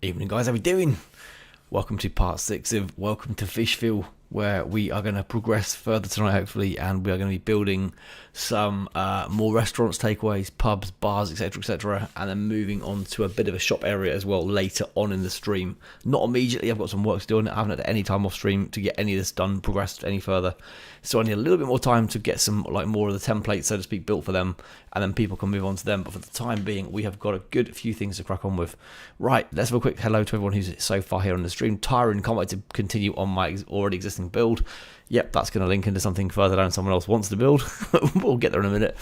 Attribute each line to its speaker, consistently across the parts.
Speaker 1: Evening guys, how we doing? Welcome to part 6 of Welcome to Feeshville, where we are going to progress further tonight hopefully, and we are going to be building some more restaurants, takeaways, pubs, bars, etc, and then moving on to a bit of a shop area as well later on in the stream. Not immediately, I've got some work to do on it. I haven't had any time off stream to get any of this done, progressed any further, so I need a little bit more time to get some more of the templates, so to speak, built for them, and then people can move on to them. But for the time being, we have got a good few things to crack on with. Right, let's have a quick hello to everyone who's so far here on the stream. Tyron, can't wait to continue on my already existing build. Yep, that's going to link into something further down someone else wants to build. We'll get there in a minute.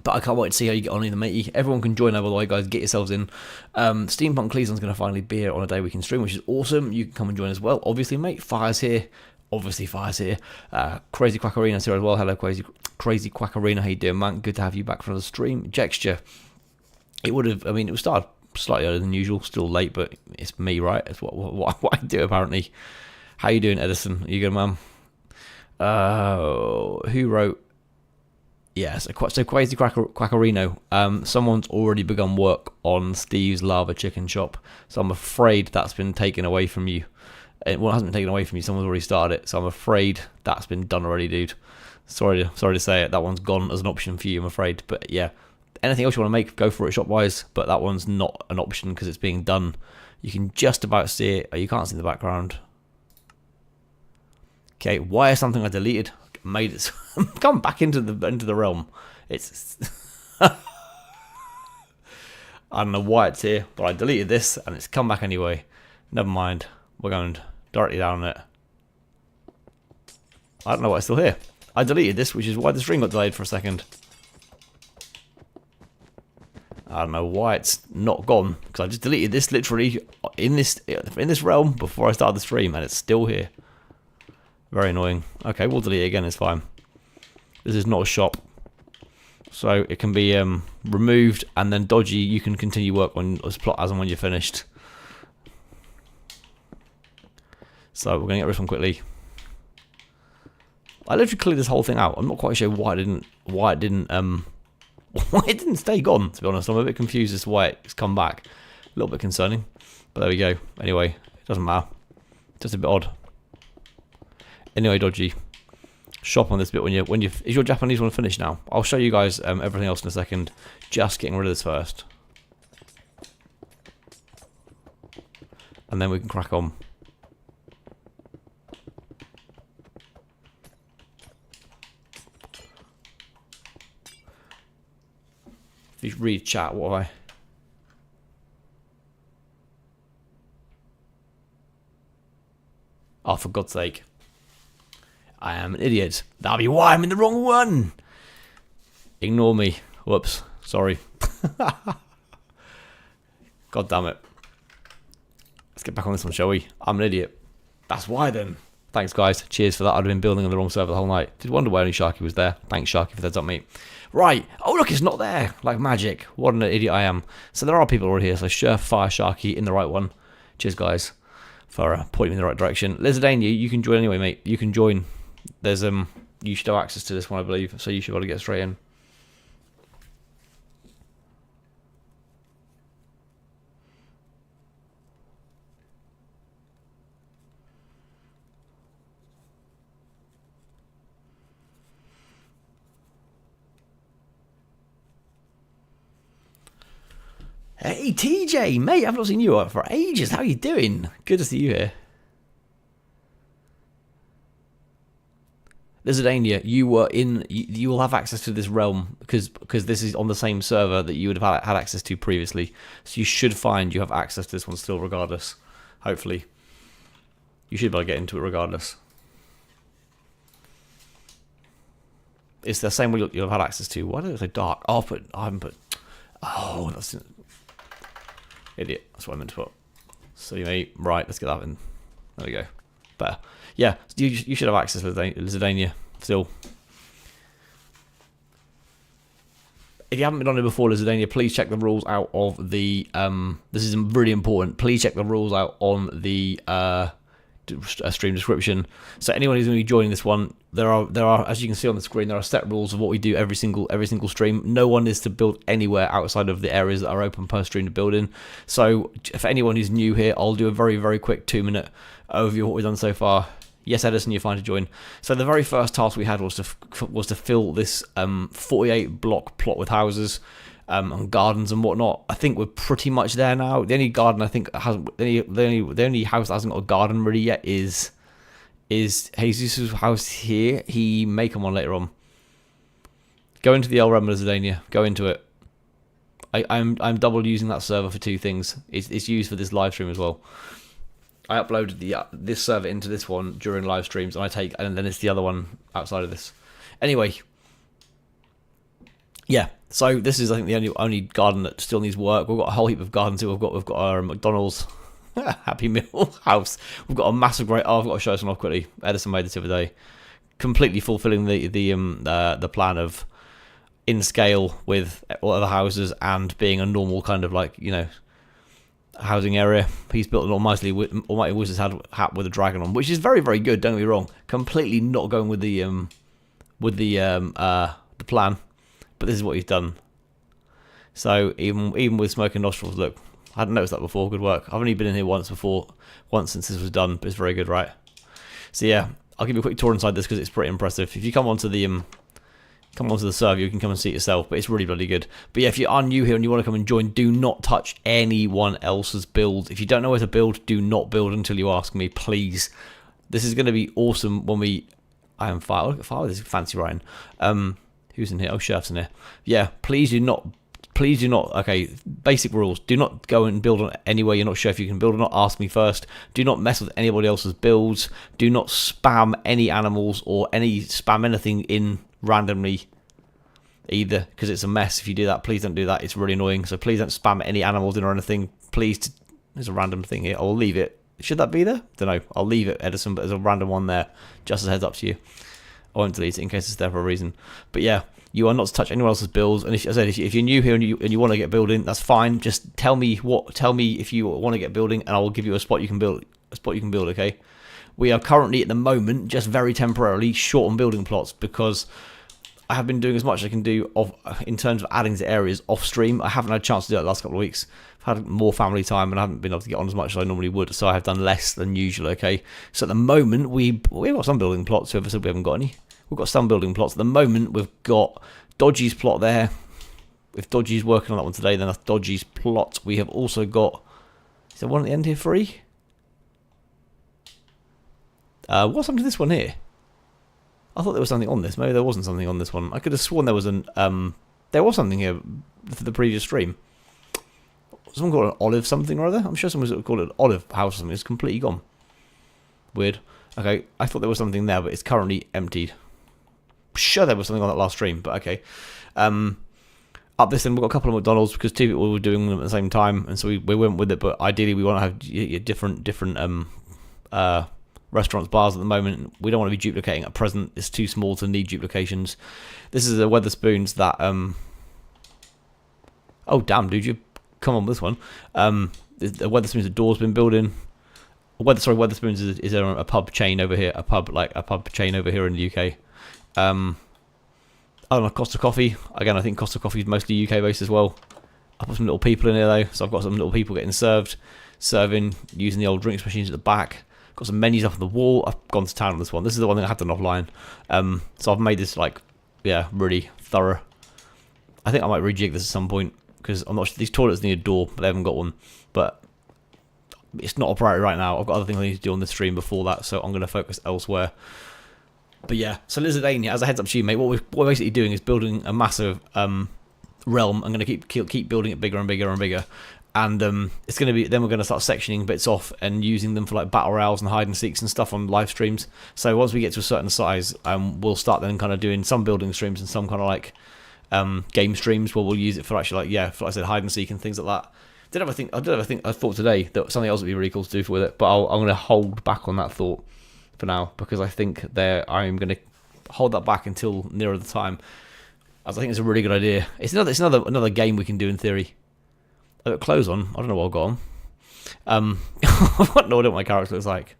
Speaker 1: But I can't wait to see how you get on either, matey. Everyone can join over the way, guys. Get yourselves in. Steampunk Cleveland's going to finally be here on a day we can stream, which is awesome. You can come and join as well. Obviously, mate, Fire's here. Obviously, Fire's here. Crazy Quack Arena's here as well. Hello, Crazy Quack Arena. How you doing, man? Good to have you back for the stream. Jexture. It would have, it was started slightly earlier than usual. Still late, but it's me, right? It's what I do, apparently. How you doing, Edison? Are you good, man? Who wrote? Yes, so Crazy Quackerino. Someone's already begun work on Steve's Lava Chicken Shop, so I'm afraid that's been taken away from you. Well, it hasn't been taken away from you. Someone's already started it, so I'm afraid that's been done already, dude. Sorry to say it. That one's gone as an option for you, I'm afraid. But yeah, anything else you want to make, go for it shop-wise. But that one's not an option because it's being done. You can just about see it. Oh, you can't see the background. Okay, why is something I deleted made it come back into the realm? It's I don't know why it's here, but I deleted this and it's come back anyway. Never mind. We're going directly down it. I don't know why it's still here. I deleted this, which is why the stream got delayed for a second. I don't know why it's not gone, because I just deleted this literally in this realm before I started the stream, and it's still here. Very annoying. Okay, we'll delete it again, it's fine. This is not a shop, so it can be removed, and then Dodgy, you can continue work on this plot as and when you're finished. So we're going to get rid of this one quickly. I literally cleared this whole thing out. I'm not quite sure why it didn't why it didn't stay gone, to be honest. I'm a bit confused as to why it's come back. A little bit concerning, but there we go. Anyway, it doesn't matter. Just a bit odd. Anyway, Dodgy, shop on this bit when you is your Japanese one finished now? I'll show you guys everything else in a second. Just getting rid of this first, and then we can crack on. If you read chat, what have I? Oh, for God's sake. I am an idiot. That'll be why I'm in the wrong one. Ignore me. Whoops. Sorry. God damn it. Let's get back on this one, shall we? I'm an idiot. That's why then. Thanks, guys. Cheers for that. I'd have been building on the wrong server the whole night. Did wonder why only Sharky was there. Thanks, Sharky, for the heads up, mate. Right. Oh, look, it's not there. Like magic. What an idiot I am. So there are people already here. So Surefire Sharky in the right one. Cheers, guys, for pointing me in the right direction. Lizardania, you can join anyway, mate. You can join. There's you should have access to this one, I believe, so you should be able to get straight in. Hey TJ, mate, I've not seen you for ages. How you doing? Good to see you here. Lizardania, you will have access to this realm because this is on the same server that you would have had access to previously. So you should find you have access to this one still regardless. Hopefully. You should be able to get into it regardless. It's the same one you'll have had access to. Why did it say dark? Oh, I haven't put... Oh, that's... Idiot. That's what I meant to put. So you may... Right, let's get that in. There we go. Better. Yeah, you should have access to Lizardania still. If you haven't been on it before, Lizardania, please check the rules out of the... this is really important. Please check the rules out on the stream description. So anyone who's going to be joining this one, there are, as you can see on the screen, there are set rules of what we do every single stream. No one is to build anywhere outside of the areas that are open per stream to build in. So for anyone who's new here, I'll do a very, very quick 2-minute overview of what we've done so far. Yes, Edison, you're fine to join. So the very first task we had was to fill this 48 block plot with houses and gardens and whatnot. I think we're pretty much there now. The only garden I think hasn't, the only house that hasn't got a garden really yet is Jesus' house here. He may come on later on. Go into the El Rem Zidania. Go into it. I'm double using that server for 2 things. It's used for this live stream as well. I uploaded this server into this one during live streams, and then it's the other one outside of this. Anyway, yeah. So this is, I think, the only garden that still needs work. We've got a whole heap of gardens here. We've got our McDonald's Happy Meal house. We've got a massive great. Oh, I've got to show something off quickly. Edison made this the other day, completely fulfilling the plan of in scale with all other houses and being a normal kind of like, you know, housing area. He's built an almighty wizard's hat with a dragon on, which is very, very good. Don't get me wrong. Completely not going with the plan, but this is what he's done. So even with smoking nostrils, look, I hadn't noticed that before. Good work. I've only been in here once since this was done, but it's very good, right? So yeah, I'll give you a quick tour inside this because it's pretty impressive. If you come onto the server, you can come and see it yourself, but it's really bloody good. But yeah, if you are new here and you want to come and join, do not touch anyone else's build. If you don't know where to build, do not build until you ask me, please. This is going to be awesome when we... I am fire. Look at fire, this is fancy writing. Who's in here? Oh, Chef's in here. Yeah, please do not... Okay, basic rules. Do not go and build on anywhere you're not sure if you can build or not. Ask me first. Do not mess with anybody else's builds. Do not spam any animals or spam anything in randomly either, because it's a mess if you do that. Please don't do that. It's really annoying. So please don't spam any animals in or anything. Please. There's a random thing here. I'll leave it. Should that be there? Don't know. I'll leave it, Edison, but there's a random one there. Just as a heads up to you. I won't delete it in case it's there for a reason. But yeah, you are not to touch anyone else's builds. And if you're new here and you want to get building, that's fine. Just tell me if you want to get building, and I will give you a spot you can build. Okay. We are currently at the moment just very temporarily short on building plots because I have been doing as much as I can do in terms of adding to areas off stream. I haven't had a chance to do it the last couple of weeks. I've had more family time and I haven't been able to get on as much as I normally would, so I have done less than usual. Okay, so at the moment we've got some building plots. Whoever said we haven't got any, we've got some building plots. At the moment we've got Dodgy's plot there. If Dodgy's working on that one today, then that's Dodgy's plot. We have also got, is there one at the end here free? What's happened to this one here? I thought there was something on this. Maybe there wasn't something on this one. I could have sworn there was there was something here for the previous stream. Someone called it an olive something or other. I'm sure someone called it an olive house or something. It's completely gone. Weird. Okay, I thought there was something there, but it's currently emptied. Sure, there was something on that last stream, but okay. Up this end, we've got a couple of McDonald's because 2 people were doing them at the same time, and so we went with it. But ideally, we want to have different restaurants, bars at the moment. We don't want to be duplicating at present. It's too small to need duplications. This is a Weatherspoons that oh damn, dude, you come on with this one. The Weatherspoons, the door's been building. Weatherspoons is a pub chain over here, a pub chain over here in the UK. I don't know, Costa Coffee. Again, I think Costa Coffee is mostly UK based as well. I put some little people in here though, so I've got some little people getting serving, using the old drinks machines at the back. Got some menus up on the wall. I've gone to town on this one. This is the one that I had done offline. So I've made this really thorough. I think I might rejig this at some point because I'm not sure. These toilets need a door, but they haven't got one. But it's not a priority right now. I've got other things I need to do on this stream before that, so I'm going to focus elsewhere. But yeah, so Lizardania, as a heads up to you, mate, what we're basically doing is building a massive realm. I'm going to keep building it bigger and bigger and bigger. And it's going to be, then we're going to start sectioning bits off and using them for like battle royales and hide and seeks and stuff on live streams. So once we get to a certain size, we'll start then kind of doing some building streams and some kind of like game streams where we'll use it for actually for like I said, hide and seek and things like that. I thought today that something else would be really cool to do with it, but I'm going to hold back on that thought for now because I think I'm going to hold that back until nearer the time, as I think it's a really good idea. It's another game we can do in theory. I've got clothes on. I don't know what I've got on. I've got no idea what my character looks like.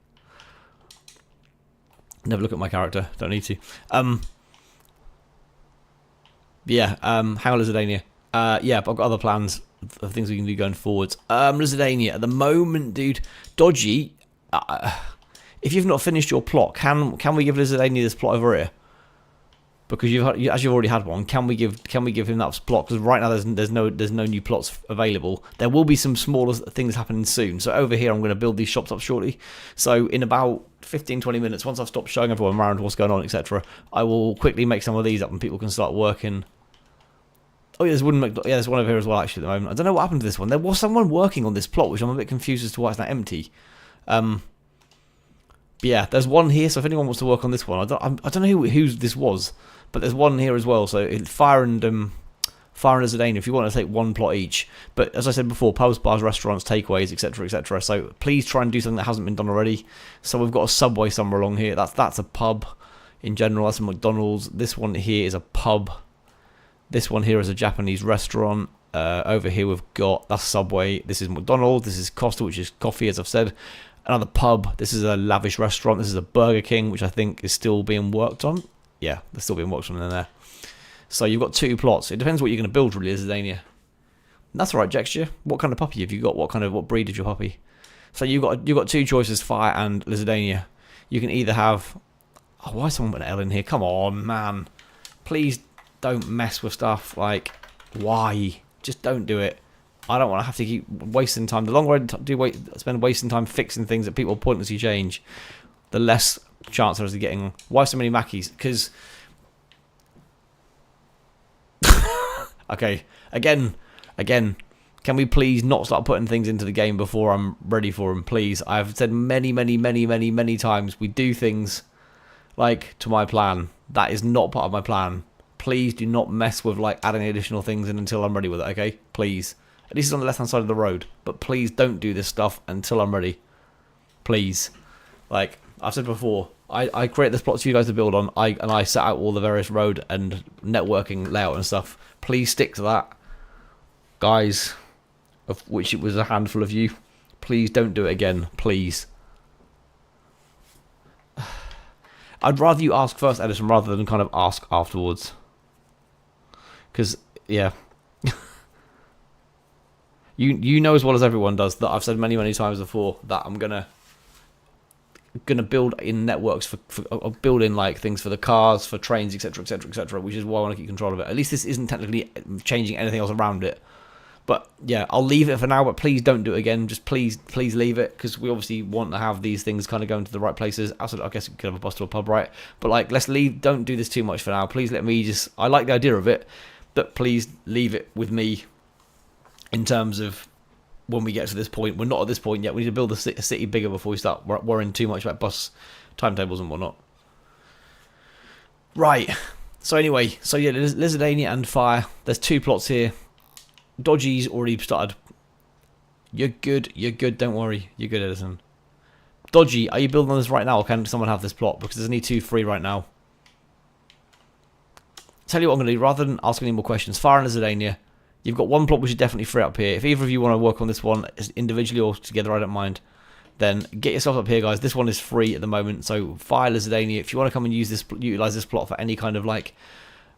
Speaker 1: Never look at my character. Don't need to. Yeah. Hang on, Lizardania. Yeah, but I've got other plans of things we can do going forwards. Lizardania, at the moment, dude, dodgy. If you've not finished your plot, can we give Lizardania this plot over here? Because as you've already had one, can we give him that plot? Because right now there's no new plots available. There will be some smaller things happening soon. So over here I'm going to build these shops up shortly. So in about 15-20 minutes, once I've stopped showing everyone around what's going on, etc., I will quickly make some of these up and people can start working. Oh yeah, there's one over here as well actually at the moment. I don't know what happened to this one. There was someone working on this plot, which I'm a bit confused as to why it's not empty. But yeah, there's one here. So if anyone wants to work on this one, I don't know who this was. But there's one here as well, so Fire and Lizardania, if you want to take one plot each. But as I said before, pubs, bars, restaurants, takeaways, etc., etc. So please try and do something that hasn't been done already. So we've got a Subway somewhere along here. That's a pub in general. That's a McDonald's. This one here is a pub. This one here is a Japanese restaurant. Over here we've got, that's Subway. This is McDonald's. This is Costa, which is coffee, as I've said. Another pub. This is a lavish restaurant. This is a Burger King, which I think is still being worked on. Yeah, they're still being worked on in there. So you've got 2 plots. It depends what you're going to build, really, Lizardania. That's all right, Jexture. What kind of puppy have you got? What breed is your puppy? So you've got 2 choices, Fire and Lizardania. You can either have... Oh, why is someone put an L in here? Come on, man. Please don't mess with stuff. Like, why? Just don't do it. I don't want to have to keep wasting time. The longer I spend wasting time fixing things that people pointlessly change, the less chance there is of getting... Why so many Mackies? Because... Okay, again, can we please not start putting things into the game before I'm ready for them, please? I've said many times, we do things like to my plan. That is not part of my plan. Please do not mess with like adding additional things in until I'm ready with it, okay? Please. At least it's on the left-hand side of the road. But please don't do this stuff until I'm ready. Please. Like... I've said before, I create this plot for you guys to build on, and I set out all the various road and networking layout and stuff. Please stick to that, guys, of which it was a handful of you. Please don't do it again, please. I'd rather you ask first, Edison, rather than kind of ask afterwards. Because, yeah. you know as well as everyone does that I've said many times before that I'm gonna build in networks for building like things for the cars, for trains, etc., which is why I want to keep control of it. At least this isn't technically changing anything else around it. But yeah, I'll leave it for now, but please don't do it again. Just please leave it, because we obviously want to have these things kind of going to the right places. Also, I guess we could have a bus to a pub, right? But like, let's leave, don't do this too much for now. Please let me just, I like the idea of it, but please leave it with me in terms of when we get to this point. We're not at this point yet. We need to build a city bigger before we start worrying too much about bus timetables and whatnot. Right. So anyway, so yeah, Lizardania and Fire. There's 2 plots here. Dodgy's already started. You're good. Don't worry. You're good, Edison. Dodgy, are you building on this right now, or can someone have this plot? Because there's only 2 free right now. Tell you what I'm going to do. Rather than asking any more questions, Fire and Lizardania, you've got 1 plot which is definitely free up here. If either of you want to work on this one individually or together, I don't mind. Then get yourself up here, guys. This one is free at the moment. So Fire, Lizardania, if you want to come and utilize this plot for any kind of like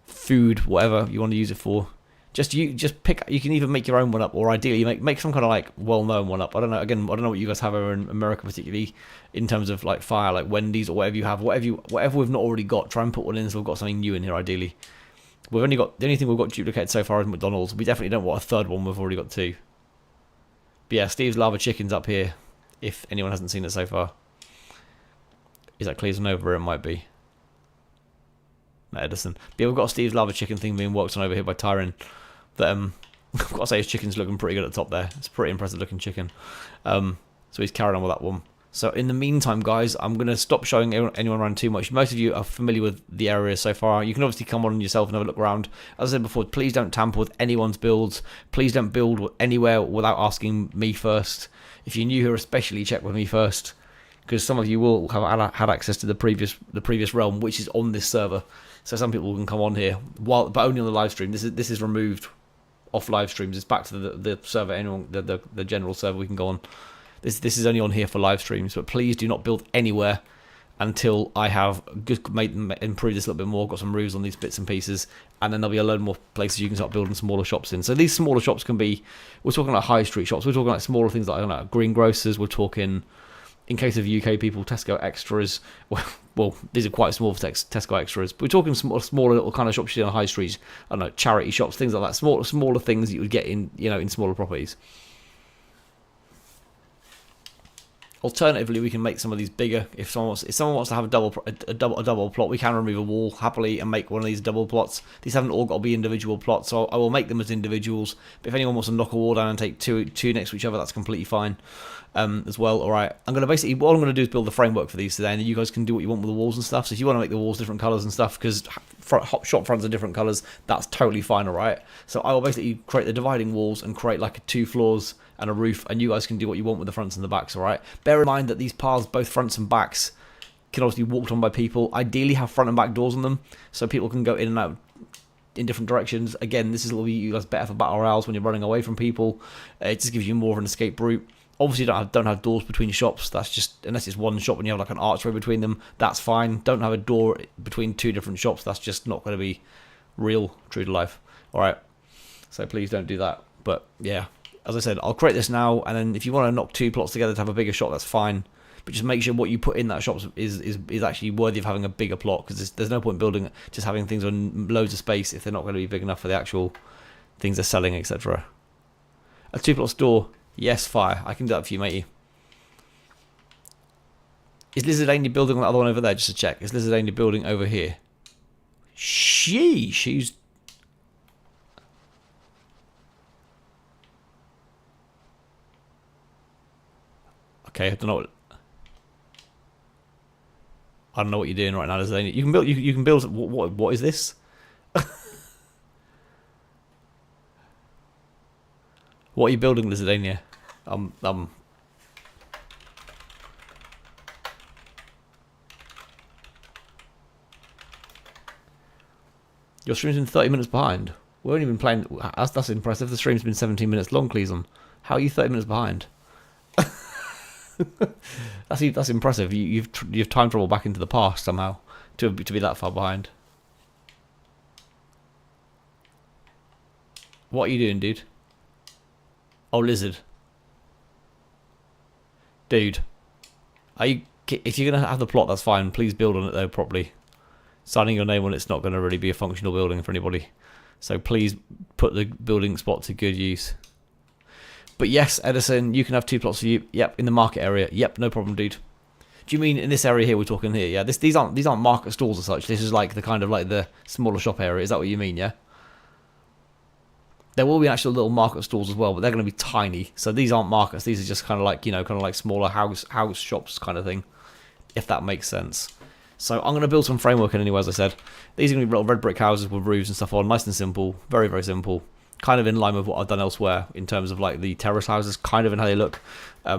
Speaker 1: food, whatever you want to use it for, just pick. You can either make your own one up, or ideally you make some kind of like well-known one up. I don't know. Again, I don't know what you guys have over in America, particularly in terms of like Fire, like Wendy's or whatever you have. Whatever we've not already got, try and put one in so we've got something new in here. Ideally. We've only got, the only thing we've got duplicated so far is McDonald's. We definitely don't want a 3rd one. We've already got 2. But yeah, Steve's Lava Chicken's up here, if anyone hasn't seen it so far. Is that Cleveland over? It might be. No, Edison. But yeah, we've got a Steve's Lava Chicken thing being worked on over here by Tyron. That I've got to say his chicken's looking pretty good at the top there. It's a pretty impressive looking chicken. So he's carrying on with that one. So in the meantime, guys, I'm going to stop showing anyone around too much. Most of you are familiar with the area so far. You can obviously come on yourself and have a look around. As I said before, please don't tamper with anyone's builds. Please don't build anywhere without asking me first. If you're new here, especially check with me first, because some of you will have had access to the previous realm, which is on this server. So some people can come on here, but only on the live stream. This is removed off live streams. It's back to the server. Anyone, the general server we can go on. This is only on here for live streams, but please do not build anywhere until I have improved this a little bit more, got some roofs on these bits and pieces, and then there'll be a load more places you can start building smaller shops in. So these smaller shops can be, we're talking like high street shops, we're talking like smaller things like, I don't know, greengrocers, we're talking, in case of UK people, Tesco Extras. Well, these are quite small for Tesco Extras, but we're talking smaller little kind of shops you see on high streets, I don't know, charity shops, things like that, smaller things that you would get in, in smaller properties. Alternatively, we can make some of these bigger. If someone wants to have a double plot, we can remove a wall happily and make one of these double plots. These haven't all got to be individual plots, so I will make them as individuals. But if anyone wants to knock a wall down and take two next to each other, that's completely fine as well. All right, what I'm going to do is build the framework for these today, and then you guys can do what you want with the walls and stuff. So if you want to make the walls different colors and stuff, because shop fronts are different colors, that's totally fine. All right. So I will basically create the dividing walls and create like 2 floors and a roof, and you guys can do what you want with the fronts and the backs. All right. Bear in mind that these paths, both fronts and backs, can obviously be walked on by people. Ideally, have front and back doors on them so people can go in and out in different directions. Again, this is a little bit you guys better for battle royales when you're running away from people. It just gives you more of an escape route. Obviously, don't have doors between shops. That's just, unless it's one shop and you have like an archway between them, that's fine. Don't have a door between 2 different shops. That's just not going to be real, true to life. All right. So please don't do that. But yeah, as I said, I'll create this now, and then if you want to knock 2 plots together to have a bigger shop, that's fine. But just make sure what you put in that shop is actually worthy of having a bigger plot, because there's no point building just having things on loads of space if they're not going to be big enough for the actual things they're selling, etc. A 2 plot store. Yes, fire. I can do that for you, matey. Is Lizardania building on the other one over there? Just to check. Is Lizardania building over here? She's... Okay, I don't know what you're doing right now, Lizardania. You can build. You can build. What is this? What are you building, Lizardania? Your stream's been 30 minutes behind. We've only been playing. That's impressive. The stream's been 17 minutes long, Cleason. How are you 30 minutes behind? That's impressive. You've time traveled back into the past somehow to be that far behind. What are you doing, dude? Oh, lizard. Dude. If you're going to have the plot, that's fine. Please build on it, though, properly. Signing your name on it's not going to really be a functional building for anybody. So please put the building spot to good use. But yes, Edison, you can have 2 plots for you. Yep, in the market area. Yep, no problem, dude. Do you mean in this area here we're talking here? Yeah, these aren't market stalls as such. This is like the kind of like the smaller shop area. Is that what you mean, yeah? There will be actual little market stalls as well, but they're going to be tiny. So these aren't markets. These are just kind of like, kind of like smaller house shops kind of thing, if that makes sense. So I'm going to build some framework in anyway, as I said. These are going to be little red brick houses with roofs and stuff on. Nice and simple. Very, very simple. Kind of in line with what I've done elsewhere in terms of like the terrace houses, kind of in how they look. I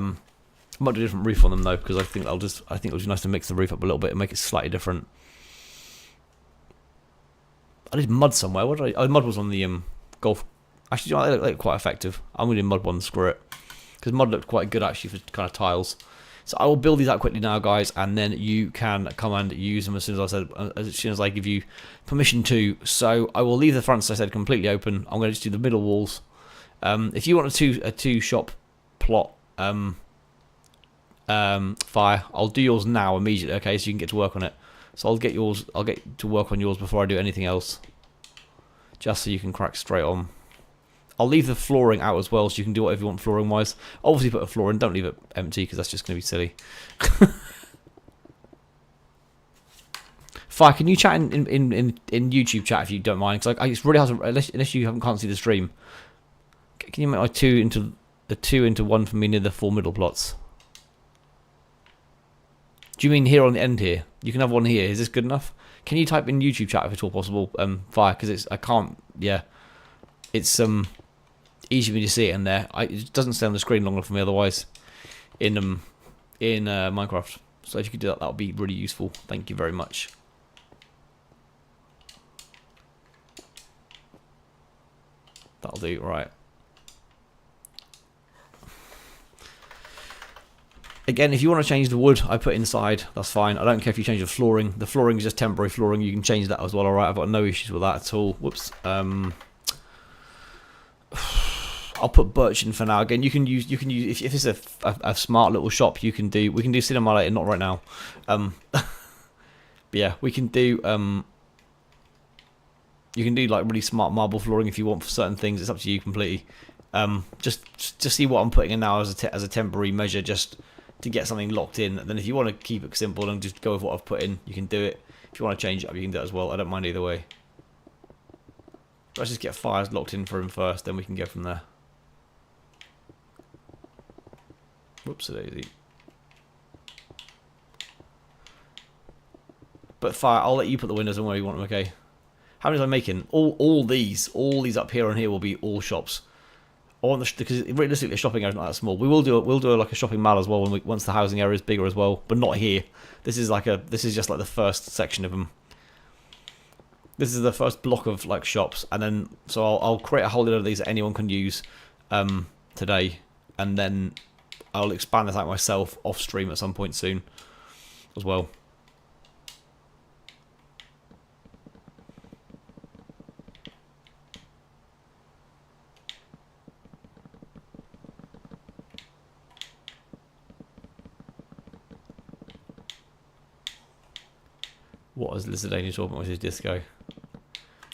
Speaker 1: might do a different roof on them though, because I think it'll be nice to mix the roof up a little bit and make it slightly different. I did mud somewhere. What did I? Oh, mud was on the golf. Actually, they look quite effective. I'm going to do mud one, screw it. Because mud looked quite good actually for kind of tiles. So I will build these out quickly now, guys, and then you can come and use them as soon as I give you permission to. So I will leave the fronts, as I said, completely open. I'm going to just do the middle walls. If you want a two shop plot fire, I'll do yours now immediately, okay, so you can get to work on it. So I'll get to work on yours before I do anything else, just so you can crack straight on. I'll leave the flooring out as well, so you can do whatever you want flooring wise. Obviously put a floor in, don't leave it empty, because that's just going to be silly. Fire, can you chat in YouTube chat if you don't mind? Because it's really hard to, unless you can't see the stream. Can you make like 2 into 1 for me near the 4 middle plots? Do you mean here on the end here? You can have one here. Is this good enough? Can you type in YouTube chat if at all possible? Fire, because I can't. Yeah, it's easy for me to see it in there. It doesn't stay on the screen long enough for me otherwise in Minecraft. So if you could do that, that would be really useful. Thank you very much. That'll do. Right. Again, if you want to change the wood I put inside, that's fine. I don't care if you change the flooring. The flooring is just temporary flooring. You can change that as well. All right, I've got no issues with that at all. Whoops. I'll put birch in for now. Again, you can use if it's a smart little shop. We can do cinema later, not right now. But yeah, we can do you can do like really smart marble flooring if you want for certain things. It's up to you completely. Just see what I'm putting in now as a temporary measure, just to get something locked in. And then if you want to keep it simple and just go with what I've put in, you can do it. If you want to change it up, you can do it as well. I don't mind either way. Let's just get fires locked in for him first, then we can go from there. Whoops, daisy. But fire, I'll let you put the windows on where you want them. Okay. How many am I making? All these up here and here will be all shops. Because realistically, a shopping area is not that small. We'll do like a shopping mall as well once the housing area is bigger as well, but not here. This is just like the first section of them. This is the first block of like shops, and then so I'll create a whole lot of these that anyone can use today, and then I'll expand this out myself off stream at some point soon as well. What is Lizard Daniel talking about with his disco?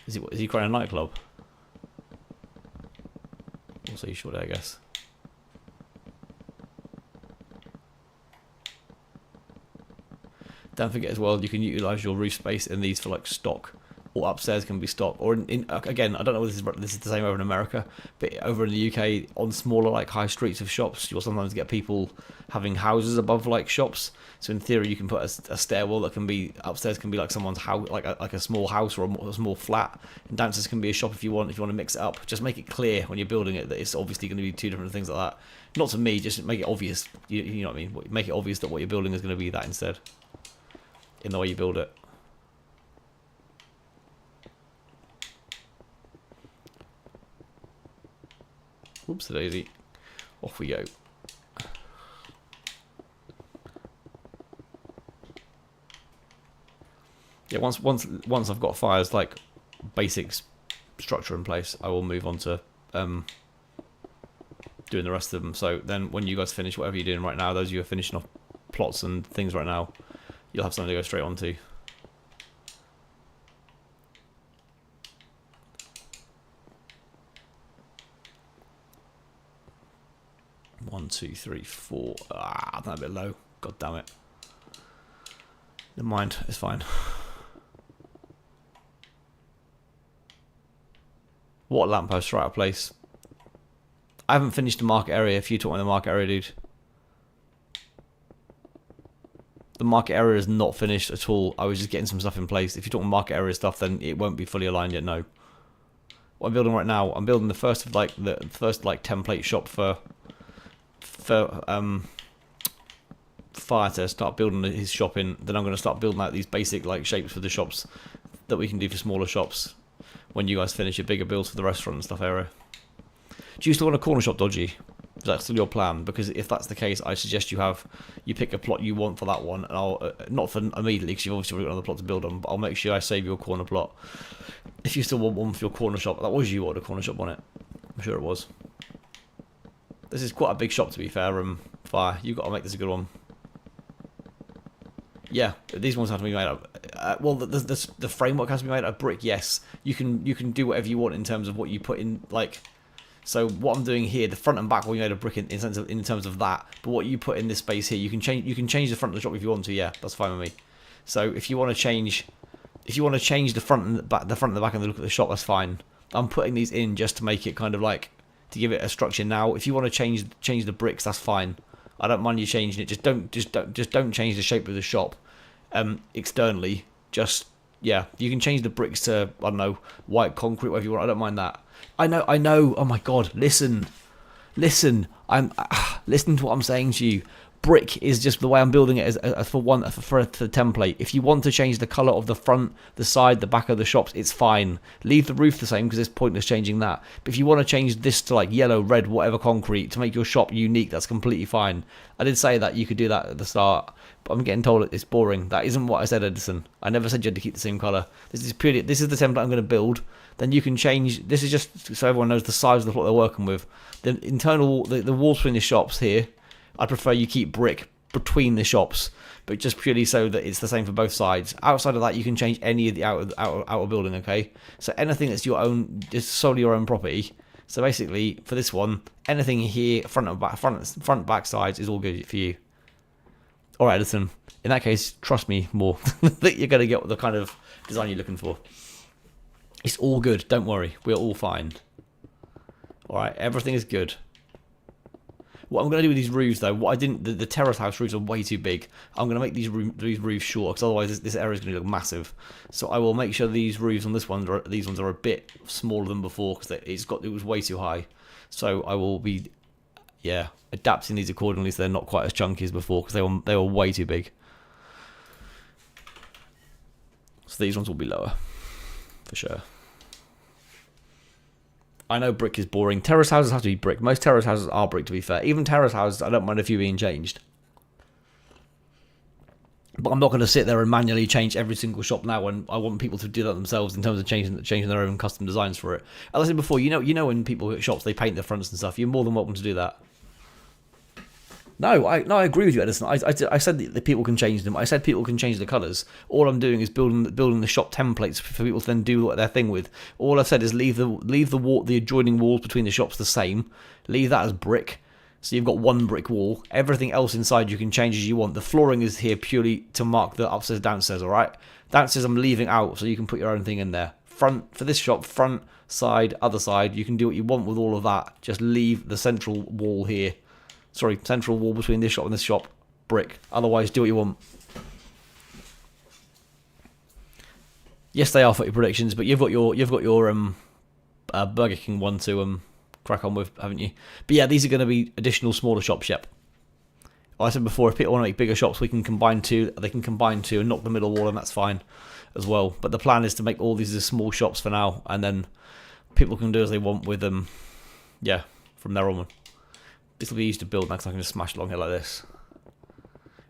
Speaker 1: Is he crying a nightclub? We'll see shortly, I guess. Don't forget as well, you can utilise your roof space in these for like stock, or upstairs can be stock, or again, I don't know if this is the same over in America, but over in the UK, on smaller like high streets of shops, you'll sometimes get people having houses above like shops. So in theory, you can put a stairwell that can be upstairs, can be like someone's house, like a small house or a small flat, and downstairs can be a shop if you want to mix it up. Just make it clear when you're building it that it's obviously going to be two different things like that. Not to me, just make it obvious. You know what I mean? Make it obvious that what you're building is going to be that instead, in the way you build it. Whoops, daisy. Off we go. Yeah, once I've got fires like basics structure in place, I will move on to doing the rest of them. So then when you guys finish whatever you're doing right now, those of you are finishing off plots and things right now, you'll have something to go straight on to. One, two, three, four. Ah, that's a bit low. God damn it. Never mind, it's fine. What lamppost right out of place? I haven't finished the market area. If you talk about the market area, dude. The market area is not finished at all. I was just getting some stuff in place. If you're talking market area stuff, then it won't be fully aligned yet, no. What I'm building right now, I'm building the first template shop for Fire to start building his shop in. Then I'm going to start building out these basic like shapes for the shops that we can do for smaller shops when you guys finish your bigger builds for the restaurant and stuff area. Do you still want a corner shop, Dodgy? Is that still your plan? Because if that's the case, I suggest you pick a plot you want for that one, and I'll not for immediately because you've obviously already got another plot to build on, but I'll make sure I save your corner plot if you still want one for your corner shop. That was you what a corner shop on it. I'm sure it was. This is quite a big shop to be fair. Fire, you got to make this a good one. Yeah, these ones have to be made up. Well, the framework has to be made out of brick. Yes, you can do whatever you want in terms of what you put in. Like, so what I'm doing here, the front and back will be made of brick in terms of that. But what you put in this space here, you can change the front of the shop if you want to. Yeah, that's fine with me. So if you want to change the front and the back, and the look at the shop, that's fine. I'm putting these in just to make it kind of like to give it a structure. Now, if you want to change the bricks, that's fine. I don't mind you changing it. Just don't change the shape of the shop externally. Just yeah, you can change the bricks to I don't know, white concrete, whatever you want. I don't mind that. I know. Oh my god, listen. I'm listening to what I'm saying to you. brick is just the way I'm building it as for the template. If you want to change the color of the front, the side, the back of the shops, it's fine. Leave the roof the same because it's pointless changing that. But if you want to change this to like yellow, red, whatever concrete to make your shop unique, that's completely fine. I did say that you could do that at the start, but I'm getting told it's boring. That isn't what I said, Edison. I never said you had to keep the same color. This is the template I'm going to build. Then you can change. This is just so everyone knows the size of the plot they're working with. The internal, the walls between the shops here, I prefer you keep brick between the shops, but just purely so that it's the same for both sides. Outside of that, you can change any of the outer building, okay? So anything that's your own, just solely your own property. So basically, for this one, anything here, front, back sides is all good for you. All right, Edison. In that case, trust me more that you're going to get the kind of design you're looking for. It's all good. Don't worry. We're all fine. All right, everything is good. What I'm going to do with these roofs, though, the terrace house roofs are way too big. I'm going to make these roofs short, because otherwise this area is going to look massive. So I will make sure these roofs on these ones are a bit smaller than before, because it was way too high. So I will be, adapting these accordingly, so they're not quite as chunky as before, because they were way too big. So these ones will be lower, for sure. I know brick is boring. Terrace houses have to be brick. Most terrace houses are brick, to be fair. Even terrace houses, I don't mind a few being changed. But I'm not going to sit there and manually change every single shop now when I want people to do that themselves in terms of changing their own custom designs for it. As I said before, you know when people at shops, they paint their fronts and stuff. You're more than welcome to do that. No, I agree with you, Edison. I said that people can change them. I said people can change the colours. All I'm doing is building the shop templates for people to then do their thing with. All I've said is leave the adjoining walls between the shops the same. Leave that as brick. So you've got one brick wall. Everything else inside you can change as you want. The flooring is here purely to mark the upstairs, downstairs, alright? Downstairs I'm leaving out so you can put your own thing in there. Front, for this shop, front, side, other side, you can do what you want with all of that. Just leave the central wall here. Sorry, central wall between this shop and this shop, brick. Otherwise, do what you want. Yes, they are footy predictions, but you've got your Burger King one to crack on with, haven't you? But yeah, these are going to be additional smaller shops. Yep. Like I said before, if people want to make bigger shops, we can combine two. They can combine two and knock the middle wall, and that's fine as well. But the plan is to make all these as small shops for now, and then people can do as they want with them. Yeah, from there on. This will be easy to build now because I can just smash along here like this.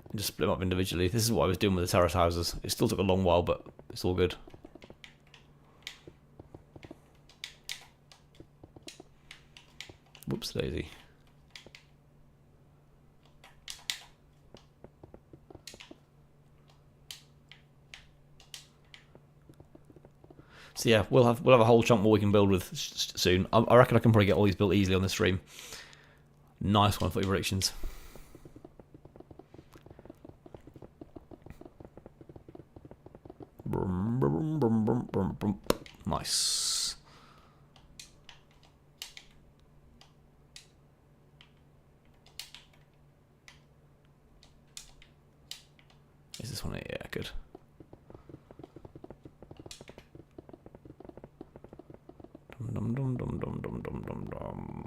Speaker 1: And just split them up individually. This is what I was doing with the terrace houses. It still took a long while, but it's all good. Whoops daisy. So yeah, we'll have a whole chunk more we can build with soon. I reckon I can probably get all these built easily on the stream. Nice one for your predictions. Nice. Is this one? Yeah, good. Dum dum dum dum dum dum dum dum.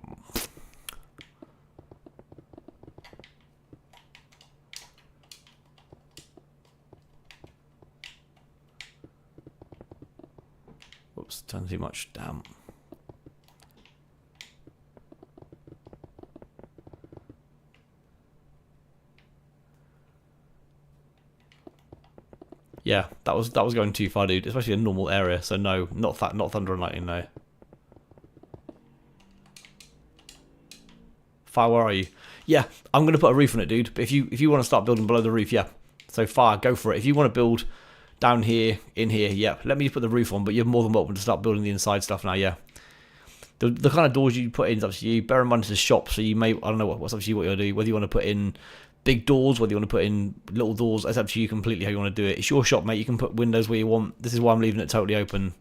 Speaker 1: Whoops, done too much. Damn. Yeah, that was going too far, dude. Especially a normal area. So no, not thunder and lightning. No. Fire, where are you? Yeah, I'm gonna put a roof on it, dude. But if you want to start building below the roof, yeah. So fire, go for it. If you want to build down here, in here, yeah. Let me put the roof on, but you're more than welcome to start building the inside stuff now, yeah. The kind of doors you put in is up to you. Bear in mind it's a shop, so you may, I don't know what's up to you what you'll do. Whether you want to put in big doors, whether you want to put in little doors, it's up to you completely how you want to do it. It's your shop, mate. You can put windows where you want. This is why I'm leaving it totally open.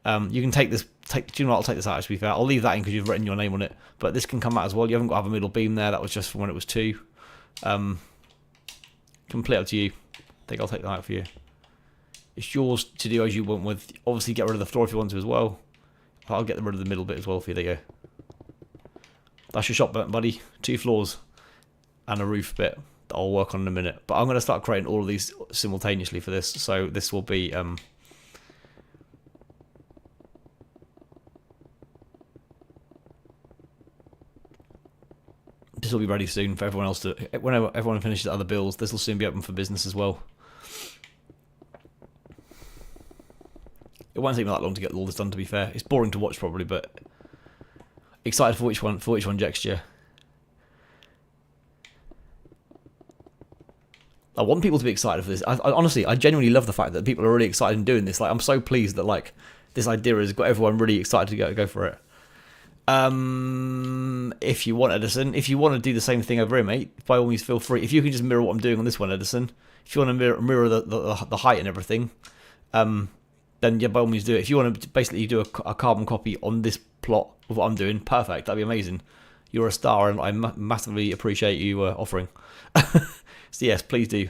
Speaker 1: You can take this. Do you know what? I'll take this out. To be fair, I'll leave that in because you've written your name on it. But this can come out as well. You haven't got to have a middle beam there. That was just from when it was 2. Complete up to you. I think I'll take that out for you. It's yours to do as you want with. Obviously, get rid of the floor if you want to as well. I'll get rid of the middle bit as well for you. There you go. That's your shop, buddy. 2 floors and a roof bit. that I'll work on in a minute. But I'm going to start creating all of these simultaneously for this. So this will be... this will be ready soon for everyone else to... Whenever everyone finishes other builds, this will soon be open for business as well. It won't take me that long to get all this done, to be fair. It's boring to watch probably, but excited for which one Jexture. I want people to be excited for this. Honestly, I genuinely love the fact that people are really excited in doing this. Like, I'm so pleased that like this idea has got everyone really excited to go for it. If you want, Edison, if you want to do the same thing over here, mate, by all means feel free. If you can just mirror what I'm doing on this one, Edison. If you want to mirror the height and everything, then yeah, by all means do it. If you want to basically do a carbon copy on this plot of what I'm doing, perfect. That'd be amazing. You're a star, and I massively appreciate you offering. So yes, please do.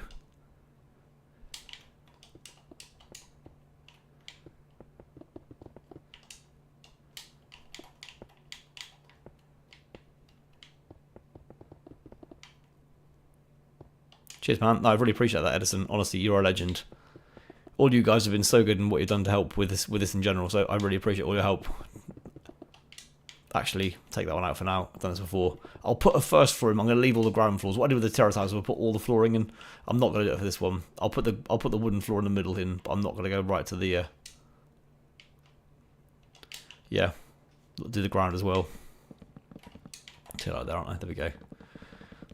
Speaker 1: Cheers, man. No, I really appreciate that, Edison. Honestly, you're a legend. All you guys have been so good in what you've done to help with this in general, so I really appreciate all your help. Actually, take that one out for now. I've done this before. I'll put a first floor in. I'm going to leave all the ground floors. What I do with the terrace house is I'll put all the flooring in. I'm not going to do it for this one. I'll put the wooden floor in the middle in, but I'm not going to go right to the... yeah, do the ground as well. Two like there, aren't I? There we go.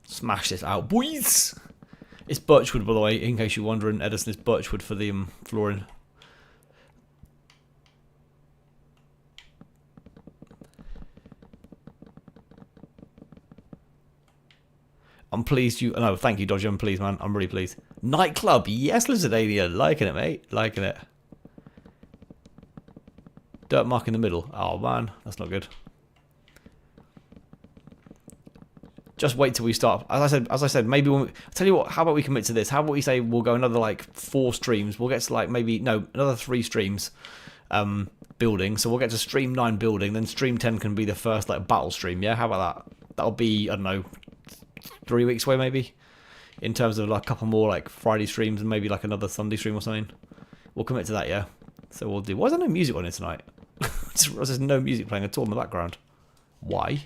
Speaker 1: Smash this out, boys! It's birchwood, by the way, in case you're wondering. Edison, is birchwood for the flooring. I'm pleased you... No, thank you, Dodger. I'm pleased, man. I'm really pleased. Nightclub. Yes, Lizard Alien. Liking it, mate. Liking it. Dirt mark in the middle. Oh, man. That's not good. Just wait till we start. As I said, maybe when we... I'll tell you what, how about we commit to this? How about we say we'll go another, like, 4 streams. We'll get to, like, maybe... No, another 3 streams building. So we'll get to stream 9 building. Then stream 10 can be the first, like, battle stream. Yeah, how about that? That'll be, I don't know... 3 weeks away maybe, in terms of like a couple more like Friday streams and maybe like another Sunday stream or something. We'll commit to that, yeah. So we'll do. Why is there no music on it tonight? There's no music playing at all in the background. Why?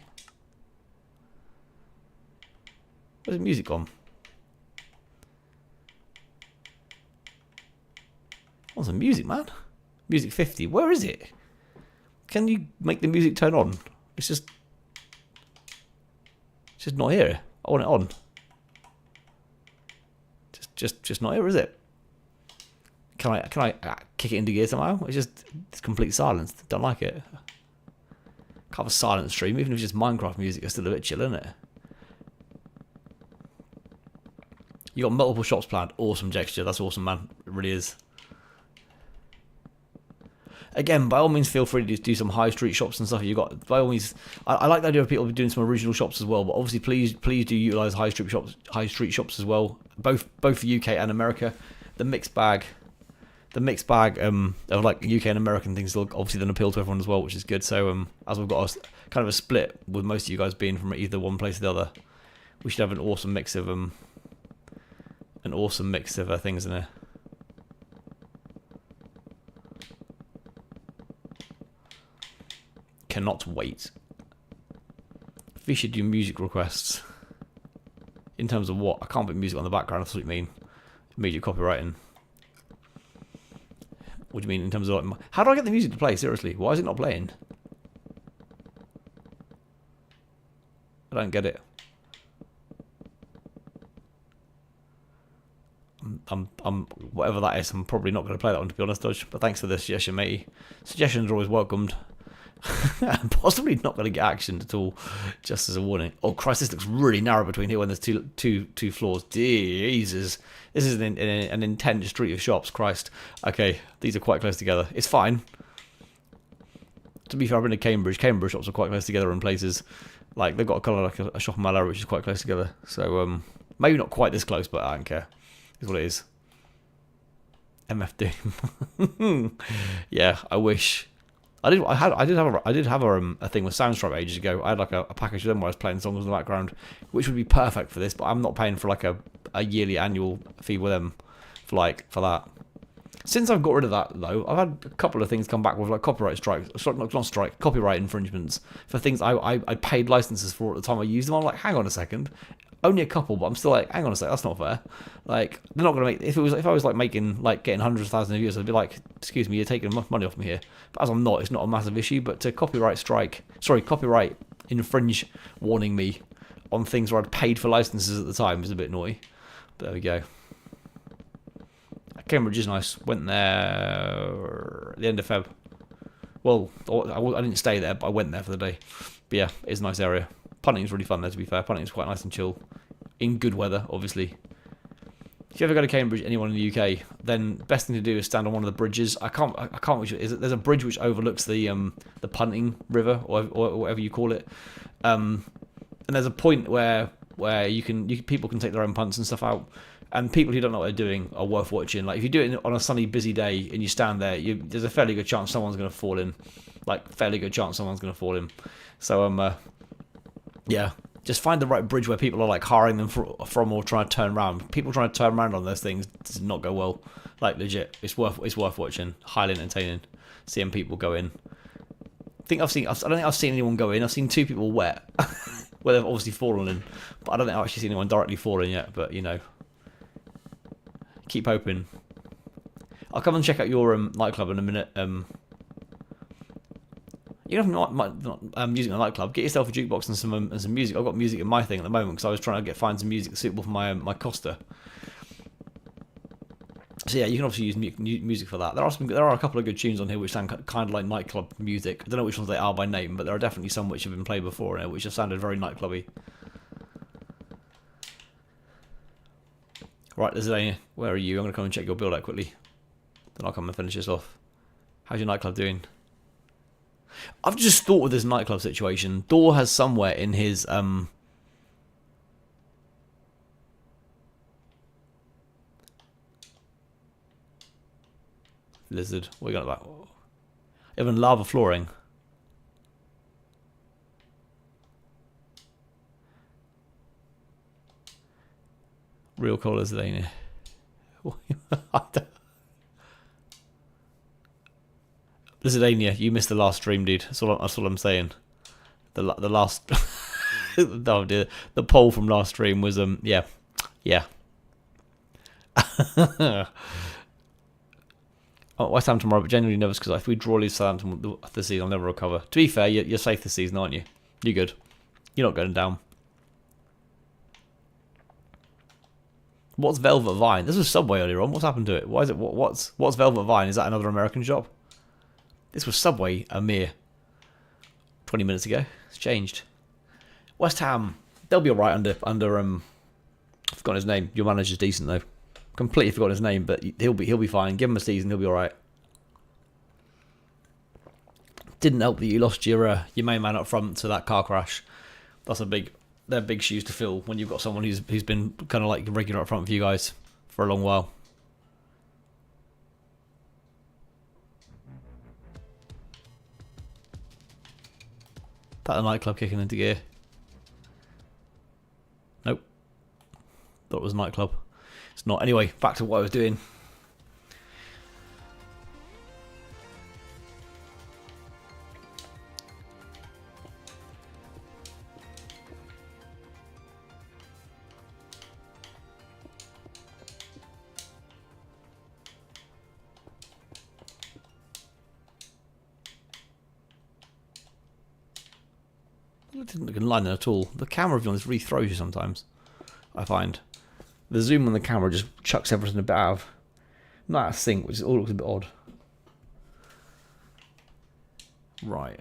Speaker 1: Where's the music gone? What's the music, man? Music 50. Where is it? Can you make the music turn on? It's just not here. I want it on. Just not here, is it? Can I kick it into gear somehow? It's complete silence. Don't like it. Can't have a silent stream, even if it's just Minecraft music. It's still a bit chill, isn't it? You got multiple shops planned. Awesome, Jexture. That's awesome, man. It really is. Again, by all means, feel free to do some high street shops and stuff. You got, by all means, I like the idea of people doing some original shops as well. But obviously, please do utilize high street shops as well. Both UK and America. The mixed bag of like UK and American things will obviously then appeal to everyone as well, which is good. So as we've got kind of a split with most of you guys being from either one place or the other, we should have an awesome mix of things in there. Cannot wait. We should do music requests. In terms of what? I can't put music on the background. That's what you mean. Immediate copywriting. What do you mean in terms of like, how do I get the music to play? Seriously, why is it not playing? I don't get it. I'm whatever that is. I'm probably not going to play that one, to be honest, Dodge. But thanks for the suggestion, matey. Suggestions are always welcomed. I'm possibly not going to get actioned at all, just as a warning. Oh Christ, this looks really narrow between here when there's two floors. Jesus, this is an intense street of shops. Christ. Okay, these are quite close together. It's fine. To be fair, I've been to Cambridge. Cambridge shops are quite close together in places. Like they've got a colour like a shop in my area which is quite close together. So maybe not quite this close, but I don't care. It's what it is. MF Doom. Yeah, I wish. I did have a thing with Soundstripe ages ago. I had like a package with them where I was playing songs in the background, which would be perfect for this. But I'm not paying for like a yearly annual fee with them for that. Since I've got rid of that, though, I've had a couple of things come back with like copyright strikes, copyright infringements for things I paid licenses for at the time I used them. I'm like, hang on a second, only a couple, but I'm still like, hang on a second, that's not fair. Like, they're not gonna make if I was like getting hundreds of thousands of views, I'd be like, excuse me, you're taking money off me here. But as I'm not, it's not a massive issue. But to copyright infringe warning me on things where I'd paid for licenses at the time is a bit naughty. But there we go. Cambridge is nice. Went there at the end of Feb. Well, I didn't stay there, but I went there for the day. But yeah, it's a nice area. Punting's really fun there, to be fair. Punting's quite nice and chill. In good weather, obviously. If you ever go to Cambridge, anyone in the UK, then best thing to do is stand on one of the bridges. I can't. There's a bridge which overlooks the Punting River or whatever you call it. And there's a point where people can take their own punts and stuff out. And people who don't know what they're doing are worth watching. Like, if you do it on a sunny, busy day and you stand there, there's a fairly good chance someone's going to fall in. So, yeah, just find the right bridge where people are like hiring them from or trying to turn around. People trying to turn around on those things does not go well. Like, legit, it's worth watching. Highly entertaining. Seeing people go in. I don't think I've seen anyone go in. I've seen 2 people wet, where they've obviously fallen in. But I don't think I've actually seen anyone directly fall in yet. But keep hoping. I'll come and check out your nightclub in a minute. You don't have music in a nightclub. Get yourself a jukebox and some music. I've got music in my thing at the moment because I was trying to find some music suitable for my Costa. So yeah, you can obviously use music for that. There are a couple of good tunes on here which sound kind of like nightclub music. I don't know which ones they are by name, but there are definitely some which have been played before which have sounded very nightclubby. Right, Zidane, where are you? I'm going to come and check your build out quickly. Then I'll come and finish this off. How's your nightclub doing? I've just thought of this nightclub situation. Dor has somewhere in his... Lizard. What are you got about? Even lava flooring. Real colours, ain't it? Lissadania, you missed the last stream, dude. That's all I'm saying. The last, oh dear, the poll from last stream was yeah. Oh, West Ham tomorrow, but genuinely nervous because if we draw Leeds Southampton this season, I'll never recover. To be fair, you're safe this season, aren't you? You're good. You're not going down. What's Velvet Vine? This was Subway earlier on. What's happened to it? Why is it? What's Velvet Vine? Is that another American shop? This was Subway a mere 20 minutes ago. It's changed. West Ham, they'll be all right under I've forgotten his name. Your manager's decent though. Completely forgotten his name, but he'll be fine. Give him a season, he'll be all right. Didn't help that you lost your main man up front to that car crash. They're big shoes to fill when you've got someone who's been kind of like regular up front for you guys for a long while. That a nightclub kicking into gear? Nope. Thought it was a nightclub. It's not. Anyway, back to what I was doing. It didn't look in line at all. The camera view on this really throws you sometimes, I find. The zoom on the camera just chucks everything a bit out of. Not out of sync, which all looks a bit odd. Right,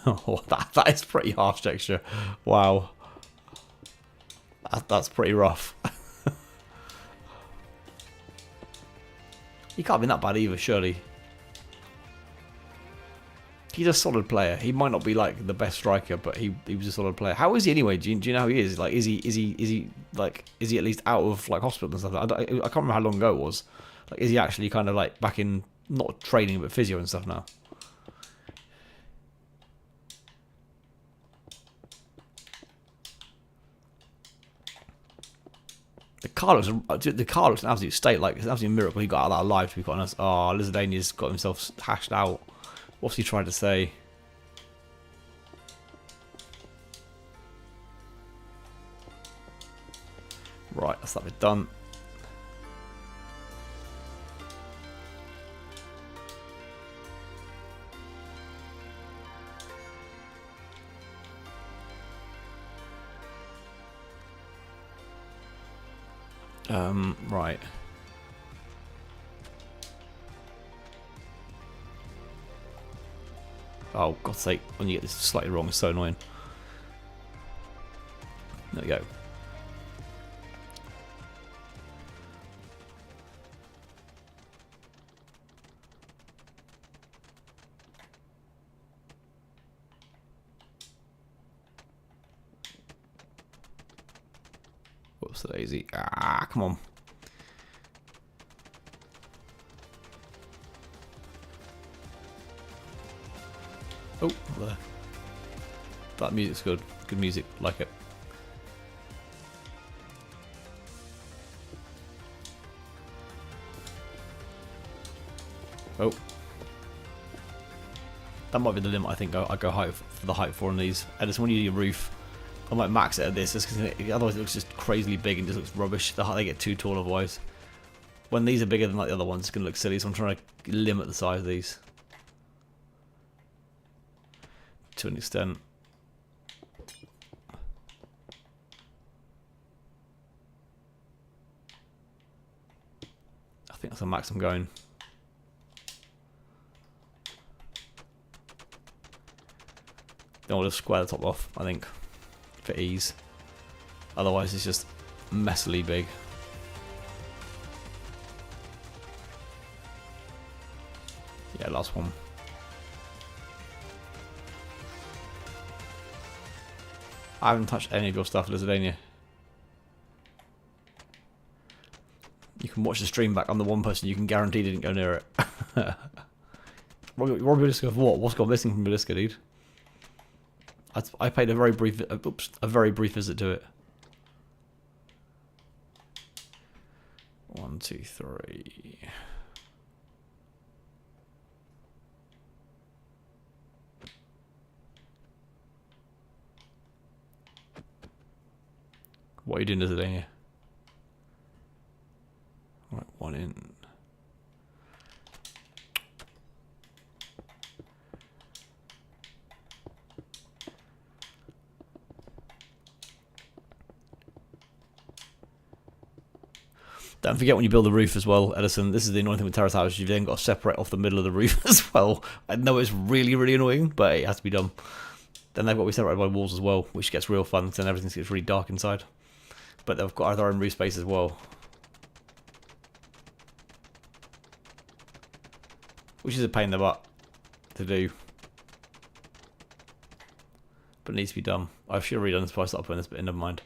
Speaker 1: Oh, that is pretty harsh texture. Wow. That's pretty rough. He can't be that bad either, surely. He's a solid player. He might not be like the best striker, but he was a solid player. How is he anyway? Do you know how he is? Like, is he at least out of like hospital and stuff? I can't remember how long ago it was. Like, is he actually kind of like back in not training but physio and stuff now? The car looks an absolute state. Like, it's an absolute miracle he got out of that alive, to be quite honest. Oh, Lizardania's got himself hashed out. What's he trying to say? Right, that's that bit done. Right. Oh, God's sake, when you get this slightly wrong, it's so annoying. There we go. Whoops, the daisy. Ah, come on. Oh, there. That music's good. Good music. Like it. Oh. That might be the limit I think I go height for the height for on these. Edison, when you do your roof, I might max it at this, otherwise it looks just crazily big and just looks rubbish. They get too tall otherwise. When these are bigger than like the other ones, it's going to look silly, so I'm trying to limit the size of these. To an extent. I think that's the max I'm going. Then we'll just square the top off, I think, for ease. Otherwise it's just messily big. Yeah, last one. I haven't touched any of your stuff, Lizardania. You can watch the stream back. I'm the one person you can guarantee didn't go near it. Robbie Balisca for what? What's gone missing from Balisca, dude? I paid a very brief visit to it. 1, 2, 3. What are you doing, Lizardania? Right, one in. Don't forget when you build the roof as well, Edison. This is the annoying thing with terrace houses. You've then got to separate off the middle of the roof as well. I know it's really, really annoying, but it has to be done. Then they've got to be separated by walls as well, which gets real fun. Then everything gets really dark inside. But they've got their own roof space as well, which is a pain in the butt to do, but it needs to be done. I should have redone this before I started putting this bit in. Never mind.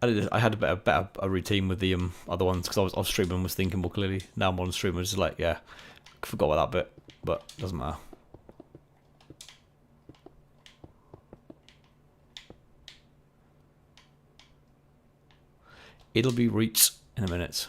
Speaker 1: I had a better routine with the other ones because I was off stream and was thinking more clearly. Now I'm on stream and just like, yeah, forgot about that bit, but it doesn't matter. It'll be reached in a minute.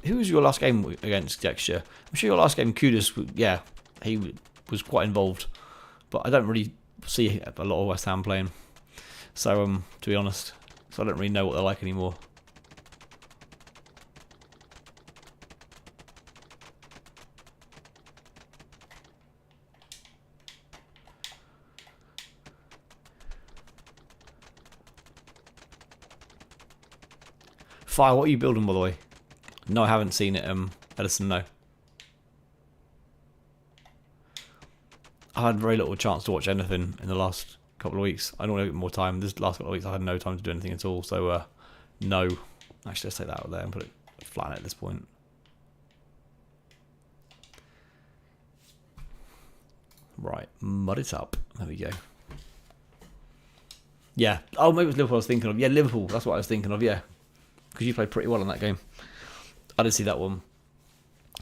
Speaker 1: Who was your last game against Dexter? I'm sure your last game, Kudus, yeah, he was quite involved, but I don't really see a lot of West Ham playing. So to be honest, so I don't really know what they're like anymore. Fire, what are you building, by the way? No, I haven't seen it, Edison, no. I had very little chance to watch anything in the last couple of weeks. I normally get more time. This last couple of weeks I had no time to do anything at all, so no. Actually, let's take that out there and put it flat at this point. Right, mud it up. There we go. Yeah. Oh, maybe it was Liverpool I was thinking of. Yeah, Liverpool. That's what I was thinking of, yeah. Because you played pretty well in that game. I did see that one.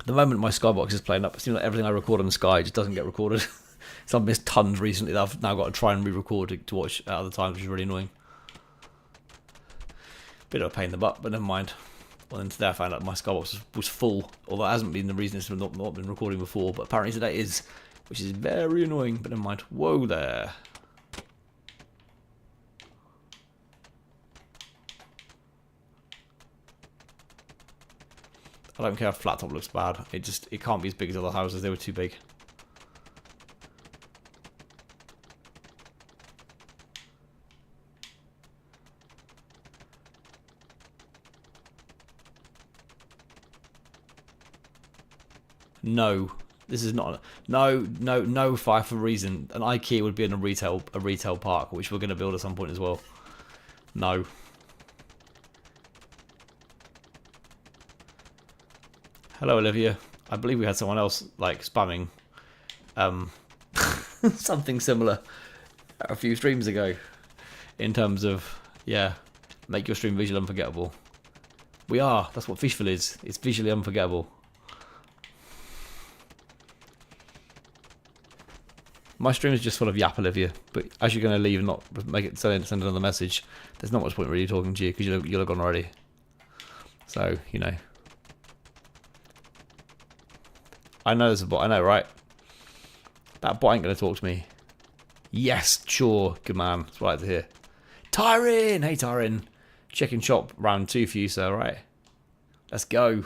Speaker 1: The moment my Skybox is playing up, it seems like everything I record on Sky just doesn't get recorded. So I've missed tons recently that I've now got to try and re-record to watch at other times, which is really annoying. Bit of a pain in the butt, but never mind. Well, then today I found out my Skybox was full, although it hasn't been the reason it's not been recording before, but apparently today it is, which is very annoying, but never mind. Whoa there. I don't care if flat top looks bad. It can't be as big as other houses. They were too big. No, this is not. No fire for reason. An IKEA would be in a retail park, which we're going to build at some point as well. No. Hello, Olivia. I believe we had someone else like spamming something similar a few streams ago in terms of, yeah, make your stream visually unforgettable. We are. That's what Feeshville is. It's visually unforgettable. My stream is just full of yap, Olivia, but as you're going to leave and not make it send another message, there's not much point really talking to you because you'll have gone already. So, you know. I know there's a bot, I know, right? That bot ain't going to talk to me. Yes, sure, good man. That's what I like to hear. Tyrin! Hey, Tyrin. Chicken shop round 2 for you, sir, right? Let's go.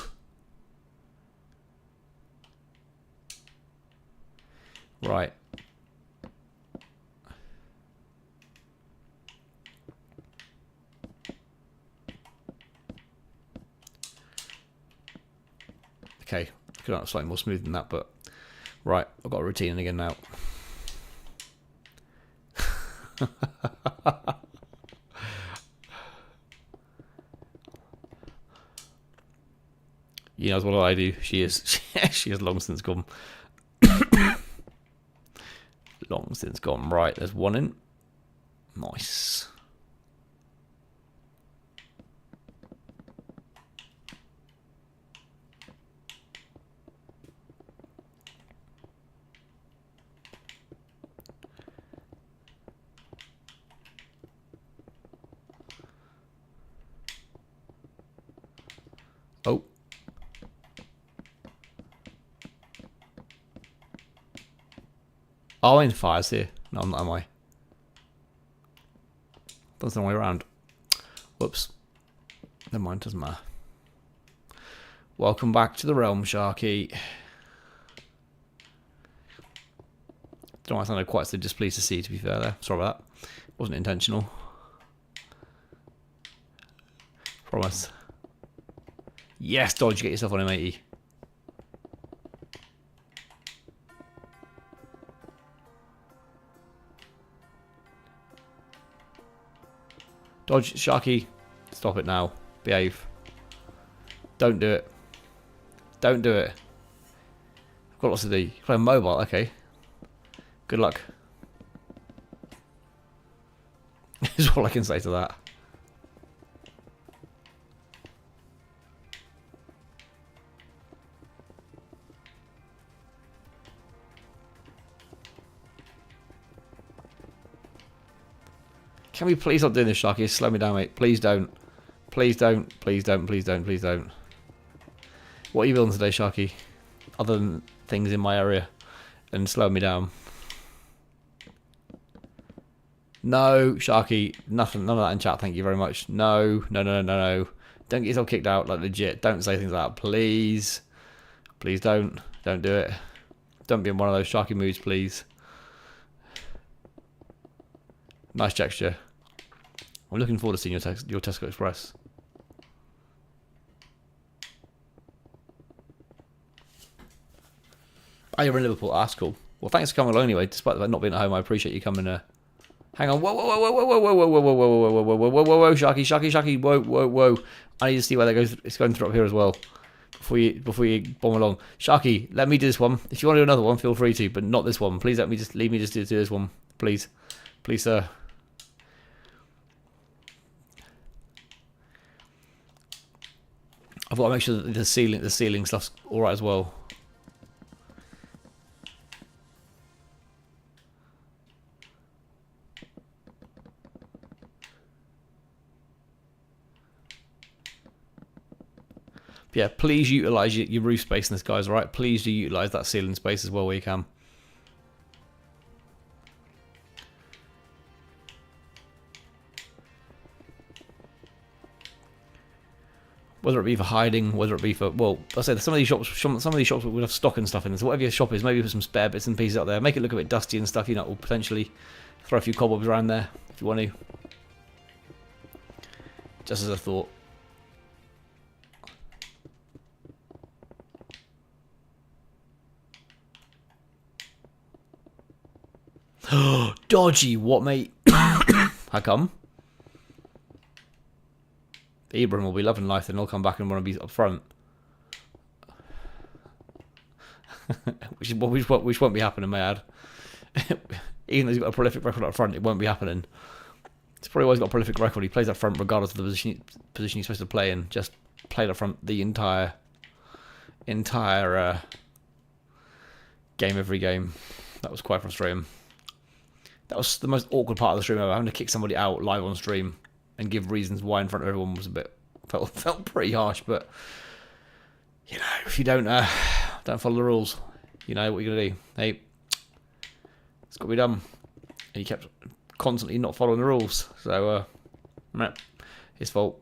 Speaker 1: Right. Okay, could have slightly more smooth than that, but right, I've got a routine again now. You know what I do? She is long since gone. Long since gone. Right, there's one in. Nice. Oh. Oh, I'm in fires here. No, I'm not, am I? That's the wrong way around. Whoops. Never mind, doesn't matter. Welcome back to the realm, Sharky. Don't know why I sounded quite so displeased to see, to be fair there. Sorry about that. Wasn't intentional. Promise. Yes, Dodge, get yourself on him, matey. Dodge, Sharky, stop it now. Behave. Don't do it. Don't do it. I've got lots to do. You play mobile, okay. Good luck. Is all I can say to that. Can we please not do this, Sharky? Slow me down, mate. Please don't. Please don't. Please don't. Please don't. Please don't. What are you building today, Sharky? Other than things in my area and slow me down. No, Sharky. Nothing. None of that in chat. Thank you very much. No. No. No. No. No. Don't get yourself kicked out. Like legit. Don't say things like that, please. Please don't. Don't do it. Don't be in one of those Sharky moods, please. Nice gesture. I'm looking forward to seeing your Tesco Express. Oh, you're in Liverpool. Ah, that's cool. Well, thanks for coming along anyway. Despite not being at home, I appreciate you coming. Hang on. Whoa, whoa, whoa, whoa, whoa, whoa, whoa, whoa, whoa, whoa, whoa, whoa, whoa, whoa, whoa, whoa, Sharky, Sharky, Sharky. Whoa, whoa, whoa. I need to see where that goes. It's going through up here as well. Before you bomb along, Sharky, let me do this one. If you want to do another one, feel free to, but not this one. Please leave me just do this one, please, please, sir. I've got to make sure that the ceiling stuff's all right as well. Yeah, please utilise your roof space in this, guys, alright? Please do utilise that ceiling space as well where you can. Whether it be for hiding, whether it be for... Well, I said some of these shops would have stock and stuff in this. So whatever your shop is, maybe put some spare bits and pieces out there. Make it look a bit dusty and stuff, you know, or potentially throw a few cobwebs around there if you want to. Just as a thought. Dodgy, what, mate? How come? Ibrahim will be loving life, then he'll come back and want to be up front. which won't be happening, may I add. Even though he's got a prolific record up front, it won't be happening. It's probably why he's got a prolific record. He plays up front regardless of the position he's supposed to play in. Just played up front the entire game, every game. That was quite frustrating. That was the most awkward part of the stream ever, having to kick somebody out live on stream and give reasons why in front of everyone was a bit felt pretty harsh. But you know, if you don't follow the rules, you know what you're gonna do. Hey, it's got to be done. And he kept constantly not following the rules, so his fault.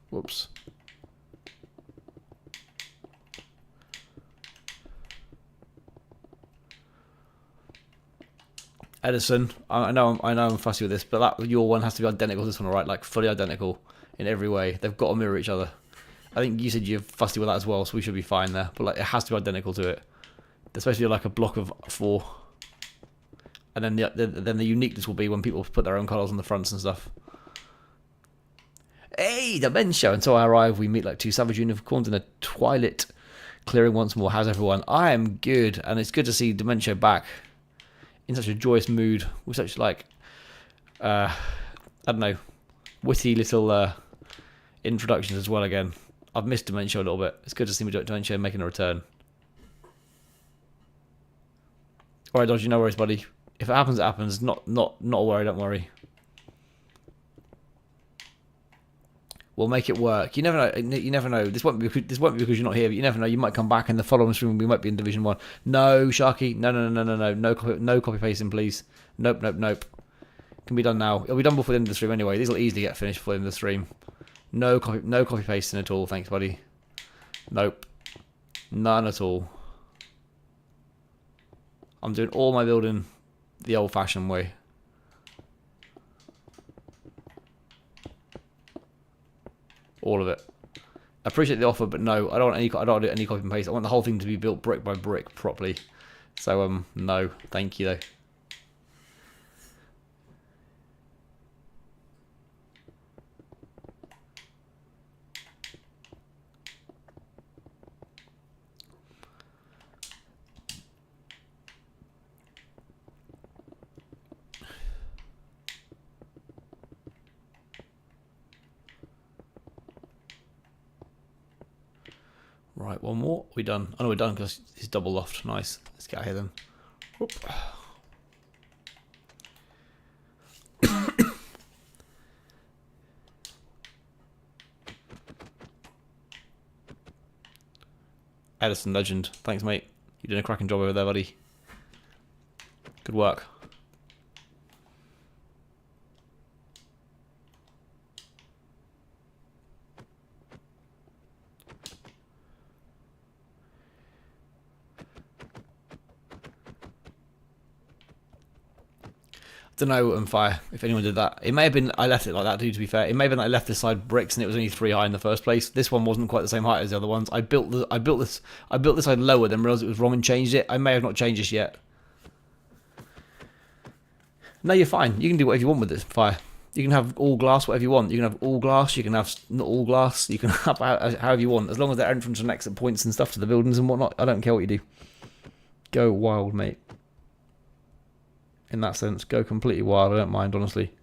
Speaker 1: Whoops. Edison, I know I'm fussy with this, but your one has to be identical to this one, alright? Like fully identical in every way. They've got to mirror each other. I think you said you're fussy with that as well, so we should be fine there. But like, it has to be identical to it. There's supposed to be like a block of 4, and then the uniqueness will be when people put their own colours on the fronts and stuff. Hey, Dementia! Until I arrive, we meet like 2 savage unicorns in a twilight clearing once more. How's everyone? I am good, and it's good to see Dementia back in such a joyous mood with such like I don't know, witty little introductions as well. Again, I've missed Dementia a little bit. It's good to see Dementia making a return. All right, Dodgy, no worries, buddy. If it happens, it happens. Not a worry. Don't worry. We'll make it work. You never know. You never know. This won't be because you're not here. But you never know. You might come back in the following stream. We might be in Division 1. No, Sharky. No. No copy pasting, please. Nope. Can be done now. It'll be done before the end of the stream anyway. These will easily get finished before the end of the stream. No copy pasting at all. Thanks, buddy. Nope. None at all. I'm doing all my building the old-fashioned way. All of it. I appreciate the offer, but no, I don't want any copy and paste. I want the whole thing to be built brick by brick properly. So no, thank you though. Right, one more. We done? Oh no, we're done because it's double loft. Nice. Let's get out of here then. Whoop. Edison, legend. Thanks, mate. You're doing a cracking job over there, buddy. Good work. Don't know on fire if anyone did that. It may have been I left it like that too, to be fair. It may have been that I left this side bricks and it was only 3 high in the first place. This one wasn't quite the same height as the other ones. I built this side lower, then realised it was wrong and changed it. I may have not changed this yet. No, you're fine. You can do whatever you want with this fire. You can have all glass, whatever you want. You can have all glass, you can have not all glass, you can have however you want. As long as they're entrance and exit points and stuff to the buildings and whatnot, I don't care what you do. Go wild, mate. In that sense, go completely wild. I don't mind, honestly.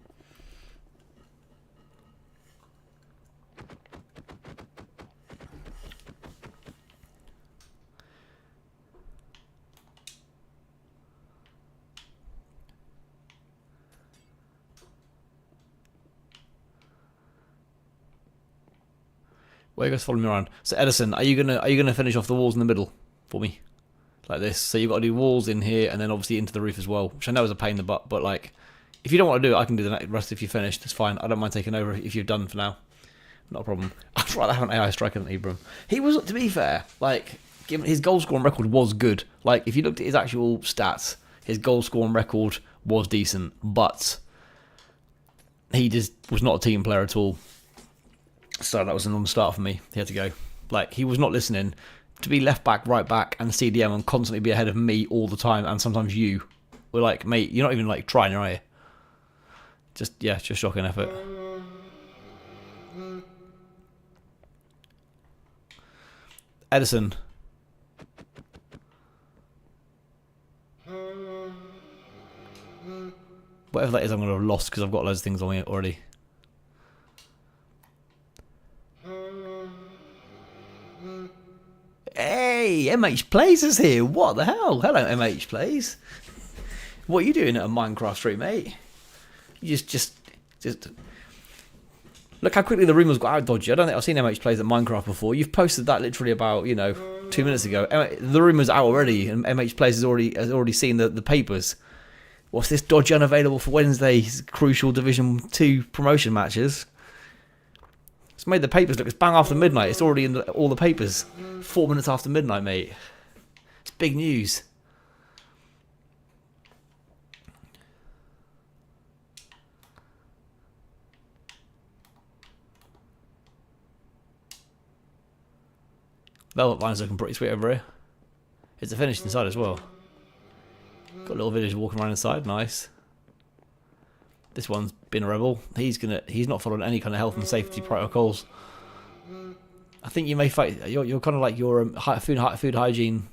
Speaker 1: Where are you guys following me around? So Edison, are you gonna finish off the walls in the middle for me? Like this. So you've got to do walls in here and then obviously into the roof as well, which I know is a pain in the butt, but like, if you don't want to do it, I can do the rest if you finish. That's fine. I don't mind taking over if you've done for now. Not a problem. I'd rather have an AI striker than Ibram. He was, to be fair, like, given his goal scoring record was good. Like, if you looked at his actual stats, his goal scoring record was decent, but he just was not a team player at all. So that was a non-start for me. He had to go. Like, he was not listening. To be left back, right back, and CDM and constantly be ahead of me all the time, and sometimes you were like, mate, you're not even like trying, are you? Just shocking effort. Edison. Whatever that is, I'm going to have lost because I've got loads of things on me already. Hey, MH Plays is here. What the hell? Hello, MH Plays. What are you doing at a Minecraft stream, mate? You just look how quickly the rumours got out dodgy. I don't think I've seen MH Plays at Minecraft before. You've posted that literally about 2 minutes ago. The rumours out already, and MH Plays has already seen the papers. What's this dodgy unavailable for Wednesday's crucial Division 2 promotion matches? It's made the papers look, it's bang after midnight. It's already in all the papers. 4 minutes after midnight, mate. It's big news. Velvet Vine's looking pretty sweet over here. It's a finished inside as well. Got a little village walking around inside, nice. This one's been a rebel. He's not following any kind of health and safety protocols. I think you may fight. You're kind of like your food hygiene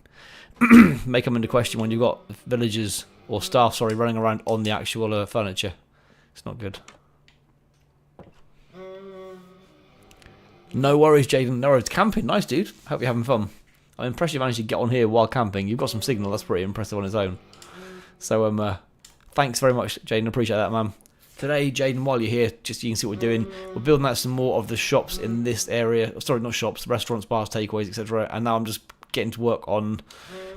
Speaker 1: may come into question when you've got villagers or staff, running around on the actual furniture. It's not good. No worries, Jaden. No worries. Camping, nice, dude. Hope you're having fun. I'm impressed you managed to get on here while camping. You've got some signal. That's pretty impressive on its own. So thanks very much, Jaden. Appreciate that, man. Today, Jaden, while you're here, just so you can see what we're doing, we're building out some more of the shops in this area. Sorry, not shops, restaurants, bars, takeaways, etc. And now I'm just getting to work on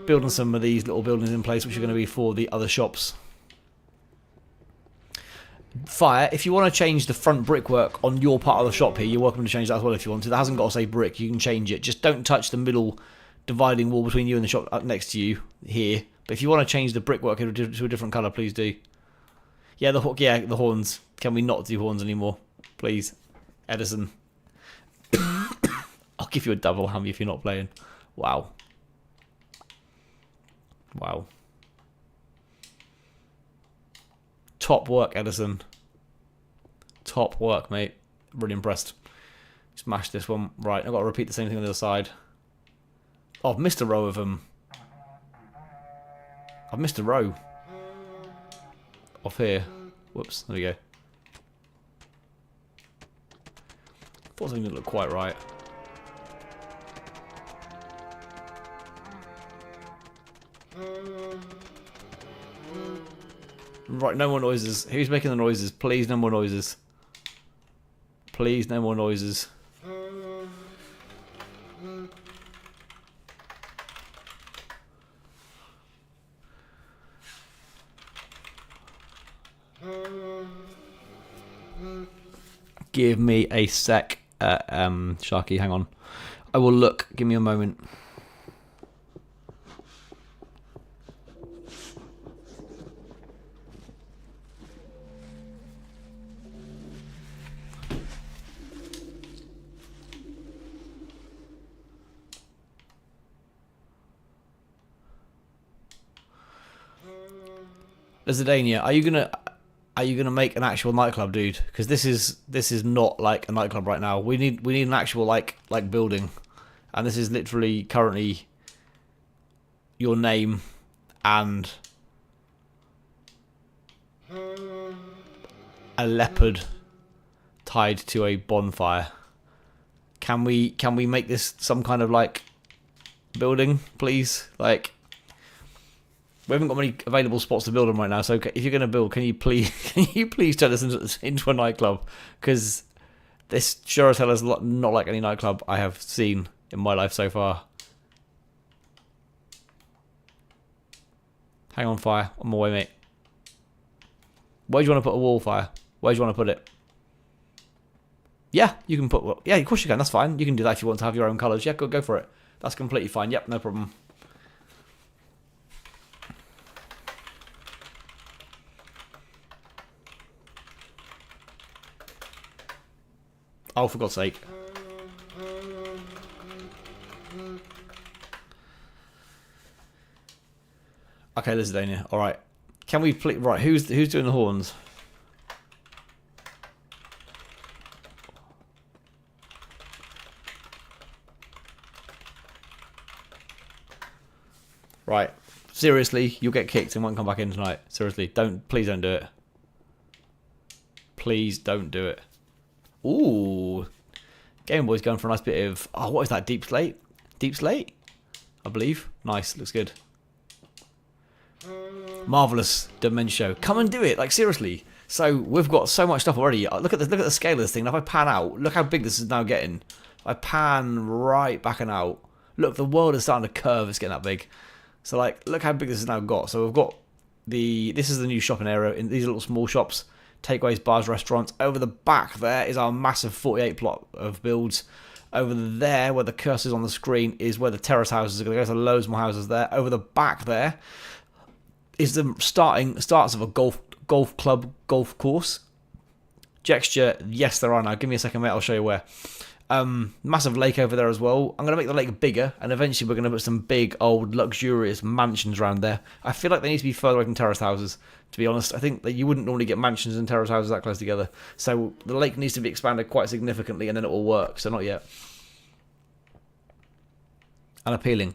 Speaker 1: building some of these little buildings in place, which are going to be for the other shops. Fire, if you want to change the front brickwork on your part of the shop here, you're welcome to change that as well if you want to. That hasn't got to say brick, you can change it. Just don't touch the middle dividing wall between you and the shop up next to you here. But if you want to change the brickwork to a different colour, please do. Yeah, the horns. Can we not do horns anymore? Please. Edison. I'll give you a double hammy if you're not playing. Wow. Wow. Top work, Edison. Top work, mate. Really impressed. Smash this one. Right, I've got to repeat the same thing on the other side. Oh, I've missed a row of them. I've missed a row. Off here. Whoops, there we go. Thought something didn't look quite right. Right, no more noises. Who's making the noises? Please, no more noises. Please, no more noises. Give me a sec, Sharky, hang on. I will look, give me a moment. Lazadania, are you gonna make an actual nightclub, dude? Because this is not like a nightclub right now. We need an actual like building, and this is literally currently your name and a leopard tied to a bonfire. Can we make this some kind of like building, please? Like, we haven't got many available spots to build them right now. So if you're going to build, can you please turn this into a nightclub? Because this sure as hell is not like any nightclub I have seen in my life so far. Hang on, fire. On my way, mate. Where do you want to put a wall, fire? Where do you want to put it? Yeah, you can put... Yeah, of course you can. That's fine. You can do that if you want to have your own colours. Yeah, go for it. That's completely fine. Yep, no problem. Oh, for God's sake. Okay, this is Dania. All right. Can we please... Right, who's doing the horns? Right. Seriously, you'll get kicked and won't come back in tonight. Seriously, please don't do it. Please don't do it. Ooh. Game Boy's going for a nice bit of... Oh, what is that? Deep slate? Deep slate? I believe. Nice. Looks good. Marvellous. Dementia. Come and do it. Like, seriously. So, we've got so much stuff already. Look at the scale of this thing. Now, if I pan out, look how big this is now getting. If I pan right back and out. Look, the world is starting to curve. It's getting that big. So, like, look how big this has now got. So, we've got this is the new shopping area. In these little small shops. Takeaways, bars, restaurants. Over the back there is our massive 48 plot of builds. Over there, where the cursor is on the screen, is where the terrace houses are going to go. So loads more houses there. Over the back there is the starts of a golf club, golf course. Gesture, yes, there are now. Give me a second, mate. I'll show you where. Massive lake over there as well. I'm going to make the lake bigger, and eventually we're going to put some big, old, luxurious mansions around there. I feel like they need to be further away from terrace houses, to be honest. I think that you wouldn't normally get mansions and terrace houses that close together. So the lake needs to be expanded quite significantly, and then it will work. So not yet. And appealing.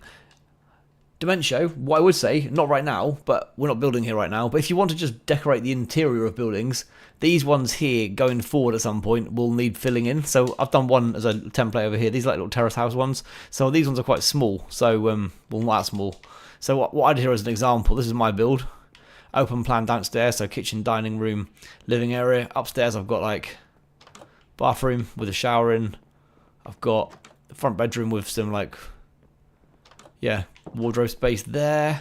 Speaker 1: Dementia, what I would say, not right now, but we're not building here right now, but if you want to just decorate the interior of buildings, these ones here going forward at some point will need filling in. So I've done one as a template over here. These are like little terrace house ones. So these ones are quite small. So, well, not that small. So what I did here as an example, this is my build. Open plan downstairs, so kitchen, dining room, living area. Upstairs I've got like bathroom with a shower in. I've got the front bedroom with some like... Yeah, wardrobe space there.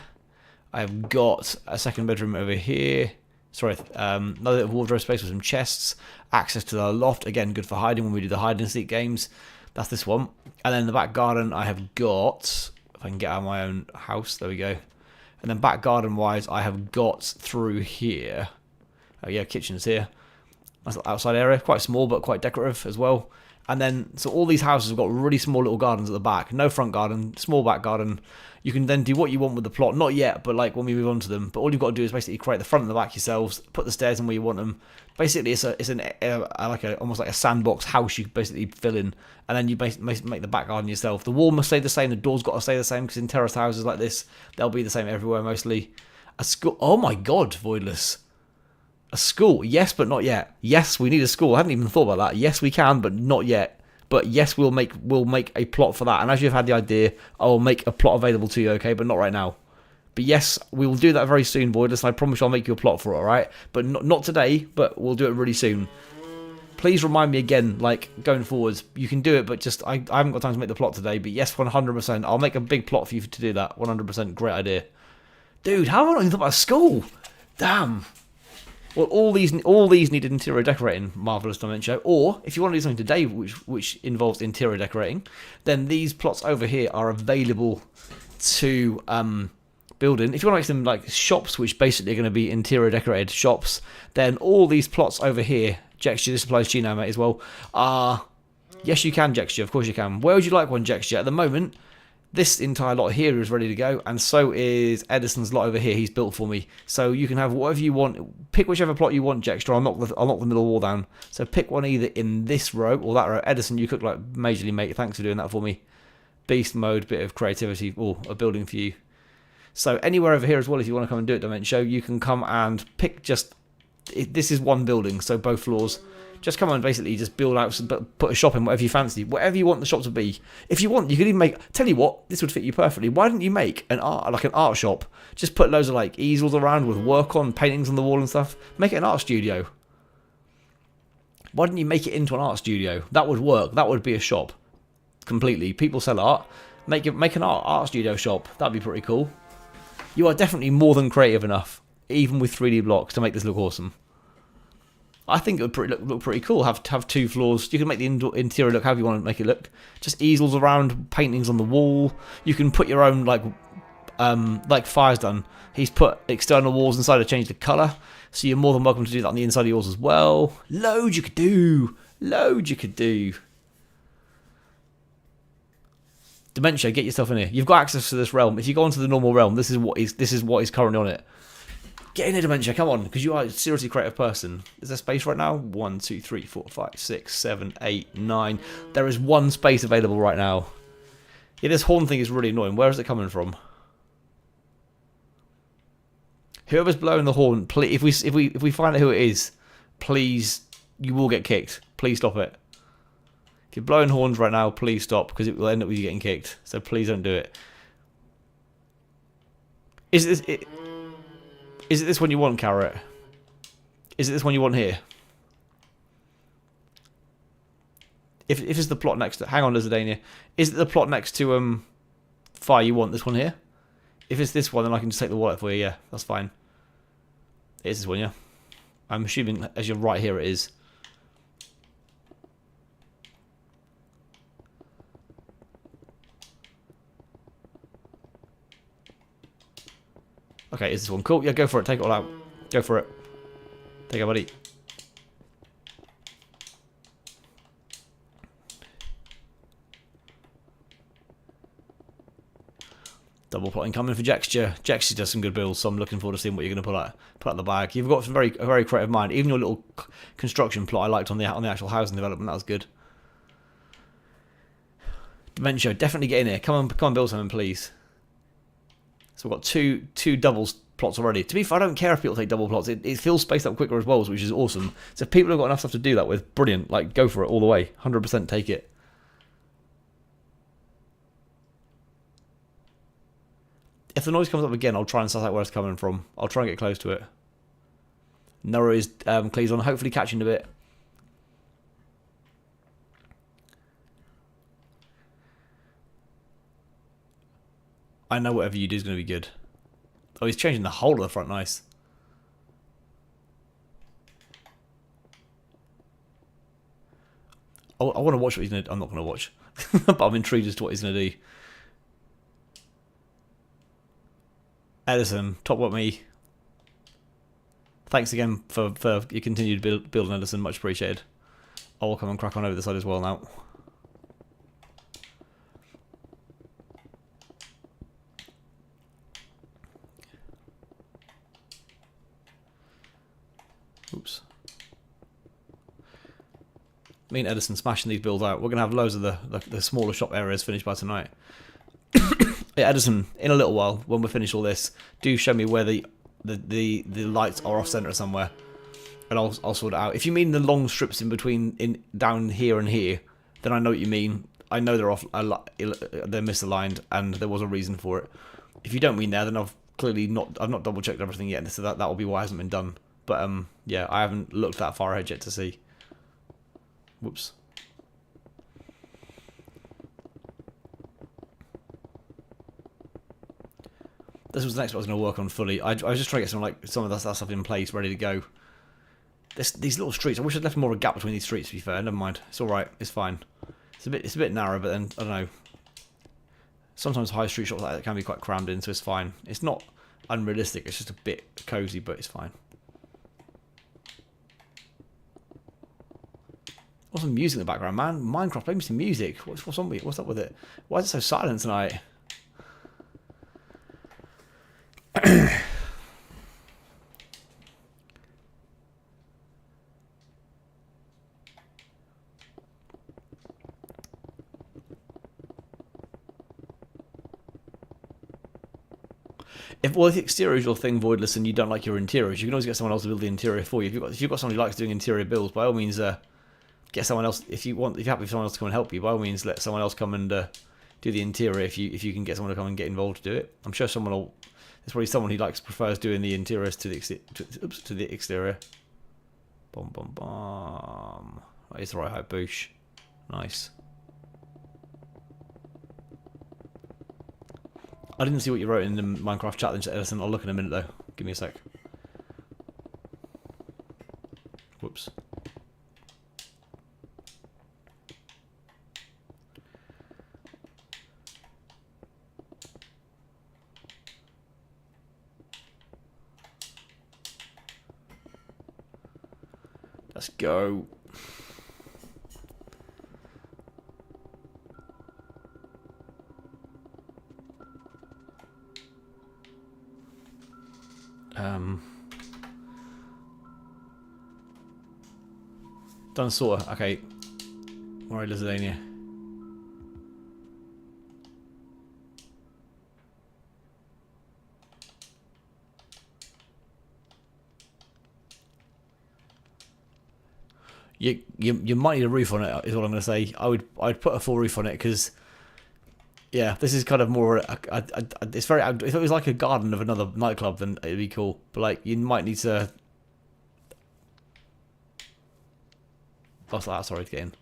Speaker 1: I've got a second bedroom over here. Sorry, another wardrobe space with some chests. Access to the loft. Again, good for hiding when we do the hide and seek games. That's this one. And then in the back garden, I have got... If I can get out of my own house. There we go. And then back garden-wise, I have got through here. Oh yeah, kitchen's here. Nice little outside area. Quite small, but quite decorative as well. And then, so all these houses have got really small little gardens at the back. No front garden, small back garden. You can then do what you want with the plot. Not yet, but like when we move on to them. But all you've got to do is basically create the front and the back yourselves. Put the stairs in where you want them. Basically, it's almost like a sandbox house you basically fill in. And then you make the back garden yourself. The wall must stay the same. The door's got to stay the same. Because in terrace houses like this, they'll be the same everywhere mostly. A school. Oh my god, Voidless. A school, yes, but not yet. Yes, we need a school. I hadn't even thought about that. Yes, we can, but not yet. But yes, we'll make a plot for that. And as you've had the idea, I will make a plot available to you, okay? But not right now. But yes, we will do that very soon, Voidless. I promise I'll make you a plot for it, alright? But not today, but we'll do it really soon. Please remind me again, like, going forwards. You can do it, but just, I haven't got time to make the plot today. But yes, 100%. I'll make a big plot for you to do that. 100%. Great idea. Dude, how have I not even thought about school? Damn. Well, all these needed interior decorating, Marvellous Dementia. Or, if you want to do something today which involves interior decorating, then these plots over here are available to build in. If you want to make some like shops, which basically are going to be interior decorated shops, then all these plots over here, Jexture, this applies to you now, mate, as well, are... Yes, you can, Jexture, of course you can. Where would you like one, Jexture? At the moment, This entire lot here is ready to go, and so is Edison's lot over here. He's built for me, so you can have whatever you want. Pick whichever plot you want, Jextra. I'll knock the middle wall down. So pick one either in this row or that row. Edison, you cook like majorly, mate. Thanks for doing that for me. Beast mode, bit of creativity, or a building for you. So anywhere over here as well, if you want to come and do it, Dimension, you can come and pick just. This is one building, so both floors. Just come on, basically, just build out, put a shop in, whatever you fancy, whatever you want the shop to be. If you want, you could even make. Tell you what, this would fit you perfectly. Why didn't you make an art shop? Just put loads of like easels around with work on, paintings on the wall and stuff. Make it an art studio. Why didn't you make it into an art studio? That would work. That would be a shop, completely. People sell art. Make an art studio shop. That'd be pretty cool. You are definitely more than creative enough, even with 3D blocks, to make this look awesome. I think it would look pretty cool. Have 2 floors. You can make the interior look however you want to make it look. Just easels around, paintings on the wall. You can put your own like Fire's done. He's put external walls inside to change the colour. So you're more than welcome to do that on the inside of yours as well. Loads you could do. Loads you could do. Dementia, get yourself in here. You've got access to this realm. If you go onto the normal realm, this is what is currently on it. Get in here, Dementia, come on, because you are a seriously creative person. Is there space right now? 1, 2, 3, 4, 5, 6, 7, 8, 9. There is 1 space available right now. Yeah, this horn thing is really annoying. Where is it coming from? Whoever's blowing the horn, please, if we find out who it is, please, you will get kicked. Please stop it. If you're blowing horns right now, please stop, because it will end up with you getting kicked. So please don't do it. Is it this one you want, Carrot? Is it this one you want here? If it's the plot next to... Hang on, Lizardania. Is it the plot next to Fire you want this one here? If it's this one, then I can just take the wallet for you. Yeah, that's fine. It is this one, yeah? I'm assuming as you're right here it is. Okay, is this one cool? Yeah, go for it. Take it all out. Go for it. Take it, buddy. Double plotting coming for Jexture. Jexture does some good builds, so I'm looking forward to seeing what you're going to put out the bag. You've got a very creative mind. Even your little construction plot I liked on the actual housing development. That was good. Dementia, definitely get in here. Come on, build something, please. So we've got two doubles plots already. To be fair, I don't care if people take double plots. It fills space up quicker as well, which is awesome. So if people have got enough stuff to do that with, brilliant. Like, go for it all the way. 100% take it. If the noise comes up again, I'll try and suss out where it's coming from. I'll try and get close to it. Noah is Clees on, hopefully catching a bit. I know whatever you do is going to be good. Oh, he's changing the whole of the front. Nice. Oh, I want to watch what he's going to do. I'm not going to watch. But I'm intrigued as to what he's going to do. Edison, top what me. Thanks again for your continued building, Edison. Much appreciated. I will come and crack on over the side as well now. Oops. Me and Edison smashing these builds out. We're going to have loads of the smaller shop areas finished by tonight. Yeah, Edison, in a little while, when we finish all this, do show me where the lights are off center somewhere, and I'll sort it out. If you mean the long strips in between, down here and here, then I know what you mean. I know they're they're misaligned, and there was a reason for it. If you don't mean there, then I've not double checked everything yet, so that will be why it hasn't been done. But yeah, I haven't looked that far ahead yet to see. Whoops. This was the next one I was going to work on fully. I was just trying to get some of that stuff in place, ready to go. These little streets. I wish I'd left more of a gap between these streets. To be fair, never mind. It's all right. It's fine. It's a bit narrow, but then I don't know. Sometimes high street shops like that can be quite crammed in, so it's fine. It's not unrealistic. It's just a bit cozy, but it's fine. What's some music in the background, man? Minecraft, play me some music. What's up with it? Why is it so silent tonight? If the exterior is your thing, Voidless, and you don't like your interiors, you can always get someone else to build the interior for you. If you've got someone who likes doing interior builds, by all means, get someone else. If you're happy for someone else to come and help you, by all means, let someone else come and do the interior. If you can get someone to come and get involved to do it, I'm sure someone will. There's probably someone who prefers doing the interiors to the exterior. Boom, boom, boom. That is the right height, boosh. Nice. I didn't see what you wrote in the Minecraft chat, then Edison. I'll look in a minute though. Give me a sec. Whoops. Let's go. Done sorta. Okay. Alright, Lizardania. You might need a roof on it, is what I'm going to say. I'd put a full roof on it because, yeah, this is kind of more. It's very. If it was like a garden of another nightclub, then it'd be cool. But like, you might need to. What's that? Sorry to get in.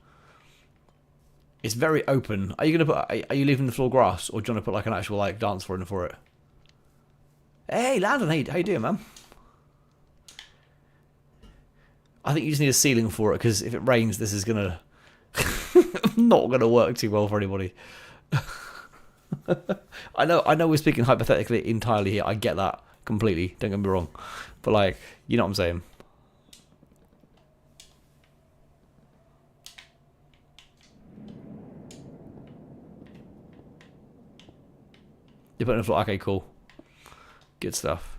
Speaker 1: It's very open. Are you gonna put? Are you leaving the floor grass, or do you want to put like an actual like dance floor in for it? Hey, Landon, how you doing, man? I think you just need a ceiling for it because if it rains, this is gonna not gonna work too well for anybody. I know we're speaking hypothetically entirely here. I get that completely. Don't get me wrong, but like, you know what I'm saying. You're putting a floor. Okay, cool. Good stuff.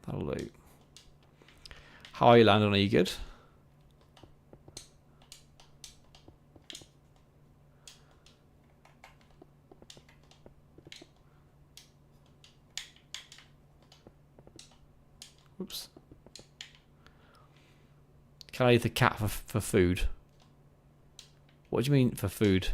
Speaker 1: That'll do. How are you, Landon? Are you good? Whoops. Can I eat the cat for food? What do you mean for food?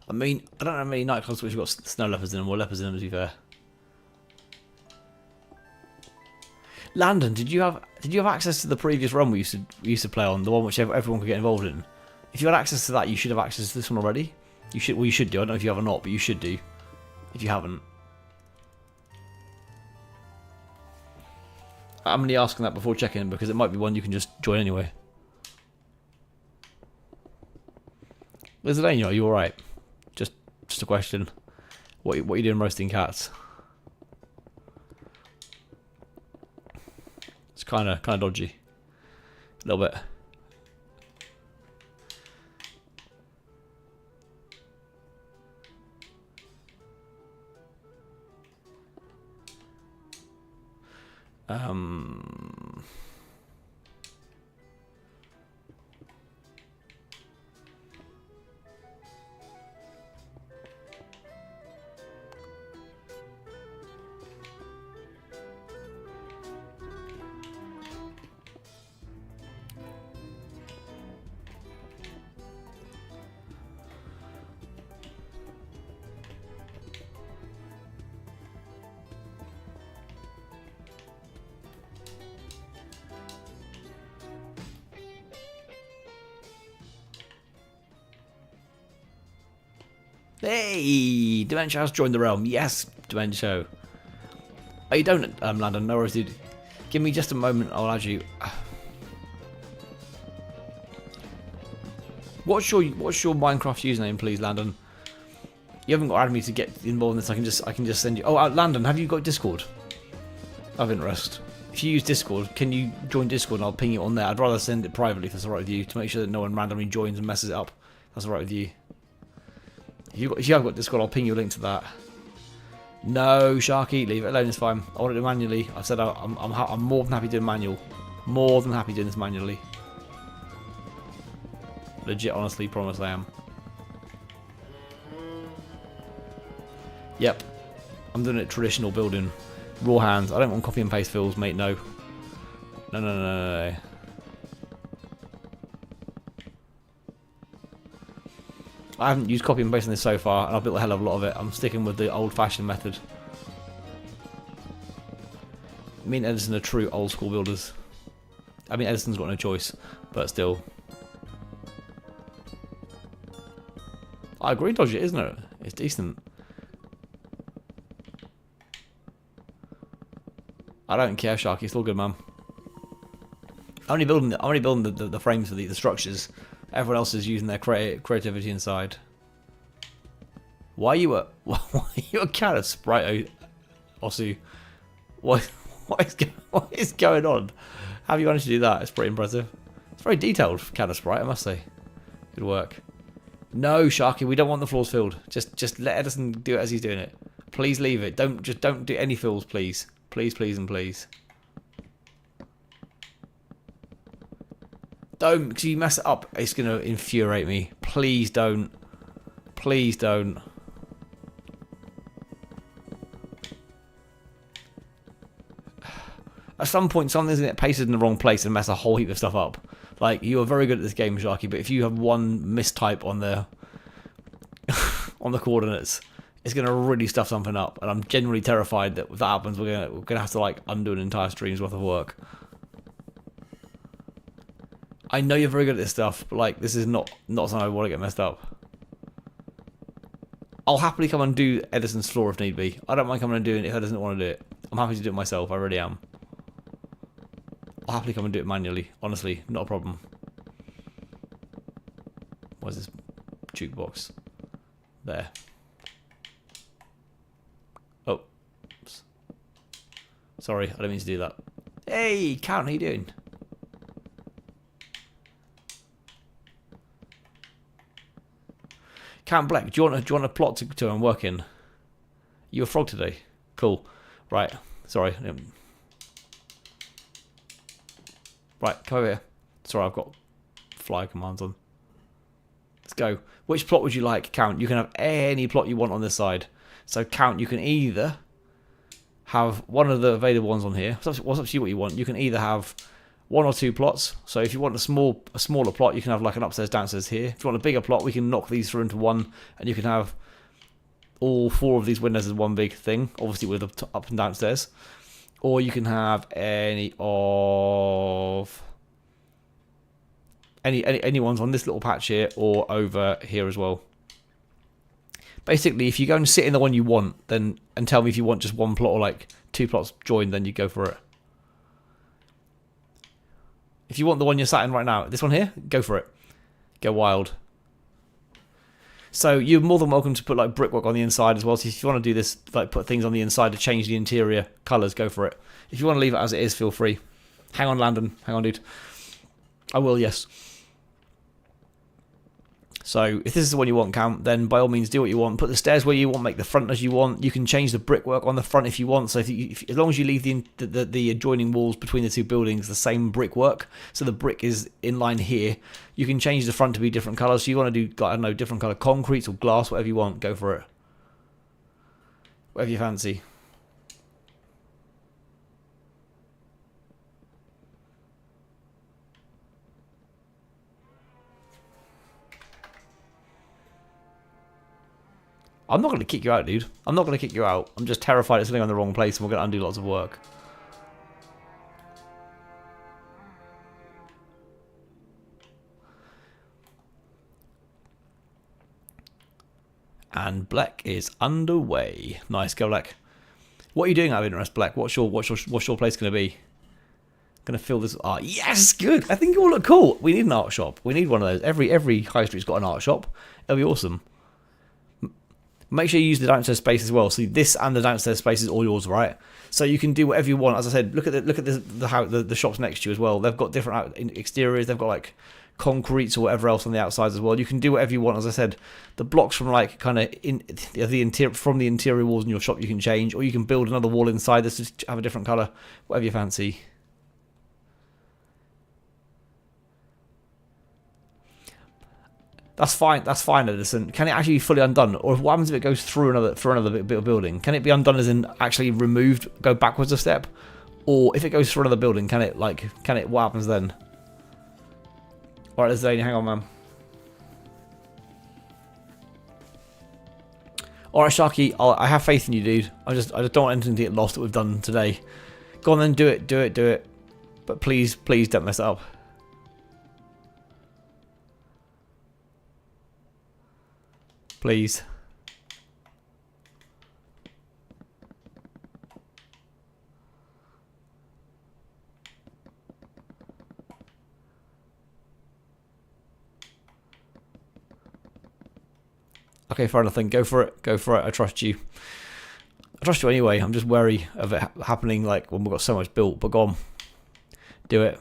Speaker 1: I mean, I don't know how many nightclubs which have got snow leopards in them or leopards in them, to be fair. Landon, did you have access to the previous run we used to play on, the one which everyone could get involved in? If you had access to that, you should have access to this one already. You should do. I don't know if you have or not, but you should do. If you haven't, I'm only asking that before checking because it might be one you can just join anyway. Lizardania, are you all right? Just a question. What are you doing roasting cats? It's kind of dodgy, a little bit. Hey, Dementia has joined the realm. Yes, Dementia. Oh, you don't, Landon. No worries, dude. Give me just a moment. I'll add you. What's your Minecraft username, please, Landon? You haven't got to add me to get involved in this. I can just send you. Oh, Landon, have you got Discord? Of interest. If you use Discord, can you join Discord and I'll ping you on there? I'd rather send it privately if that's alright with you, to make sure that no one randomly joins and messes it up. That's alright with you. If you have got Discord, I'll ping you a link to that. No, Sharky, leave it alone. It's fine. I want to do it manually. I said I'm more than happy doing manual. More than happy doing this manually. Legit, honestly, promise I am. Yep. I'm doing it traditional building. Raw hands. I don't want copy and paste fills, mate. No. No, no, no, no, no. I haven't used copy and paste on this so far, and I've built a hell of a lot of it. I'm sticking with the old-fashioned method. Me and Edison are true old-school builders. I mean, Edison's got no choice, but still. I agree, dodge it, isn't it? It's decent. I don't care, Sharky. It's all good, man. I'm only building the frames for the structures. Everyone else is using their creativity inside. Why are you a cat of sprite, Osu? What is going on? How have you managed to do that? It's pretty impressive. It's very detailed, cat of sprite, I must say. Good work. No, Sharky, we don't want the floors filled. Just let Edison do it as he's doing it. Please leave it. Don't do any fills, please. Please, please, and please. Don't, because you mess it up, it's going to infuriate me. Please don't. Please don't. At some point, something's going to get pasted in the wrong place and mess a whole heap of stuff up. Like, you are very good at this game, Sharky, but if you have one mistype on the on the coordinates, it's going to really stuff something up. And I'm genuinely terrified that if that happens, we're gonna have to, like, undo an entire stream's worth of work. I know you're very good at this stuff, but, like, this is not something I want to get messed up. I'll happily come and do Edison's floor if need be. I don't mind coming and doing it if Edison doesn't want to do it. I'm happy to do it myself, I really am. I'll happily come and do it manually, honestly, not a problem. Where's this jukebox? There. Oh. Oops. Sorry, I didn't mean to do that. Hey, Count, how you doing? Count Black, do you want a plot to work in? You a frog today? Cool. Right. Sorry. Right, come over here. Sorry, I've got fly commands on. Let's go. Which plot would you like, Count? You can have any plot you want on this side. So, Count, you can either have one of the available ones on here. What's up to you what you want? You can either have one or two plots. So if you want a smaller plot, you can have like an upstairs, downstairs here. If you want a bigger plot, we can knock these through into one, and you can have all four of these windows as one big thing, obviously with the up and downstairs. Or you can have any ones on this little patch here or over here as well. Basically, if you go and sit in the one you want, then and tell me if you want just one plot or like two plots joined, then you go for it. If you want the one you're sat in right now, this one here, go for it. Go wild. So you're more than welcome to put like brickwork on the inside as well. So if you want to do this, like put things on the inside to change the interior colours, go for it. If you want to leave it as it is, feel free. Hang on, Landon. Hang on, dude. I will, yes. So if this is the one you want, Count, then by all means do what you want. Put the stairs where you want, make the front as you want. You can change the brickwork on the front if you want. So as long as you leave the adjoining walls between the two buildings the same brickwork, so the brick is in line here, you can change the front to be different colours. So you want to do, I don't know, different colour concrete or glass, whatever you want, go for it. Whatever you fancy. I'm not going to kick you out, dude. I'm not going to kick you out. I'm just terrified it's something on the wrong place and we're going to undo lots of work. And Black is underway. Nice, go Black. What are you doing out of interest, Black? What's your place going to be? Going to fill this art. Yes, good. I think it will look cool. We need an art shop. We need one of those. Every high street's got an art shop. It'll be awesome. Make sure you use the downstairs space as well. See, this and the downstairs space is all yours, right? So you can do whatever you want. As I said, look at the shops next to you as well. They've got different exteriors. They've got like concretes or whatever else on the outsides as well. You can do whatever you want. As I said, the blocks from like kind of the interior walls in your shop you can change, or you can build another wall inside this to have a different color, whatever you fancy. That's fine. That's fine, Edison. Can it actually be fully undone, or what happens if it goes through another bit of building? Can it be undone as in actually removed, go backwards a step, or if it goes through another building, can it? What happens then? All right, let's hang on, man. All right, Sharky, I have faith in you, dude. I just don't want anything to get lost that we've done today. Go on then, do it. But please don't mess it up. Please. Okay, fair enough then. Go for it. I trust you. I trust you anyway. I'm just wary of it happening like when we've got so much built. But go on. Do it.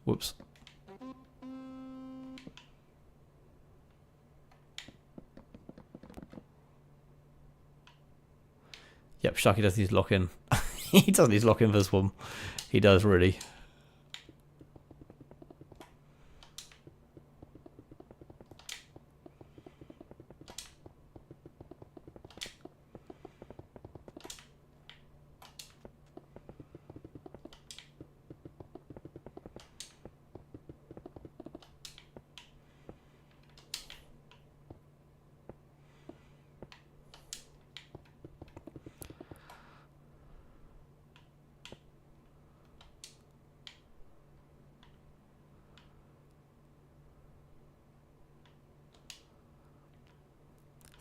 Speaker 1: Whoops. Yep, Sharky does need to lock in. He doesn't need to lock in for this one. He does, really.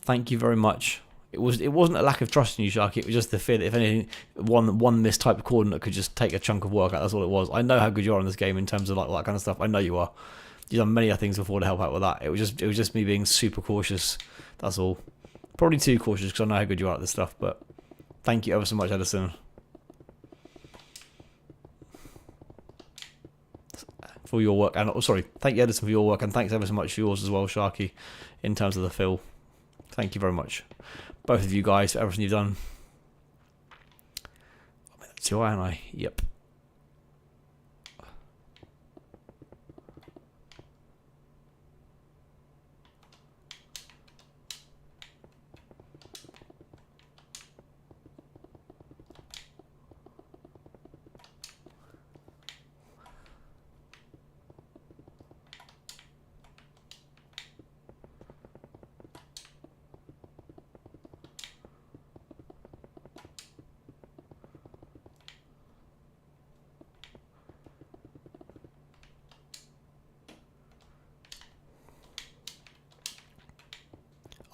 Speaker 1: Thank you very much. It wasn't a lack of trust in you, Sharky. It was just the fear that if anything, one mistyped coordinate could just take a chunk of work out. That's all it was. I know how good you are in this game in terms of like all that kind of stuff. I know you are. You've done many other things before to help out with that. It was just me being super cautious. That's all. Probably too cautious because I know how good you are at this stuff. But thank you ever so much, Edison, for your work. And thank you, Edison, for your work, and thanks ever so much for yours as well, Sharky, in terms of the fill. Thank you very much, both of you guys, for everything you've done. That's you, aren't I? Yep.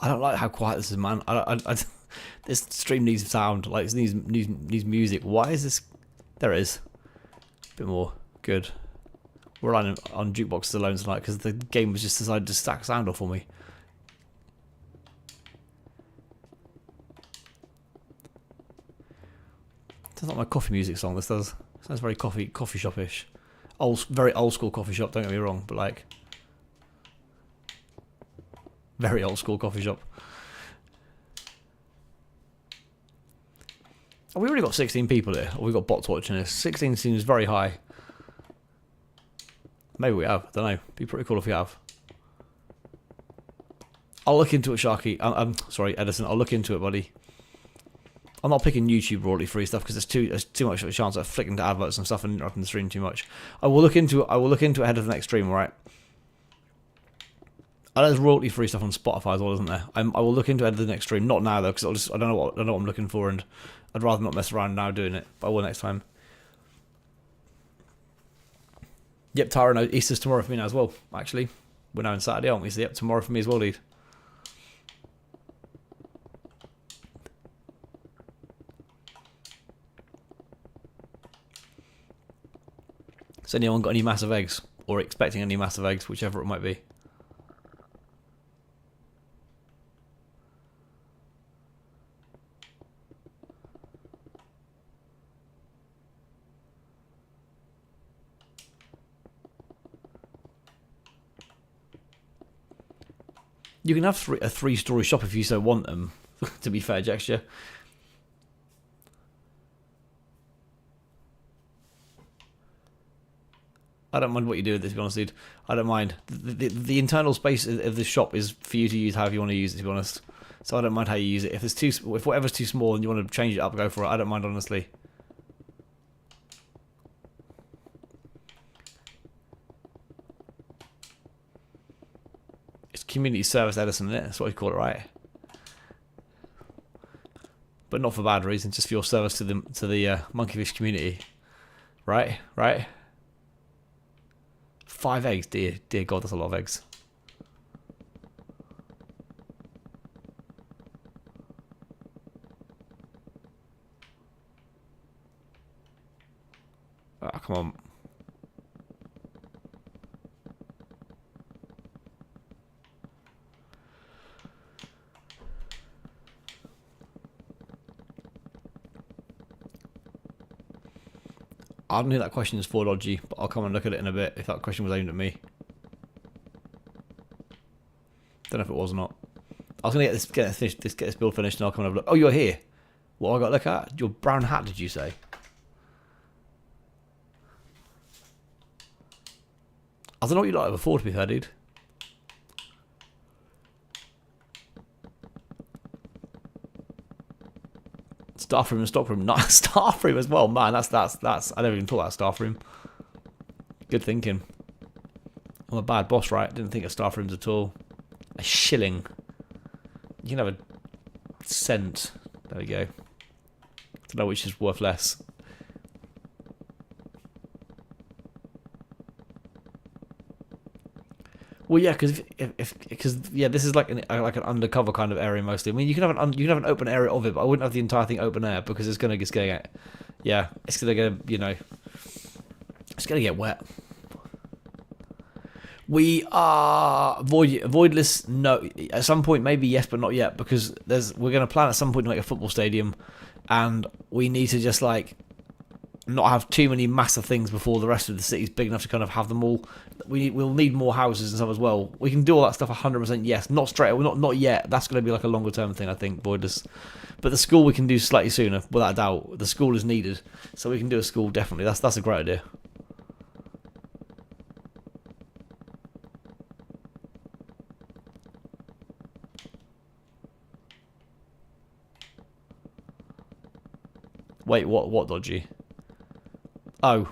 Speaker 1: I don't like how quiet this is, man. This stream needs sound, like it needs music. Why is this? There it is. A bit more. Good. We're relying on jukeboxes alone tonight because the game was just decided to stack sound off for me. Sounds like my coffee music song. This does. Sounds very coffee shop-ish. Very old school coffee shop. Don't get me wrong, but like. Very old school coffee shop. Oh, we already got 16 people here. Or we've got bots watching this. 16 seems very high. Maybe we have. I don't know. Be pretty cool if we have. I'll look into it, Sharky. I'm sorry, Edison. I'll look into it, buddy. I'm not picking YouTube royalty free stuff because there's too much of a chance of flicking to adverts and stuff and interrupting the stream too much. I will look into it. I will look into it ahead of the next stream, all right? There's royalty free stuff on Spotify as well, isn't there? I will look into it the next stream. Not now though, because I don't know what I'm looking for, and I'd rather not mess around now doing it. But I will next time. Yep, Tara, no, Easter's tomorrow for me now as well, actually. We're now on Saturday, aren't we? So, yep, tomorrow for me as well, dude. Has anyone got any massive eggs? Or expecting any massive eggs, whichever it might be. You can have a 3-story shop if you so want them, to be fair, Jexture. I don't mind what you do with this, to be honest, dude. I don't mind. The internal space of the shop is for you to use however you want to use it, to be honest. So I don't mind how you use it. If whatever's too small and you want to change it up, go for it. I don't mind, honestly. It's community service Edison, isn't it? That's what you call it, right? But not for bad reasons, just for your service to the Monkeyfeesh community. Right? Right? 5 eggs, dear God, that's a lot of eggs. Oh, come on. I don't think that question is for dodgy, but I'll come and look at it in a bit if that question was aimed at me. Don't know if it was or not. I was gonna get this build finished, and I'll come and have a look. Oh, you're here. What I got to look at? Your brown hat, did you say? I don't know what you like before, to be fair, dude. Staff room and stock room. Not staff room as well, man. That's. I never even thought about staff room. Good thinking. I'm a bad boss, right? Didn't think of staff rooms at all. A shilling. You can have a cent. There we go. To know which is worth less. Well, yeah, because this is like an undercover kind of area mostly. I mean, you can have an open area of it, but I wouldn't have the entire thing open air because it's gonna get it's gonna get wet. We are voidless. No, at some point maybe yes, but not yet because we're gonna plan at some point to make a football stadium, and we need to just like not have too many massive things before the rest of the city's big enough to kind of have them all. We'll need more houses and stuff as well. We can do all that stuff 100%. Yes, not straight. Not yet. That's going to be like a longer term thing, I think. Voidless, but the school we can do slightly sooner, without a doubt. The school is needed, so we can do a school definitely. That's a great idea. Wait, what dodgy? Oh,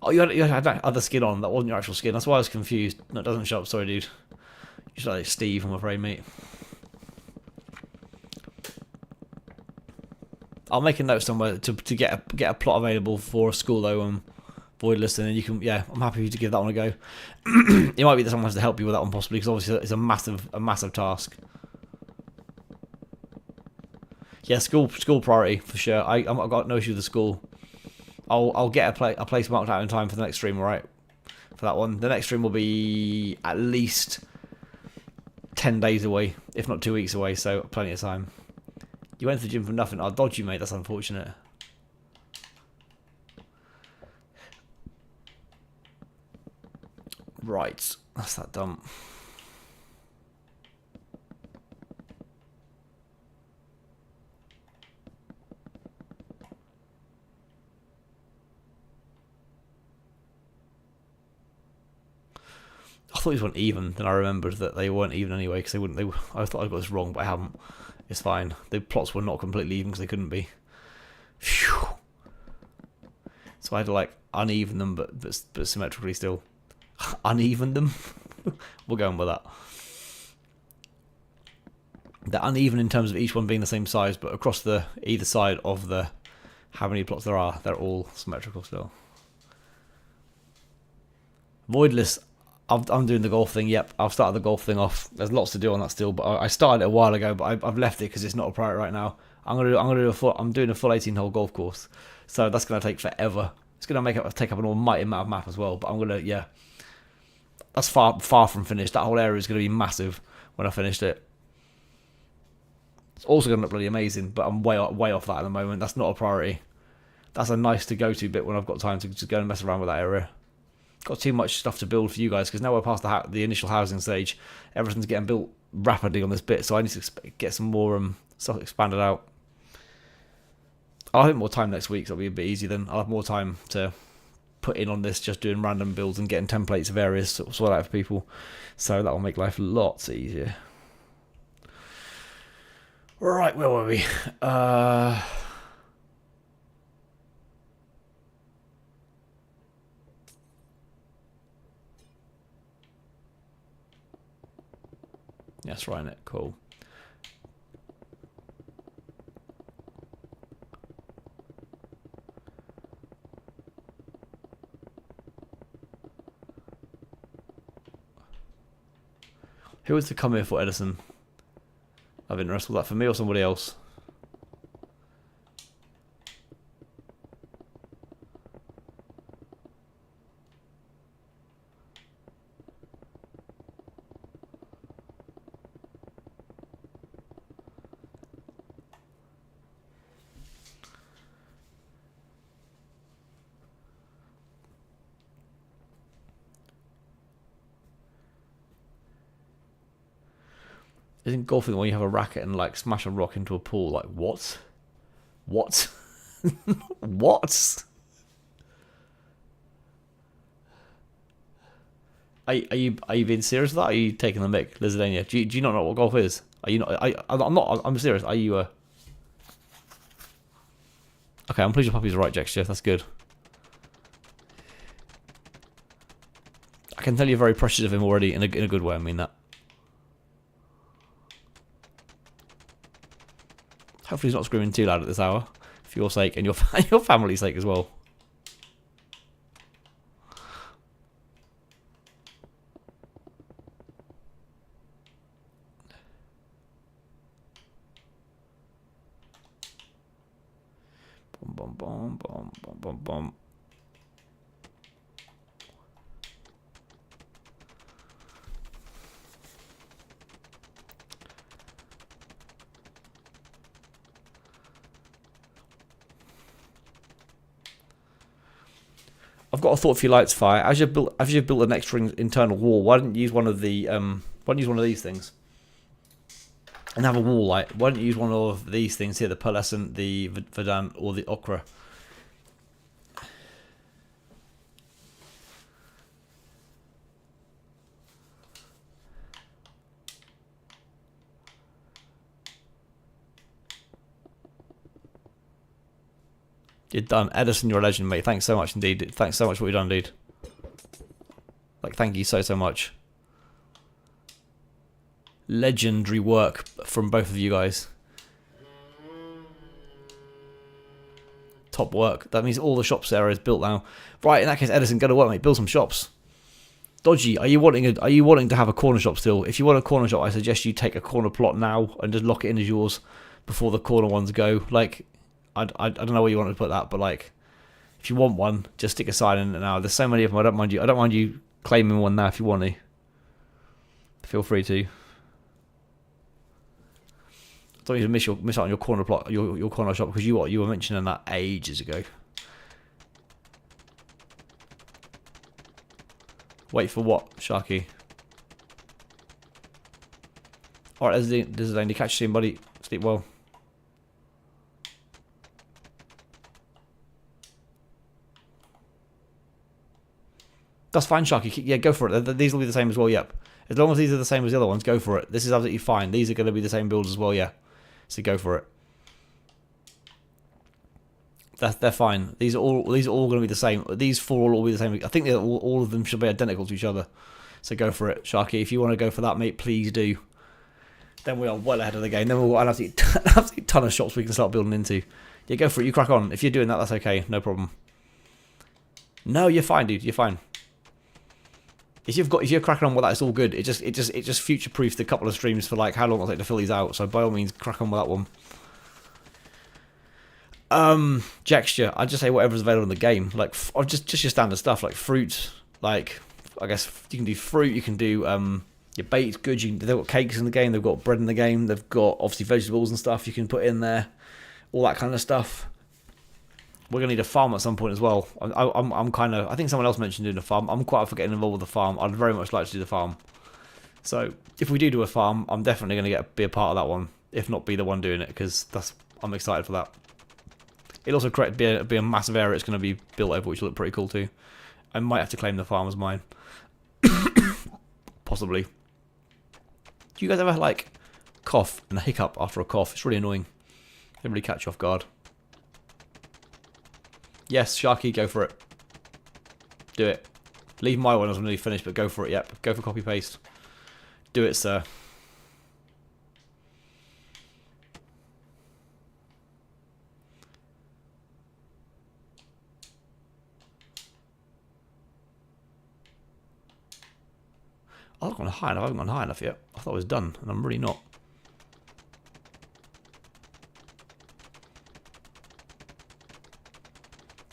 Speaker 1: you had that other skin on. That wasn't your actual skin. That's why I was confused. No, it doesn't show up. Sorry, dude. You should like Steve, I'm afraid, mate. I'll make a note somewhere to get a plot available for a school though. Voidless, and then you can. Yeah, I'm happy for you to give that one a go. It might be that someone has to help you with that one possibly, because obviously it's a massive task. Yeah, school priority for sure. I've got no issue with the school. I'll get a place marked out in time for the next stream, alright? For that one. The next stream will be at least 10 days away, if not 2 weeks away, so plenty of time. You went to the gym for nothing. I'll dodge you, mate. That's unfortunate. Right. That's that dump. I thought these weren't even, then I remembered that they weren't even anyway, because I thought I got this wrong, but I haven't. It's fine. The plots were not completely even because they couldn't be. Phew. So I had to like uneven them, but symmetrically still. Uneven them? We're going with that. They're uneven in terms of each one being the same size, but across either side of how many plots there are, they're all symmetrical still. Voidless. I'm doing the golf thing. Yep, I've started the golf thing off. There's lots to do on that still, but I started it a while ago. But I've left it because it's not a priority right now. I'm doing a full 18-hole golf course, so that's gonna take forever. It's gonna take up an almighty amount of map as well. But I'm gonna that's far from finished. That whole area is gonna be massive when I finished it. It's also gonna look really amazing, but I'm way off that at the moment. That's not a priority. That's a nice to go to bit when I've got time to just go and mess around with that area. Got too much stuff to build for you guys because now we're past the initial housing stage. Everything's getting built rapidly on this bit, so I need to get some more stuff expanded out. I'll have more time next week, so it'll be a bit easier then. I'll have more time to put in on this, just doing random builds and getting templates of areas to sort out for people. So that will make life lots easier. Right, where were we? That's right, innit? Cool. Who was to come here for Edison? I've interest. Was that for me or somebody else? Isn't golfing when you have a racket and like smash a rock into a pool? Like what? What? What? Are you being serious with that? Or are you taking the mick, Lizardania? Do you not know what golf is? Are you not? I'm not. I'm serious. Are you? Okay, I'm pleased your puppy's the right gesture. That's good. I can tell you're very precious of him already in a good way. I mean that. Hopefully he's not screaming too loud at this hour, for your sake and your family's sake as well. Bum, bum, bum, bum, bum, bum. I've got a thought for your lights, Fire. As you've built an extra internal wall, why don't you use one of the why don't you use one of these things and have a wall light? Why don't you use one of these things here, the pearlescent, the verdant, or the ochre? You're done. Edison, you're a legend, mate. Thanks so much indeed. Thanks so much for what you've done, dude. Like, thank you so much. Legendary work from both of you guys. Top work. That means all the shops area is built now. Right, in that case, Edison, go to work, mate. Build some shops. Dodgy, are you wanting to have a corner shop still? If you want a corner shop, I suggest you take a corner plot now and just lock it in as yours before the corner ones go. Like, I don't know where you want to put that, but like, if you want one, just stick a sign in it now. There's so many of them. I don't mind you claiming one now if you want to. Feel free to. Don't need to miss out on your corner plot, your corner shop, because you were mentioning that ages ago. Wait for what, Sharky? All right, there's only catch you soon, buddy. Sleep well. That's fine, Sharky. Yeah, go for it. These will be the same as well, yep. As long as these are the same as the other ones, go for it. This is absolutely fine. These are going to be the same builds as well, yeah. So go for it. They're fine. These are all going to be the same. These four will all be the same. I think all of them should be identical to each other. So go for it, Sharky. If you want to go for that, mate, please do. Then we are well ahead of the game. Then we'll have an absolute ton of shops we can start building into. Yeah, go for it. You crack on. If you're doing that, that's okay. No problem. No, you're fine, dude. You're fine. If you're cracking on with that, it's all good. It just future proofs a couple of streams for like how long it'll take to fill these out. So by all means, crack on with that one. Gesture. I'd just say whatever's available in the game. Like just your standard stuff like fruit. Like I guess you can do fruit. You can do your baked goods. They've got cakes in the game. They've got bread in the game. They've got obviously vegetables and stuff you can put in there. All that kind of stuff. We're gonna need a farm at some point as well. I'm kind of. I think someone else mentioned doing a farm. I'm quite up for getting involved with the farm. I'd very much like to do the farm. So if we do a farm, I'm definitely gonna be a part of that one. If not, be the one doing it because I'm excited for that. It'll also be a massive area it's going to be built over, which will look pretty cool too. I might have to claim the farm as mine. Possibly. Do you guys ever like cough and a hiccup after a cough? It's really annoying. They really catch you off guard. Yes, Sharky, go for it. Do it. Leave my one as I'm nearly finished, but go for it. Yep, go for copy paste. Do it, sir. I haven't gone high enough. I haven't gone high enough yet. I thought I was done, and I'm really not.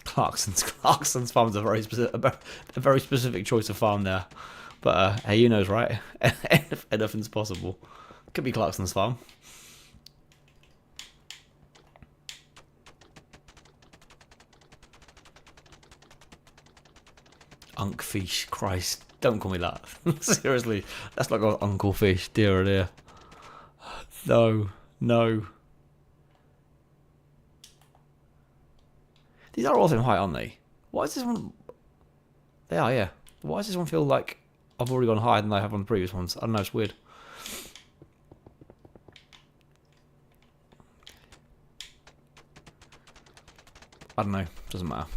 Speaker 1: Clarkson's farm's a very specific choice of farm there. But hey, you knows, right? Anything's possible. Could be Clarkson's farm. Monkeyfeesh, Christ. Don't call me that. Seriously, that's like Uncle Fish. Dear oh dear. No, no. These are all the same height, aren't they? Why is this one... They are, yeah. Why does this one feel like I've already gone higher than I have on the previous ones? I don't know, it's weird. I don't know. Doesn't matter.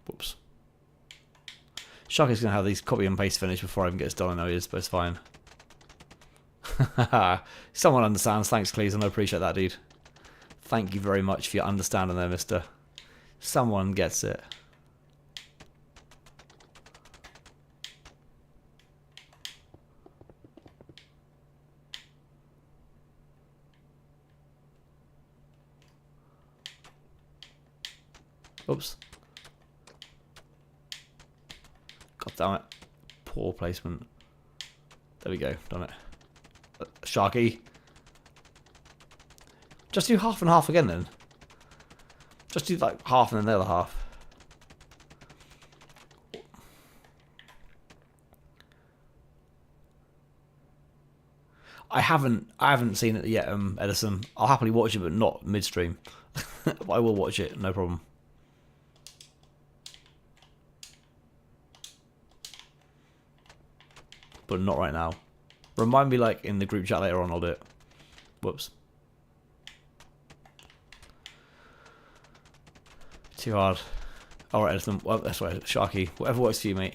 Speaker 1: Whoops. Sharky's going to have these copy and paste finished before I even get started. I know he is, but it's fine. Someone understands. Thanks, Cleveland. I appreciate that, dude. Thank you very much for your understanding there, mister. Someone gets it. Oops. God damn it. Poor placement. There we go. Done it. Sharky. Just do half and half again then. Just do like half and then the other half. I haven't seen it yet, Edison. I'll happily watch it, but not midstream. But I will watch it, no problem. But not right now. Remind me like in the group chat later on, I'll do it. Whoops. Too hard. Alright, Edison. Well, that's right, Sharky. Whatever works for you, mate.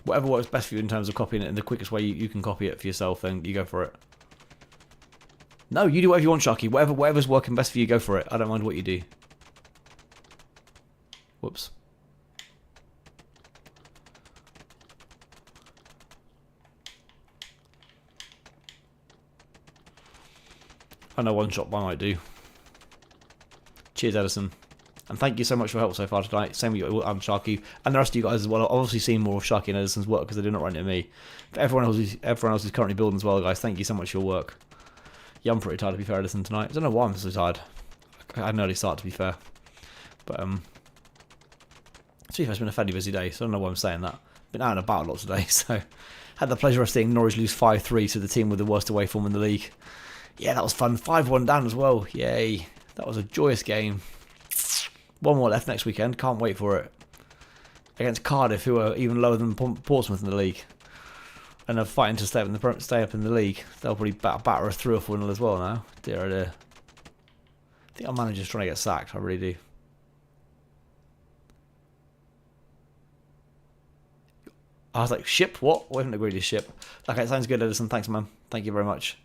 Speaker 1: Whatever works best for you in terms of copying it in the quickest way you can copy it for yourself, then you go for it. No, you do whatever you want, Sharky. Whatever's working best for you, go for it. I don't mind what you do. Whoops. I know one shot I might do. Cheers, Edison. And thank you so much for your help so far tonight. Same with you, Sharky, and the rest of you guys as well. I've obviously seen more of Sharky and Edison's work because they do not run into me. But everyone else is currently building as well, guys. Thank you so much for your work. Yeah, I'm pretty tired to be fair, Edison, tonight. I don't know why I'm so tired. I had an early start to be fair. But to be fair, it's been a fairly busy day, so I don't know why I'm saying that. Been out and about a lot today, so had the pleasure of seeing Norwich lose 5-3 to the team with the worst away form in the league. Yeah, that was fun. 5-1 down as well. Yay. That was a joyous game. One more left next weekend. Can't wait for it. Against Cardiff, who are even lower than Portsmouth in the league. And are fighting to stay up in the league. They'll probably batter us 3 or 4-0 as well now. Dear oh dear. I think our manager's trying to get sacked. I really do. I was like, ship? What? We haven't agreed to ship. Okay, sounds good, Edison. Thanks, man. Thank you very much.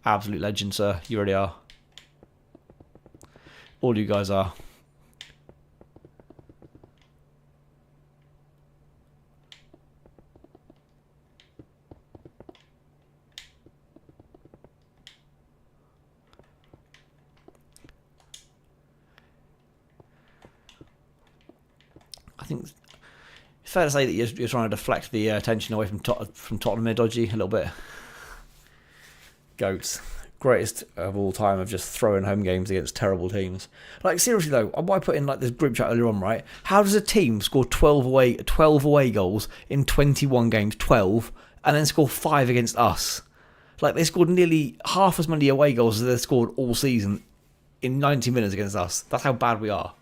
Speaker 1: Absolute legend, sir. You really are. All you guys are. think it's fair to say that you're trying to deflect the attention away from Tottenham here, Dodgy, a little bit. Goats. Greatest of all time of just throwing home games against terrible teams. Like, seriously though, why put in like this group chat earlier on, right? How does a team score 12 away goals in 21 games, 12, and then score 5 against us? Like, they scored nearly half as many away goals as they scored all season in 90 minutes against us. That's how bad we are.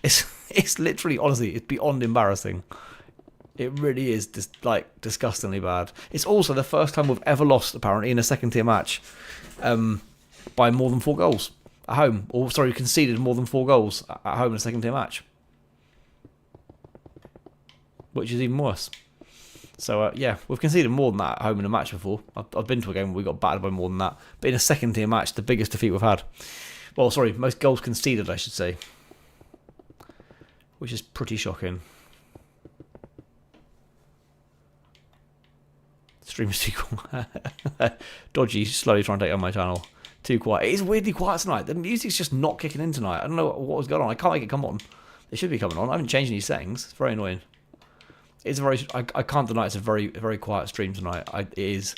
Speaker 1: It's literally, honestly, it's beyond embarrassing. It really is just like disgustingly bad. It's also the first time we've ever lost, apparently, in a second tier match by more than 4 goals at home. Or, sorry, conceded more than 4 goals at home in a second tier match. Which is even worse. So, yeah, we've conceded more than that at home in a match before. I've been to a game where we got battered by more than that. But in a second tier match, the biggest defeat we've had. Well, sorry, most goals conceded, I should say. Which is pretty shocking. Stream's too quiet. Dodgy, slowly trying to take on my channel. Too quiet. It is weirdly quiet tonight. The music's just not kicking in tonight. I don't know what was going on. I can't make it come on. It should be coming on. I haven't changed any settings. It's very annoying. It's very. I can't deny it's a very quiet stream tonight. It is.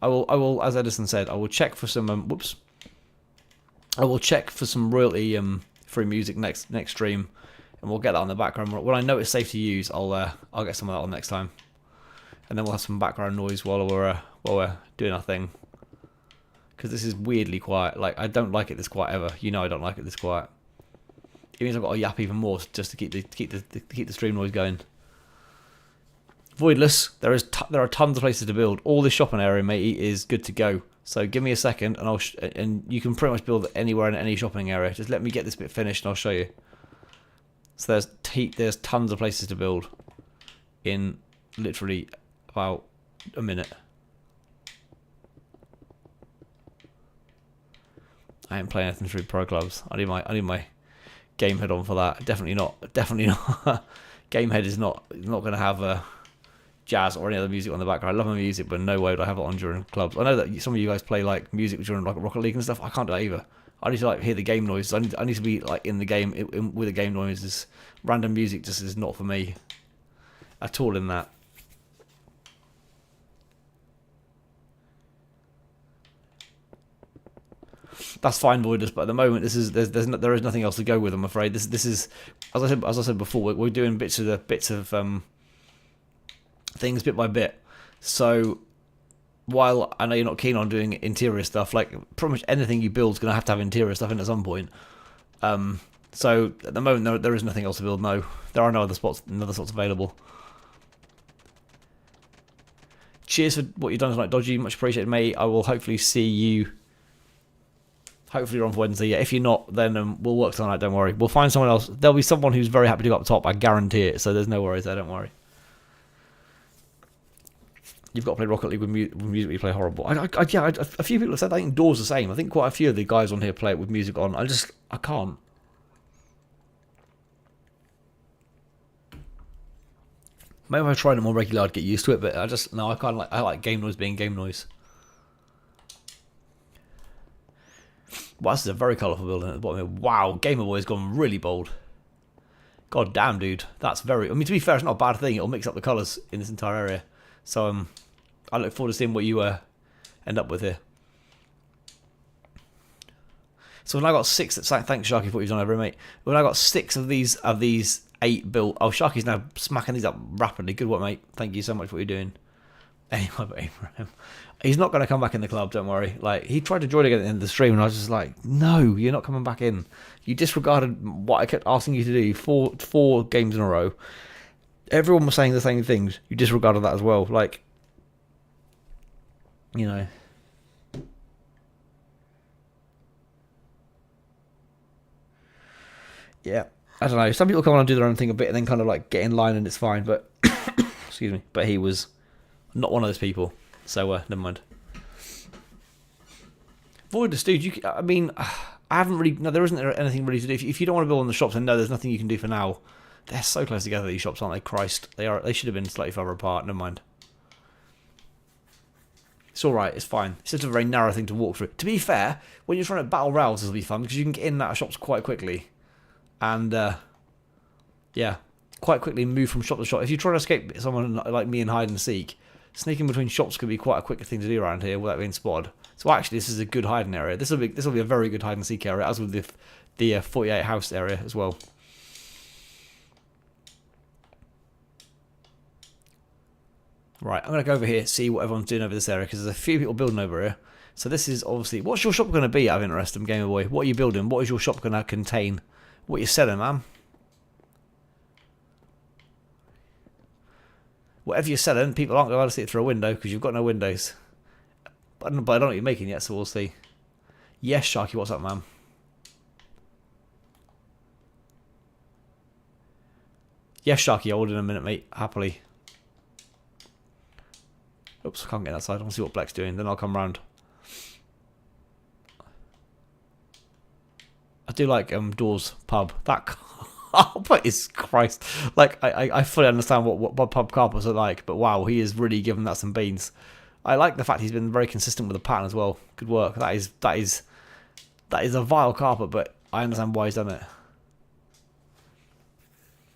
Speaker 1: I will. As Edison said, I will check for some. Whoops. I will check for some royalty free music next stream, and we'll get that on the background. When I know it's safe to use, I'll get some of that on next time. And then we'll have some background noise while we're doing our thing. Because this is weirdly quiet. Like, I don't like it this quiet ever. You know I don't like it this quiet. It means I've got to yap even more just to keep the stream noise going. Voidless. There are tons of places to build. All this shopping area, matey, is good to go. So give me a second, and and you can pretty much build anywhere in any shopping area. Just let me get this bit finished, and I'll show you. So there's tons of places to build in literally about a minute. I ain't playing anything through pro clubs. I need my game head on for that. Definitely not. Game head is not going to have jazz or any other music on the background. I love my music, but no way would I have it on during clubs. I know that some of you guys play like music during like Rocket League and stuff. I can't do that either. I need to like hear the game noise. I need to be like in the game with the game noises. Random music just is not for me at all in that. That's fine, Voidless, but at the moment there is nothing else to go with. I'm afraid this is as I said before, we're doing bits of things bit by bit. So while I know you're not keen on doing interior stuff, like pretty much anything you build is going to have interior stuff in at some point. So at the moment there is nothing else to build. No, there are no other spots available. Cheers for what you've done tonight, Dodgy. Much appreciated, mate. I will hopefully see you. Hopefully you're on for Wednesday. Yeah, if you're not, then we'll work tonight. Don't worry. We'll find someone else. There'll be someone who's very happy to go up top. I guarantee it. So there's no worries there. Don't worry. You've got to play Rocket League with music. You play horrible. A few people have said I think Door's the same. I think quite a few of the guys on here play it with music on. I can't. Maybe if I tried it more regularly, I'd get used to it. But I can't. I like game noise being game noise. Wow, this is a very colourful building at the bottom here. Wow, Gamer Boy's gone really bold. God damn, dude. That's very... I mean, to be fair, it's not a bad thing. It'll mix up the colours in this entire area. So, I look forward to seeing what you end up with here. So, when I got 6... Thanks, Sharky, for what you've done over, mate. When I got 6 of these 8 built... Oh, Sharky's now smacking these up rapidly. Good work, mate. Thank you so much for what you're doing. Anyway, but Abraham... He's not going to come back in the club, don't worry. Like, he tried to join again at the end of the stream, and I was just like, no, you're not coming back in. You disregarded what I kept asking you to do four games in a row. Everyone was saying the same things. You disregarded that as well. Like, you know. Yeah, I don't know. Some people come on and do their own thing a bit and then kind of like get in line and it's fine. But, excuse me, but he was not one of those people. So, never mind. Voidless, dude, I mean, I haven't really... No, there isn't anything really to do. If you don't want to build on the shops, then no, there's nothing you can do for now. They're so close together, these shops, aren't they? Christ. They should have been slightly further apart. Never mind. It's alright, it's fine. It's just a very narrow thing to walk through. To be fair, when you're trying to battle rouse, it'll be fun, because you can get in and out of shops quite quickly. And, yeah. quite quickly move from shop to shop. If you try to escape someone like me and hide and seek, sneaking between shops could be quite a quick thing to do around here without being spotted. So actually, this is a good hiding area. This will be a very good hide and seek area, as with the 48 house area as well. Right, I'm gonna go over here, see what everyone's doing over this area, because there's a few people building over here. So this is obviously, what's your shop going to be out of interest, Gamer Boy? What are you building? What is your shop going to contain? What are you selling, man? Whatever you're selling, people aren't going to see it through a window because you've got no windows. But I don't know what you're making yet, so we'll see. Yes, Sharky, what's up, man? Yes, Sharky, I'll order in a minute, mate. Happily. Oops, I can't get that side. I want to see what Black's doing, then I'll come round. I do like Doors Pub. That oh, but it's Christ. Like I fully understand what pub carpets are like, but wow, he is really giving that some beans. I like the fact he's been very consistent with the pattern as well. Good work. That is a vile carpet, but I understand why he's done it.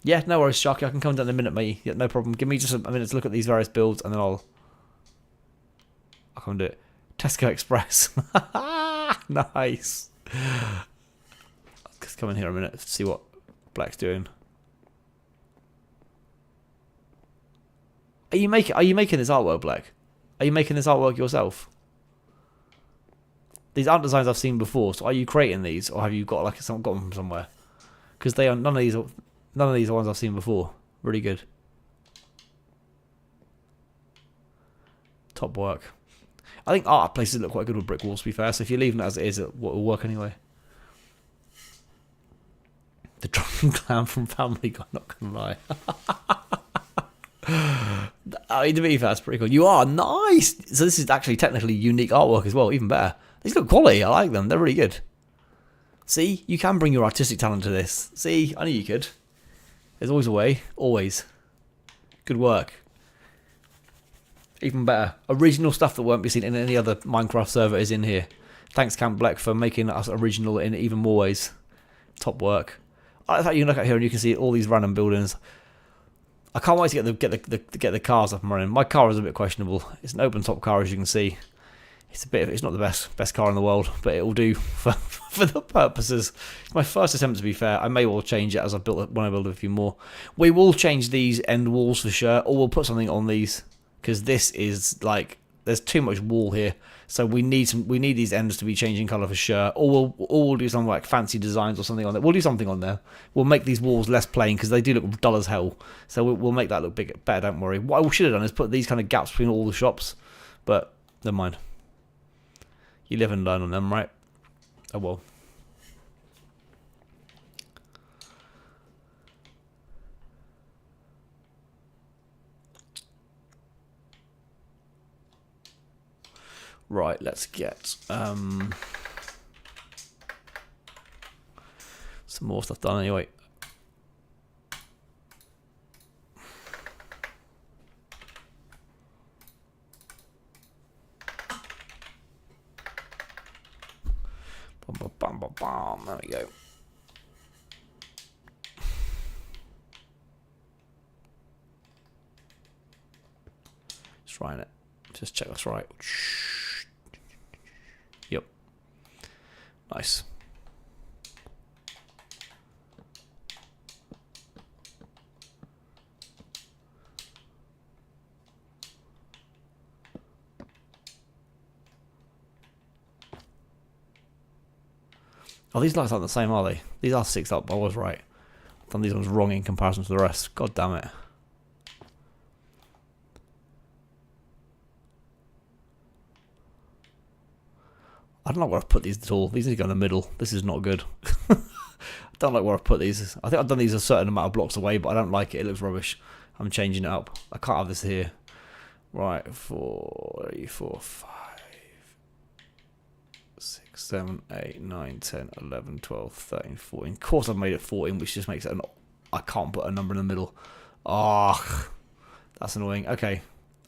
Speaker 1: Yeah, no worries, Sharky. I can come down in a minute, mate. Yeah, no problem. Give me just a minute to look at these various builds, and then I'll come do it. Tesco Express. Nice. Let's come in here a minute to see what Black's doing. Are you making this artwork, Black? Are you making this artwork yourself? These aren't designs I've seen before, so are you creating these, or have you got got them from somewhere? Because they are none of these are ones I've seen before. Really good. Top work. I think art places look quite good with brick walls, to be fair. So if you're leaving it as it is, it will work anyway. The drunken clown from Family Guy, not gonna lie. I mean, to be fair, that's pretty cool. You are nice. So this is actually technically unique artwork as well, even better. These look quality. I like them. They're really good. See, you can bring your artistic talent to this. See, I knew you could. There's always a way. Always. Good work. Even better. Original stuff that won't be seen in any other Minecraft server is in here. Thanks, Camp Black, for making us original in even more ways. Top work. I thought you can look at here and you can see all these random buildings. I can't wait to get the cars up and running. My car is a bit questionable. It's an open top car, as you can see. It's not the best car in the world, but it will do for the purposes. It's my first attempt, to be fair. I may well change it as when I build a few more. We will change these end walls for sure, or we'll put something on these, because this is like there's too much wall here. So we need these ends to be changing colour for sure, or we'll do something like fancy designs or something on there. We'll do something on there. We'll make these walls less plain because they do look dull as hell. So we'll make that look better. Don't worry. What I should have done is put these kind of gaps between all the shops, but never mind. You live and learn on them, right? Oh well. Right, let's get some more stuff done anyway. Bum, bum, bum, bum. There we go. Just trying it. Just check that's right. Yep. Nice. Oh, these lights aren't the same, are they? These are 6 up. I was right. I've done these ones wrong in comparison to the rest. God damn it. I don't like where I've put these at all. These need to go in the middle. This is not good. I don't like where I've put these. I think I've done these a certain amount of blocks away, but I don't like it. It looks rubbish. I'm changing it up. I can't have this here. Right, 4, 3, 4, 5, 6, 7, 8, 9, 10, 11, 12, 13, 14. Of course I've made it 14, which just makes it I can't put a number in the middle. Oh, that's annoying. Okay,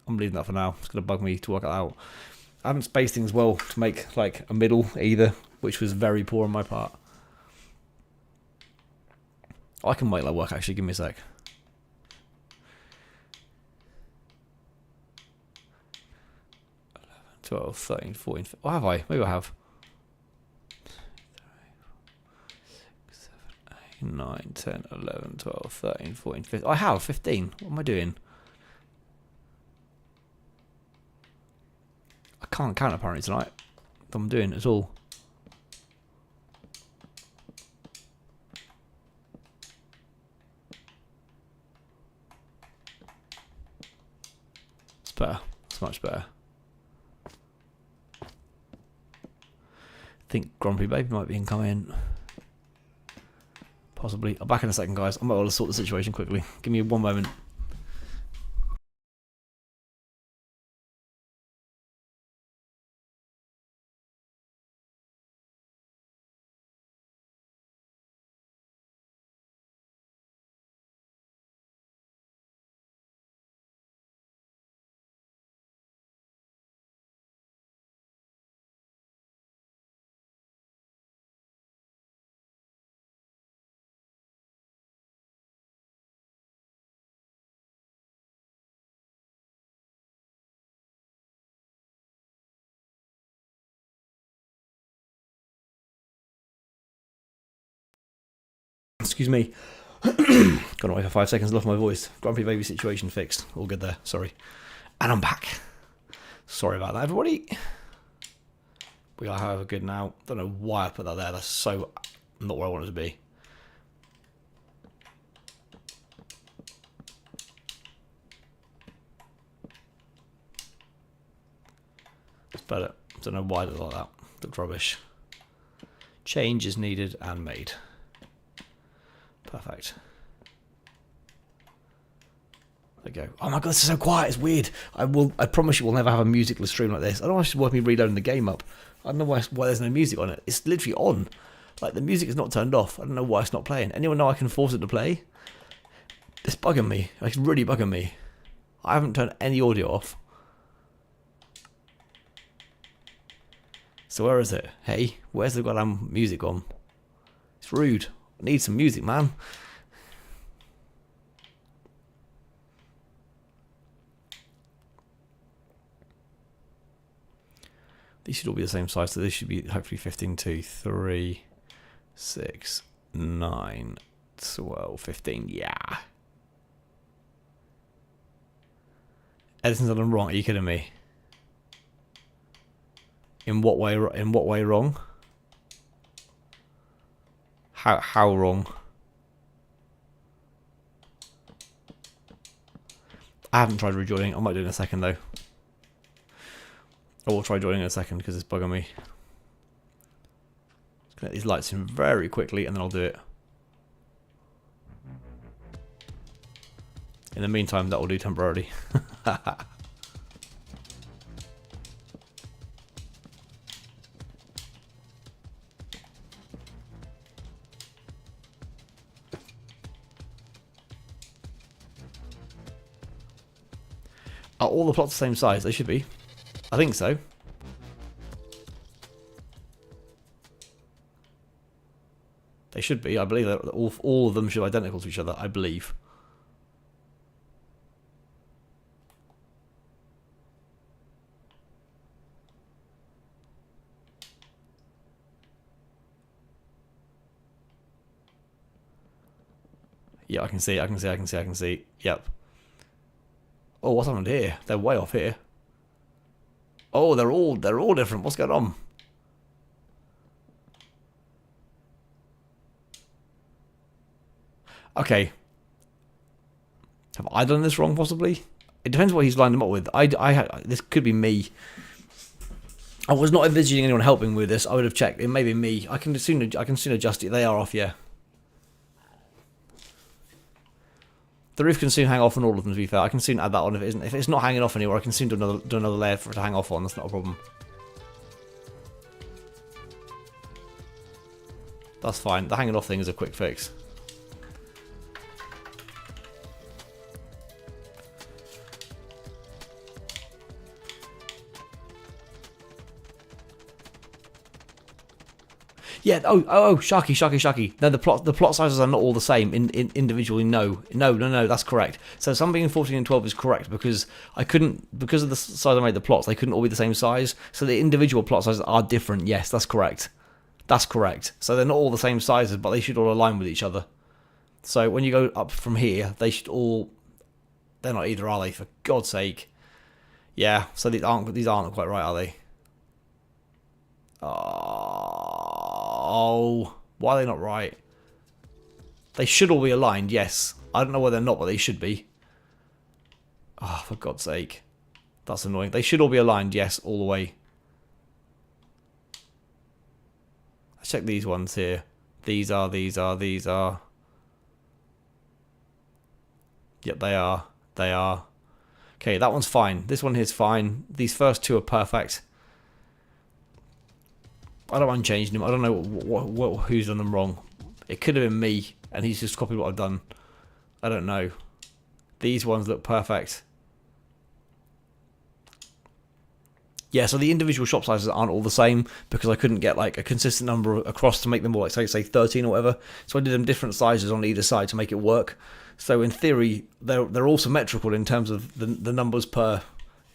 Speaker 1: I'm leaving that for now. It's going to bug me to work it out. I haven't spaced things well to make like a middle either, which was very poor on my part. I can make that work actually, give me a sec. 12, 13, 14, 15. Oh, have I? Maybe I have. 9, 10, 11, 12, 13, 14, 15. I have 15. What am I doing? I can't count apparently tonight. What I'm doing at all. It's better. It's much better. I think Grumpy Baby might be incoming. Possibly. I'm back in a second, guys. I might want to sort the situation quickly. Give me one moment. Excuse me. Gone away for 5 seconds, lost my voice. Grumpy Baby situation fixed. All good there. Sorry. And I'm back. Sorry about that, everybody. We are, however, good now. Don't know why I put that there. That's so not where I want it to be. It's better. Don't know why I did it like that. Looked rubbish. Change is needed and made. Perfect. There we go. Oh my god, this is so quiet. It's weird. I promise you we'll never have a musicless stream like this. I don't know if it's worth me reloading the game up. I don't know why there's no music on it. It's literally on. Like, the music is not turned off. I don't know why it's not playing. Anyone know I can force it to play? It's bugging me. It's really bugging me. I haven't turned any audio off. So where is it? Hey, where's the goddamn music on? It's rude. I need some music, man. These should all be the same size, so this should be hopefully 15, 2, 3, 6, 9, 12, 15. Yeah. Editing's done wrong. Are you kidding me? In what way? In what way wrong? How wrong? I haven't tried rejoining. I might do it in a second though. I will try joining in a second because it's bugging me. Let's get these lights in very quickly and then I'll do it. In the meantime, that will do temporarily. Are all the plots the same size? They should be. I think so. They should be. I believe that all of them should be identical to each other. I believe. Yeah, I can see. I can see. I can see. I can see. Yep. Oh, what's happened here? They're way off here. Oh, they're all different. What's going on? Okay. Have I done this wrong? Possibly. It depends what he's lined them up with. This could be me. I was not envisaging anyone helping with this. I would have checked. It may be me. I can soon adjust it. They are off. Yeah. The roof can soon hang off on all of them, to be fair. I can soon add that on if it isn't. If it's not hanging off anywhere, I can soon do another layer for it to hang off on. That's not a problem. That's fine. The hanging off thing is a quick fix. Yeah. Oh, Sharky. No, the plot sizes are not all the same individually. No. That's correct. So some being 14 and 12 is correct because because of the size I made the plots, they couldn't all be the same size. So the individual plot sizes are different. Yes, that's correct. That's correct. So they're not all the same sizes, but they should all align with each other. So when you go up from here, they should all. They're not either, are they? For God's sake. Yeah. So these aren't quite right, are they? Oh, why are they not right? They should all be aligned, yes. I don't know why they're not, but they should be. Oh, for God's sake. That's annoying. They should all be aligned, yes, all the way. Let's check these ones here. These are. Yep, they are. Okay, that one's fine. This one here's fine. These first two are perfect. I don't mind changing them. I don't know who's done them wrong. It could have been me, and he's just copied what I've done. I don't know. These ones look perfect. Yeah, so the individual shop sizes aren't all the same because I couldn't get like a consistent number across to make them all like say 13 or whatever. So I did them different sizes on either side to make it work. So in theory, they're all symmetrical in terms of the numbers per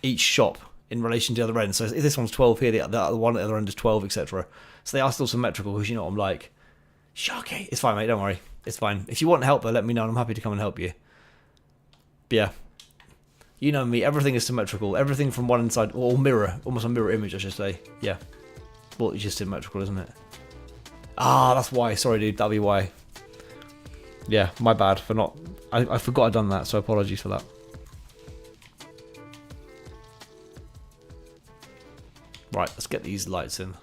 Speaker 1: each shop in relation to the other end. So if this one's 12 here, the other one at the other end is 12, etc. So they are still symmetrical because you know what I'm like. Sharky. It's fine, mate. Don't worry. It's fine. If you want help, though, let me know and I'm happy to come and help you. But yeah. You know me. Everything is symmetrical. Everything from one inside, or mirror. Almost a mirror image, I should say. Yeah. Well, it's just symmetrical, isn't it? Ah, that's why. Sorry, dude. That'll be why. Yeah, my bad for not... I forgot I'd done that, so apologies for that. Right, let's get these lights in.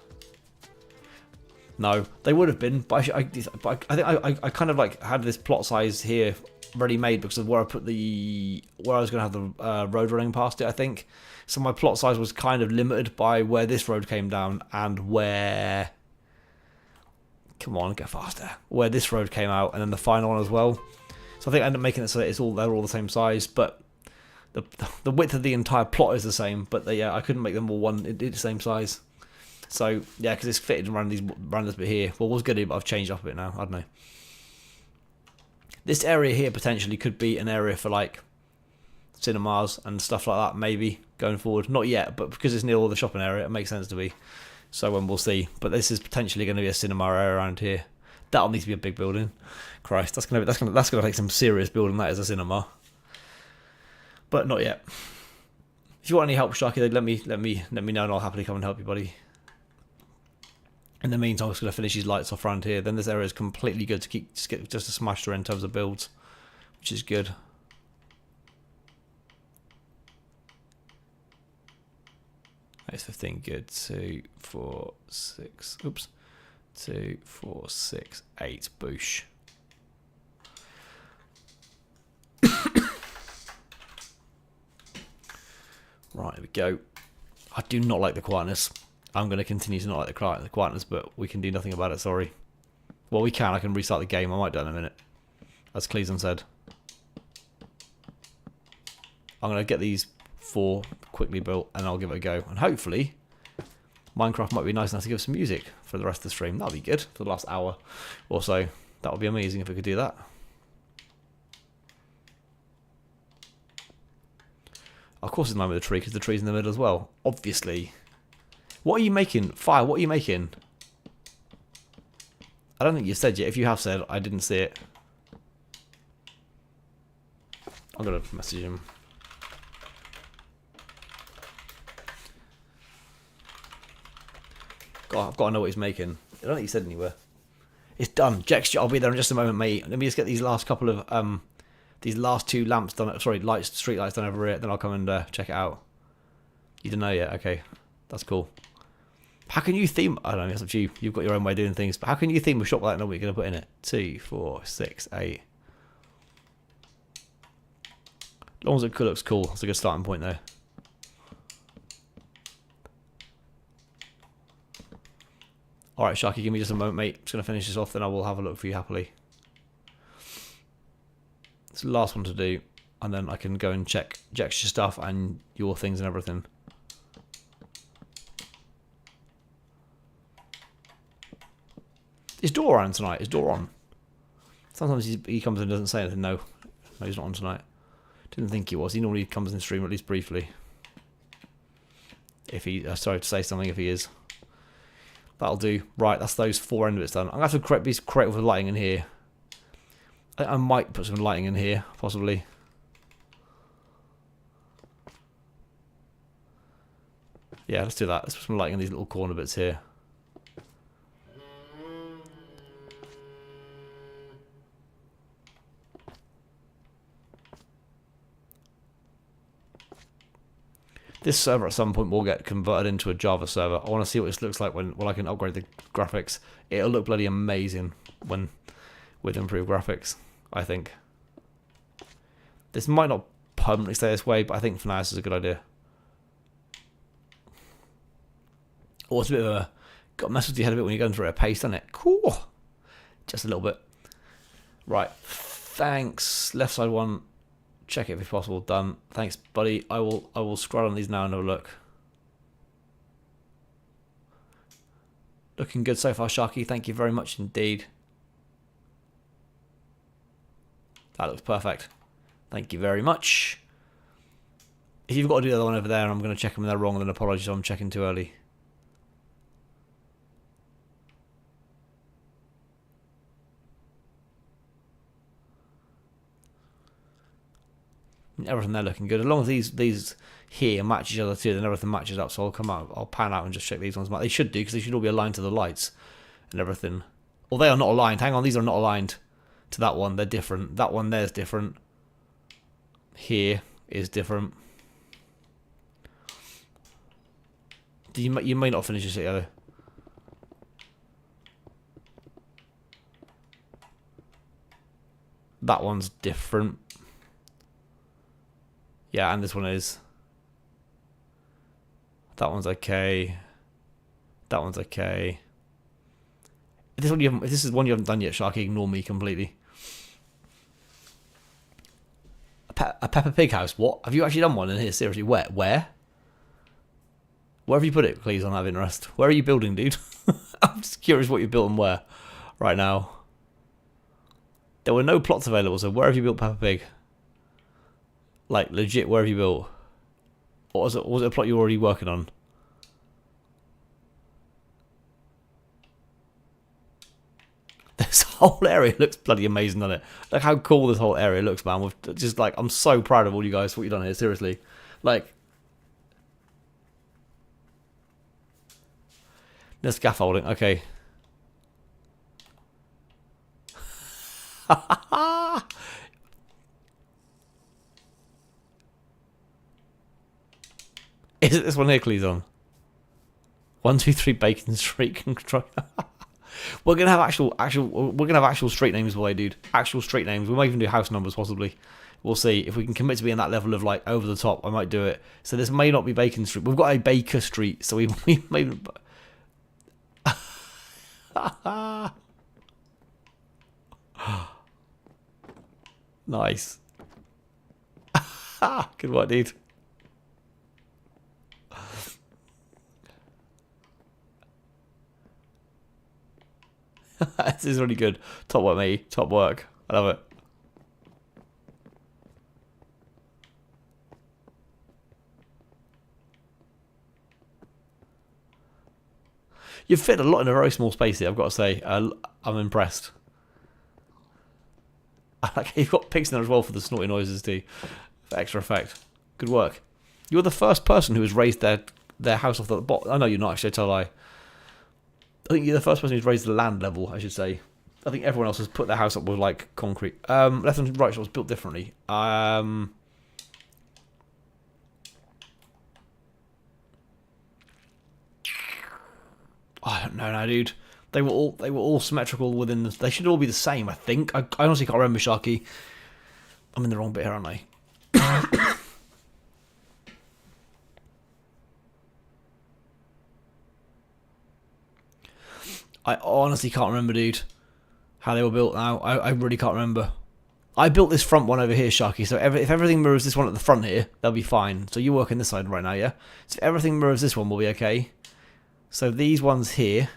Speaker 1: No, they would have been, but I think I kind of like had this plot size here ready made because of where I put where I was going to have the road running past it, I think. So my plot size was kind of limited by where this road came down and where... Come on, get faster. Where this road came out and then the final one as well. So I think I ended up making it so that they're all the same size, but the width of the entire plot is the same, but yeah, I couldn't make them all the same size. So yeah, because it's fitted around this bit here. Well, it was good, but I've changed up a bit now. I don't know. This area here potentially could be an area for like cinemas and stuff like that, maybe going forward. Not yet, but because it's near all the shopping area, it makes sense to be. So we'll see. But this is potentially going to be a cinema area around here. That'll need to be a big building. Christ, that's gonna take some serious building. That is a cinema. But not yet. If you want any help, Sharky, then let me know, and I'll happily come and help you, buddy. In the meantime, I'm just gonna finish these lights off around here. Then this area is completely good to keep just to smash through in terms of builds, which is good. That's 15, good. 2, 4, 6. Oops. 2, 4, 6, 8. Boosh. Right, here we go. I do not like the quietness. I'm going to continue to not like the quietness, but we can do nothing about it, sorry. Well, we can. I can restart the game. I might do it in a minute. As Cleveland said. I'm going to get these 4 quickly built, and I'll give it a go. And hopefully, Minecraft might be nice enough to give some music for the rest of the stream. That'll be good for the last hour or so. That would be amazing if we could do that. Of course it's in line with the tree, because the tree's in the middle as well. Obviously. What are you making? Fire, what are you making? I don't think you said yet. If you have said, I didn't see it. I'm going to message him. God, I've got to know what he's making. I don't think he said anywhere. It's done. Jex, I'll be there in just a moment, mate. Let me just get these last couple of... these last 2 lamps done, sorry, street lights done over here, then I'll come and check it out. You don't know yet? Okay, that's cool. How can you theme, I don't know, it's up to you. You've got your own way of doing things, but how can you theme a shop like that and know what you're going to put in it? 2, 4, 6, 8. As long as it looks cool, that's a good starting point there. Alright, Sharky, give me just a moment, mate. Just going to finish this off, then I will have a look for you happily. It's the last one to do, and then I can go and check your stuff and your things and everything. Is door on tonight? Is door on? Sometimes he comes in and doesn't say anything. No, he's not on tonight. Didn't think he was. He normally comes in stream at least briefly. If he, sorry to say something if he is. That'll do. Right, that's those 4 end bits done. I'm going to have to be creative with lighting in here. I might put some lighting in here, possibly. Yeah, let's do that. Let's put some lighting in these little corner bits here. This server at some point will get converted into a Java server. I want to see what this looks like when I can upgrade the graphics. It'll look bloody amazing with improved graphics, I think. This might not permanently stay this way, but I think for now this is a good idea. Oh, it's a bit of a... got to mess with your head a bit when you're going through a pace, doesn't it? Cool. Just a little bit. Right. Thanks. Left side one. Check it if possible. Done. Thanks, buddy. I will scroll on these now and have a look. Looking good so far, Sharky. Thank you very much indeed. That looks perfect. Thank you very much. If you've got to do the other one over there and I'm going to check them and they're wrong, then apologies if I'm checking too early. Everything there looking good. As long as these here match each other too, then everything matches up. So I'll pan out and just check these ones. They should do, because they should all be aligned to the lights and everything. Well, they are not aligned. Hang on, these are not aligned to that one. They're different. That one there's different. Here is different. You may not finish this together. That one's different. Yeah, and this one is. That one's okay. That one's okay. If this is one you haven't done yet, Sharky, ignore me completely. A Peppa Pig house? What? Have you actually done one in here? Seriously, where? Where have you put it, please, on that interest? Where are you building, dude? I'm just curious what you built and where right now. There were no plots available, so where have you built Peppa Pig? Like, legit, where have you built? Or was it a plot you were already working on? This whole area looks bloody amazing, doesn't it? Look how cool this whole area looks, man. With just like, I'm so proud of all you guys for what you've done here, seriously. Like, the scaffolding, okay. Is it this one here, Cleason? 1, 2, 3 Bacon Street control. We're gonna have actual street names, boy, dude. Actual street names. We might even do house numbers, possibly. We'll see if we can commit to being that level of like over the top. I might do it. So this may not be Bacon Street. We've got a Baker Street, so we may. Nice. Good work, dude. This is really good. Top work, mate. Top work. I love it. You've fit a lot in a very small space here, I've got to say. I'm impressed. You've got pigs in there as well for the snorty noises too, for extra effect. Good work. You're the first person who has raised their house off the bottom. I know you're not, actually, I tell a lie. I think you're the first person who's raised the land level, I should say. I think everyone else has put their house up with, like, concrete. Left and right shot was built differently. I don't know now, dude. They were all symmetrical within the... They should all be the same, I think. I honestly can't remember, Sharky. I'm in the wrong bit here, aren't I? I honestly can't remember, dude, how they were built now. I really can't remember. I built this front one over here, Sharky, so if everything mirrors this one at the front here, they'll be fine. So you're working this side right now, yeah? So if everything mirrors this one, we'll be okay. So these ones here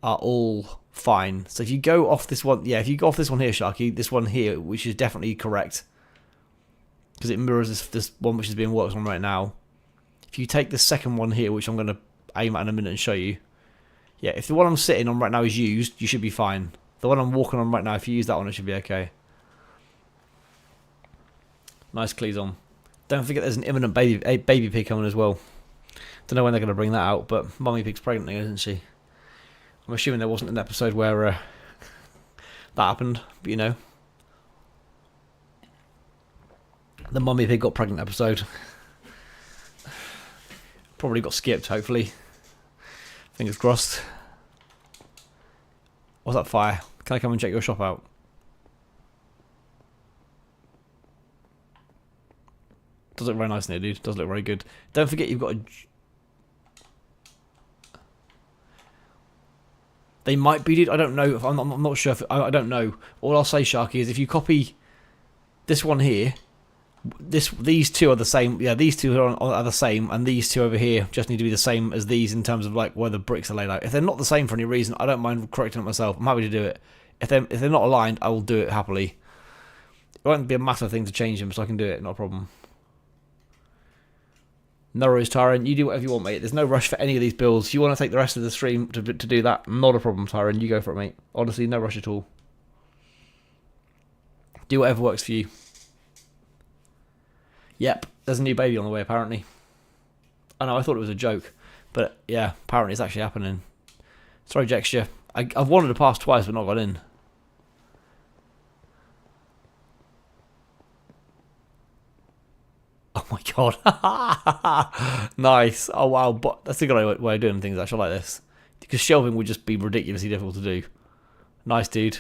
Speaker 1: are all fine. So if you go off this one, yeah, if you go off this one here, Sharky, this one here, which is definitely correct, because it mirrors this one which is being worked on right now. If you take the second one here, which I'm going to aim at in a minute and show you, yeah, if the one I'm sitting on right now is used, you should be fine. The one I'm walking on right now, if you use that one, it should be okay. Nice cleats on. Don't forget there's an imminent baby pig coming as well. Don't know when they're going to bring that out, but Mummy Pig's pregnant, isn't she? I'm assuming there wasn't an episode where that happened, but you know. The Mummy Pig got pregnant episode. Probably got skipped, hopefully. Fingers crossed. What's that fire? Can I come and check your shop out? Does look very nice in here, dude. Does look very good. Don't forget you've got a... They might be, dude. I don't know. I'm not sure. I don't know. All I'll say, Sharky, is if you copy this one here, these two are the same. Yeah, these two are the same, and these two over here just need to be the same as these in terms of like where the bricks are laid out. If they're not the same for any reason, I don't mind correcting it myself. I'm happy to do it. If they're not aligned, I will do it happily. It won't be a massive thing to change them, so I can do it. Not a problem. No worries, Tyron. You do whatever you want, mate. There's no rush for any of these builds. If you want to take the rest of the stream to do that, not a problem, Tyron. You go for it, mate. Honestly, no rush at all. Do whatever works for you. Yep, there's a new baby on the way, apparently. I know, I thought it was a joke. But, yeah, apparently it's actually happening. Sorry, Jexture. I've wanted to pass twice, but not got in. Oh my god. Nice. Oh wow, but that's a good way of doing things, actually. I like this. Because shelving would just be ridiculously difficult to do. Nice, dude.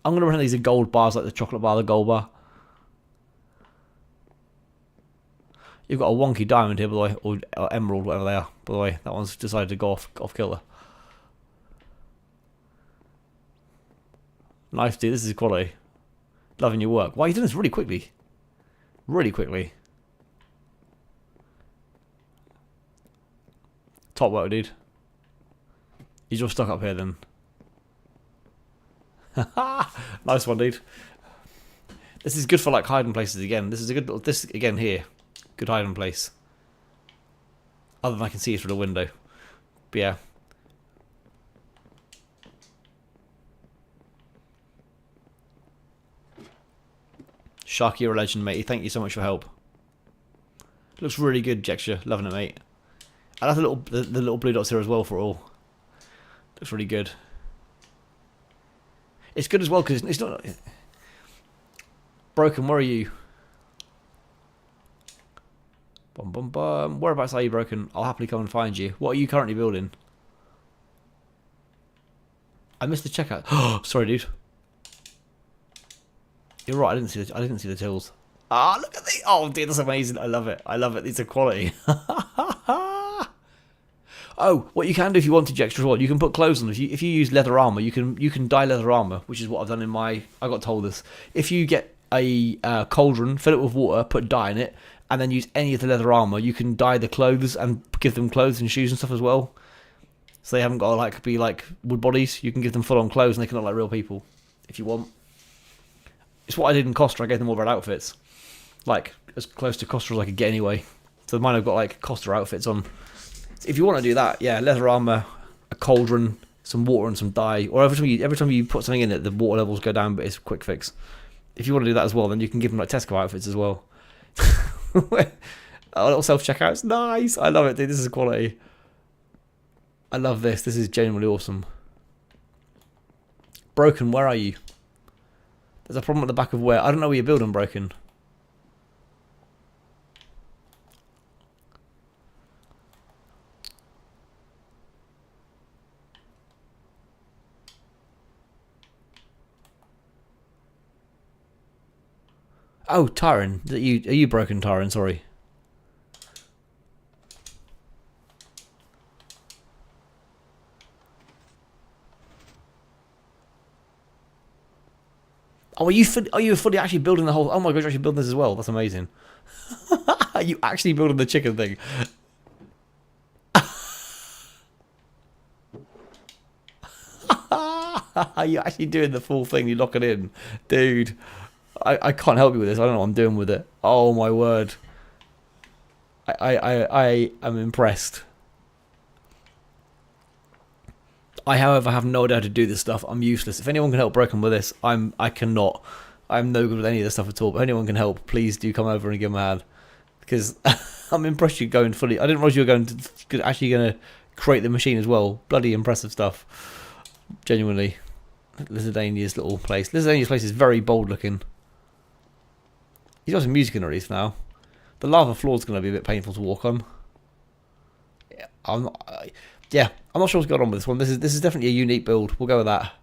Speaker 1: I'm going to run these in gold bars, like the chocolate bar, the gold bar. You've got a wonky diamond here, by the way, or emerald, whatever they are. By the way, that one's decided to go off kilter. Nice, dude. This is quality. Loving your work. Why are you doing this really quickly? Really quickly. Top work, dude. He's just stuck up here, then. Nice one, dude. This is good for like hiding places again. This is a good. This again here. Good hiding place. Other than I can see it through the window. But yeah. Sharky, you're a legend, matey. Thank you so much for help. Looks really good, Jexture. Loving it, mate. I like the little blue dots here as well for it all. Looks really good. It's good as well because it's not... Broken, where are you? Bum bum bum. Whereabouts are you, Broken? I'll happily come and find you. What are you currently building? I missed the checkout. Oh, sorry, dude. You're right. I didn't see the tills. Ah, look at the. Oh, dude, that's amazing. I love it. I love it. These are quality. Oh, what you can do if you want to extra one, you can put clothes on. If you use leather armor, you can dye leather armor, which is what I've done in my. I got told this. If you get a cauldron, fill it with water, put dye in it, and then use any of the leather armor, you can dye the clothes and give them clothes and shoes and stuff as well. So they haven't got to like be like wood bodies. You can give them full on clothes and they can look like real people if you want. It's what I did in Costa. I gave them all red outfits, like as close to Costa as I could get anyway. So mine have got like Costa outfits on. If you want to do that, yeah, leather armor, a cauldron, some water and some dye, or every time you put something in it, the water levels go down, but it's a quick fix. If you want to do that as well, then you can give them like Tesco outfits as well. A little self-checkouts, nice. I love it, dude. This is quality. I love this. This is genuinely awesome. Broken, where are you? There's a problem at the back of where? I don't know where you're building, Broken. Oh, Tyron. Are you Broken, Tyron? Sorry. Oh, are you fully actually building the whole... Oh my gosh, you're actually building this as well. That's amazing. You actually building the chicken thing? You actually doing the full thing? You lock it in, dude. I can't help you with this. I don't know what I'm doing with it. Oh my word. I am impressed. I, however, have no idea how to do this stuff. I'm useless. If anyone can help Broken with this, I cannot. I'm no good with any of this stuff at all. But if anyone can help, please do come over and give me a hand. Because I'm impressed you're going fully. I didn't realize you were going to actually going to create the machine as well. Bloody impressive stuff. Genuinely. Lizardania's little place. Lizardania's place is very bold looking. He's got some music in already now. The lava floor is going to be a bit painful to walk on. Yeah, I'm not sure what's going on with this one. This is definitely a unique build. We'll go with that.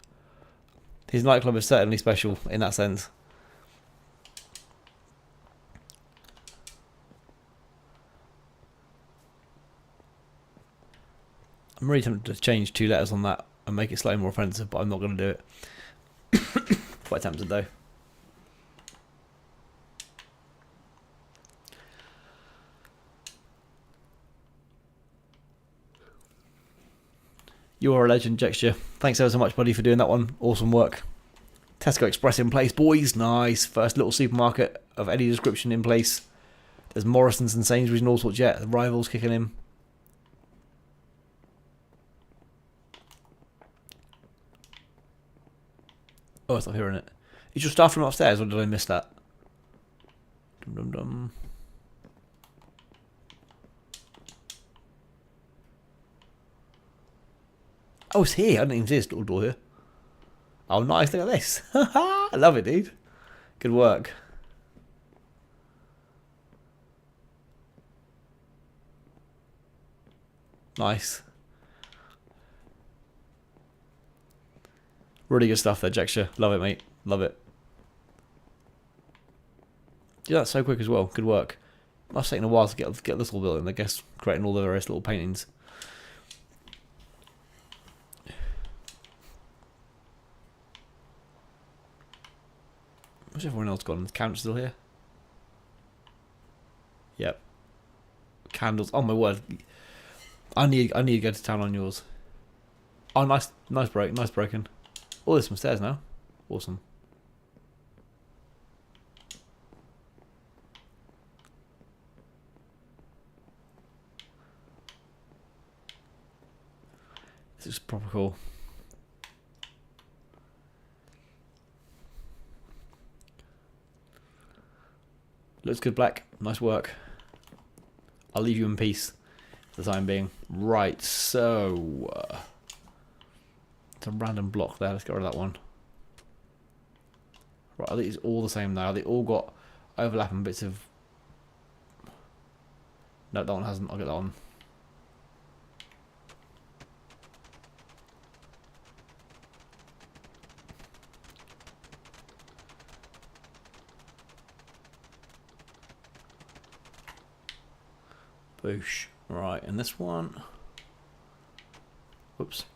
Speaker 1: His nightclub is certainly special in that sense. I'm really tempted to change 2 letters on that and make it slightly more offensive, but I'm not going to do it. Quite tempted though. You are a legend, Jexture. Thanks ever so much, buddy, for doing that one. Awesome work. Tesco Express in place, boys. Nice. First little supermarket of any description in place. There's Morrison's and Sainsbury's and all sorts yet. The rivals kicking in. Oh, I stopped hearing it. Is your staff room upstairs, or did I miss that? Dum dum dum. Oh, it's here. I didn't even see this little door here. Oh, nice. Look at this. I love it, dude. Good work. Nice. Really good stuff there, Jexture. Love it, mate. Love it. You did that so quick as well. Good work. Must have taken a while to get this all built in, I guess, creating all the various little paintings. Where's everyone else gone? The couch still here? Yep. Candles. Oh my word. I need to go to town on yours. Oh, nice break. Nice broken. Oh, there's some stairs now. Awesome. This is proper cool. Looks good, Black. Nice work. I'll leave you in peace for the time being. Right, so... it's a random block there. Let's get rid of that one. Right, I think it's all the same now. They all got overlapping bits of... no, that one hasn't. I'll get that one. Boosh. Right, and this one... whoops.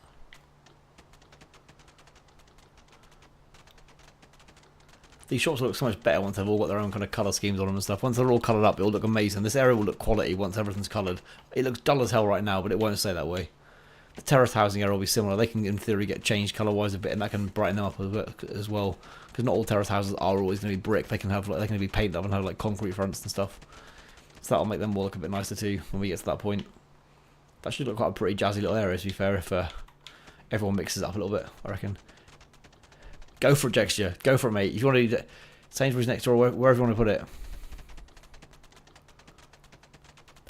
Speaker 1: These shops look so much better once they've all got their own kind of colour schemes on them and stuff. Once they're all coloured up, it'll look amazing. This area will look quality once everything's coloured. It looks dull as hell right now, but it won't stay that way. The terraced housing area will be similar. They can, in theory, get changed colour-wise a bit, and that can brighten them up as well. Because not all terraced houses are always going to be brick. They can have, like, they can be painted up and have like concrete fronts and stuff. So that'll make them all look a bit nicer too when we get to that point. That should look quite a pretty jazzy little area, to be fair, if everyone mixes it up a little bit, I reckon. Go for it, Jexture. Go for it, mate. If you want to do Sainsbury's next door, wherever you want to put it.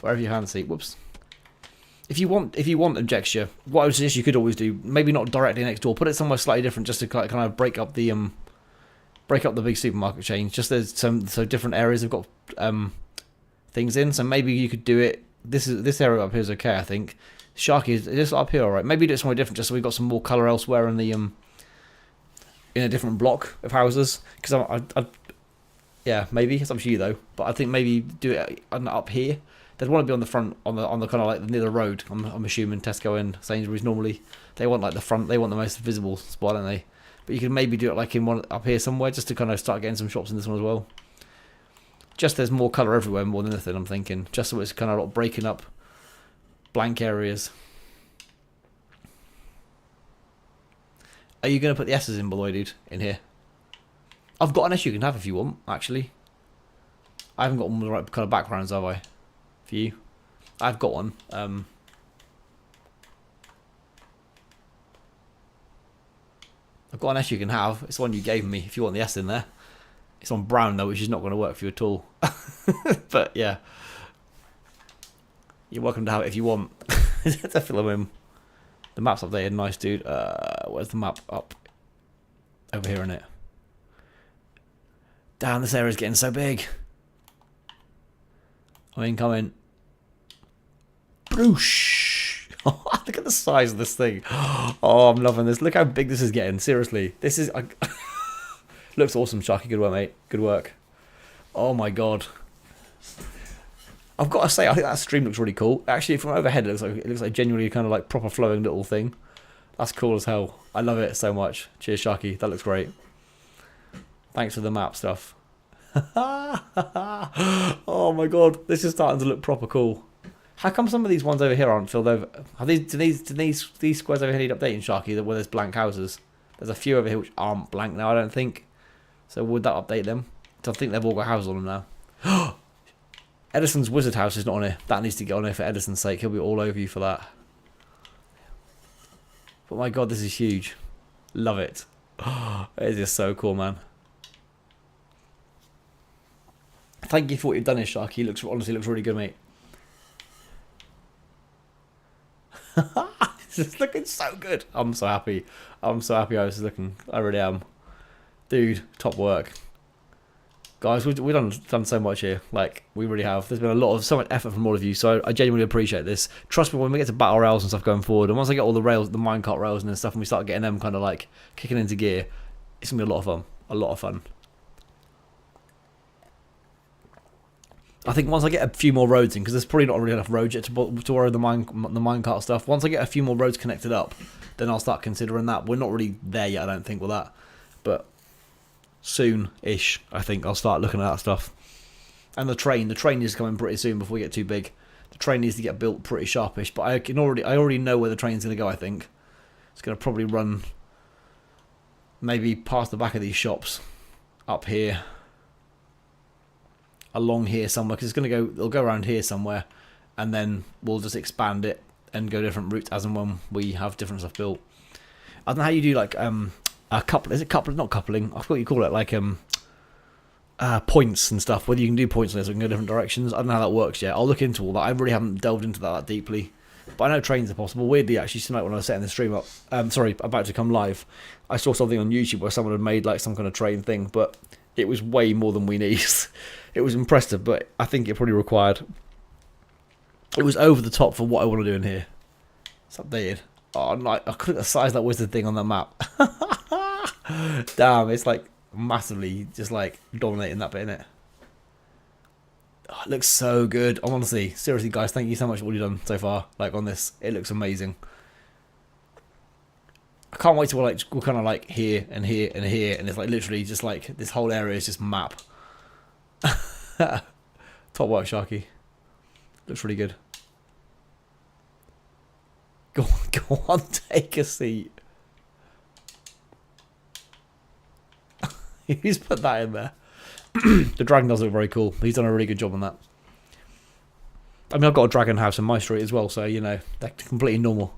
Speaker 1: Wherever you fancy. Whoops. If you want a Jexture, what I would suggest you could always do, maybe not directly next door, put it somewhere slightly different, just to kind of break up the big supermarket chain. Just there's so different areas have got things in. So maybe you could do it. This area up here is okay, I think. Sharky is just up here, alright. Maybe do it somewhere different, just so we've got some more colour elsewhere in the in a different block of houses. Because yeah, maybe it's up to you though. But I think maybe do it up here. They'd want to be on the front, on the kind of like near the road. I'm assuming Tesco and Sainsbury's normally they want like the front. They want the most visible spot, don't they? But you could maybe do it like in one up here somewhere, just to kind of start getting some shops in this one as well. Just there's more colour everywhere more than anything, I'm thinking. Just so it's kind of like breaking up blank areas. Are you going to put the S's in, by the way, dude, in here? I've got an S you can have if you want, actually. I haven't got one with the right kind of backgrounds, have I? For you? I've got one. I've got an S you can have. It's the one you gave me if you want the S in there. It's on brown though, which is not going to work for you at all. But yeah. You're welcome to have it if you want. To fill them in. The map's updated. Nice, dude. Where's the map? Up. Over here, innit? Damn, this area's getting so big. I'm incoming. Broosh. Look at the size of this thing. Oh, I'm loving this. Look how big this is getting. Seriously. This is... looks awesome, Sharky. Good work, mate. Good work. Oh, my God. I've got to say, I think that stream looks really cool. Actually, from overhead, it looks like genuinely kind of like proper flowing little thing. That's cool as hell. I love it so much. Cheers, Sharky. That looks great. Thanks for the map stuff. Oh my God, this is starting to look proper cool. How come some of these ones over here aren't filled over? Are these squares over here need updating, Sharky? Where there's blank houses. There's a few over here which aren't blank now, I don't think. So would that update them? So I think they've all got houses on them now. Edison's wizard house is not on here. That needs to get on here for Edison's sake. He'll be all over you for that. But my God, this is huge. Love it. It is just so cool, man. Thank you for what you've done here, Sharky. Honestly looks really good, mate. It's looking so good. I'm so happy. I'm so happy how this is looking. I really am. Dude, top work. Guys, we've done so much here. Like, we really have. There's been so much effort from all of you, so I genuinely appreciate this. Trust me, when we get to battle rails and stuff going forward, and once I get all the rails, the minecart rails and stuff, and we start getting them kind of like kicking into gear, it's going to be a lot of fun. A lot of fun. I think once I get a few more roads in, because there's probably not really enough roads yet to worry the minecart stuff. Once I get a few more roads connected up, then I'll start considering that. We're not really there yet, I don't think, with that. But soon-ish, I think I'll start looking at that stuff. And the train needs to come in pretty soon before we get too big. The train needs to get built pretty sharpish, but I already know where the train's going to go, I think. It's going to probably run maybe past the back of these shops, up here, along here somewhere, because it'll go around here somewhere, and then we'll just expand it and go different routes as and when we have different stuff built. I don't know how you do like a couple. Is it coupling? Not coupling. I forgot what you call it. Like points and stuff. Whether you can do points on this, so we can go different directions. I don't know how that works yet. I'll look into all that. I really haven't delved into that deeply, but I know trains are possible. Weirdly, actually, tonight when I was setting the stream up, about to come live, I saw something on YouTube where someone had made like some kind of train thing, but it was way more than we need. It was impressive, but I think it probably required. It was over the top for what I want to do in here. It's updated. Oh, no, I couldn't size that wizard thing on that map. Damn, it's like massively just like dominating that bit, innit? Oh, it looks so good. Honestly, seriously, guys, thank you so much for what you've done so far. Like on this, it looks amazing. I can't wait to we're kind of like here and here and here, and it's like literally just like this whole area is just map. Top work, Sharky. Looks really good. Go on, take a seat. He's put that in there. The dragon does look very cool. He's done a really good job on that. I mean, I've got a dragon house in my street as well, so you know that's completely normal.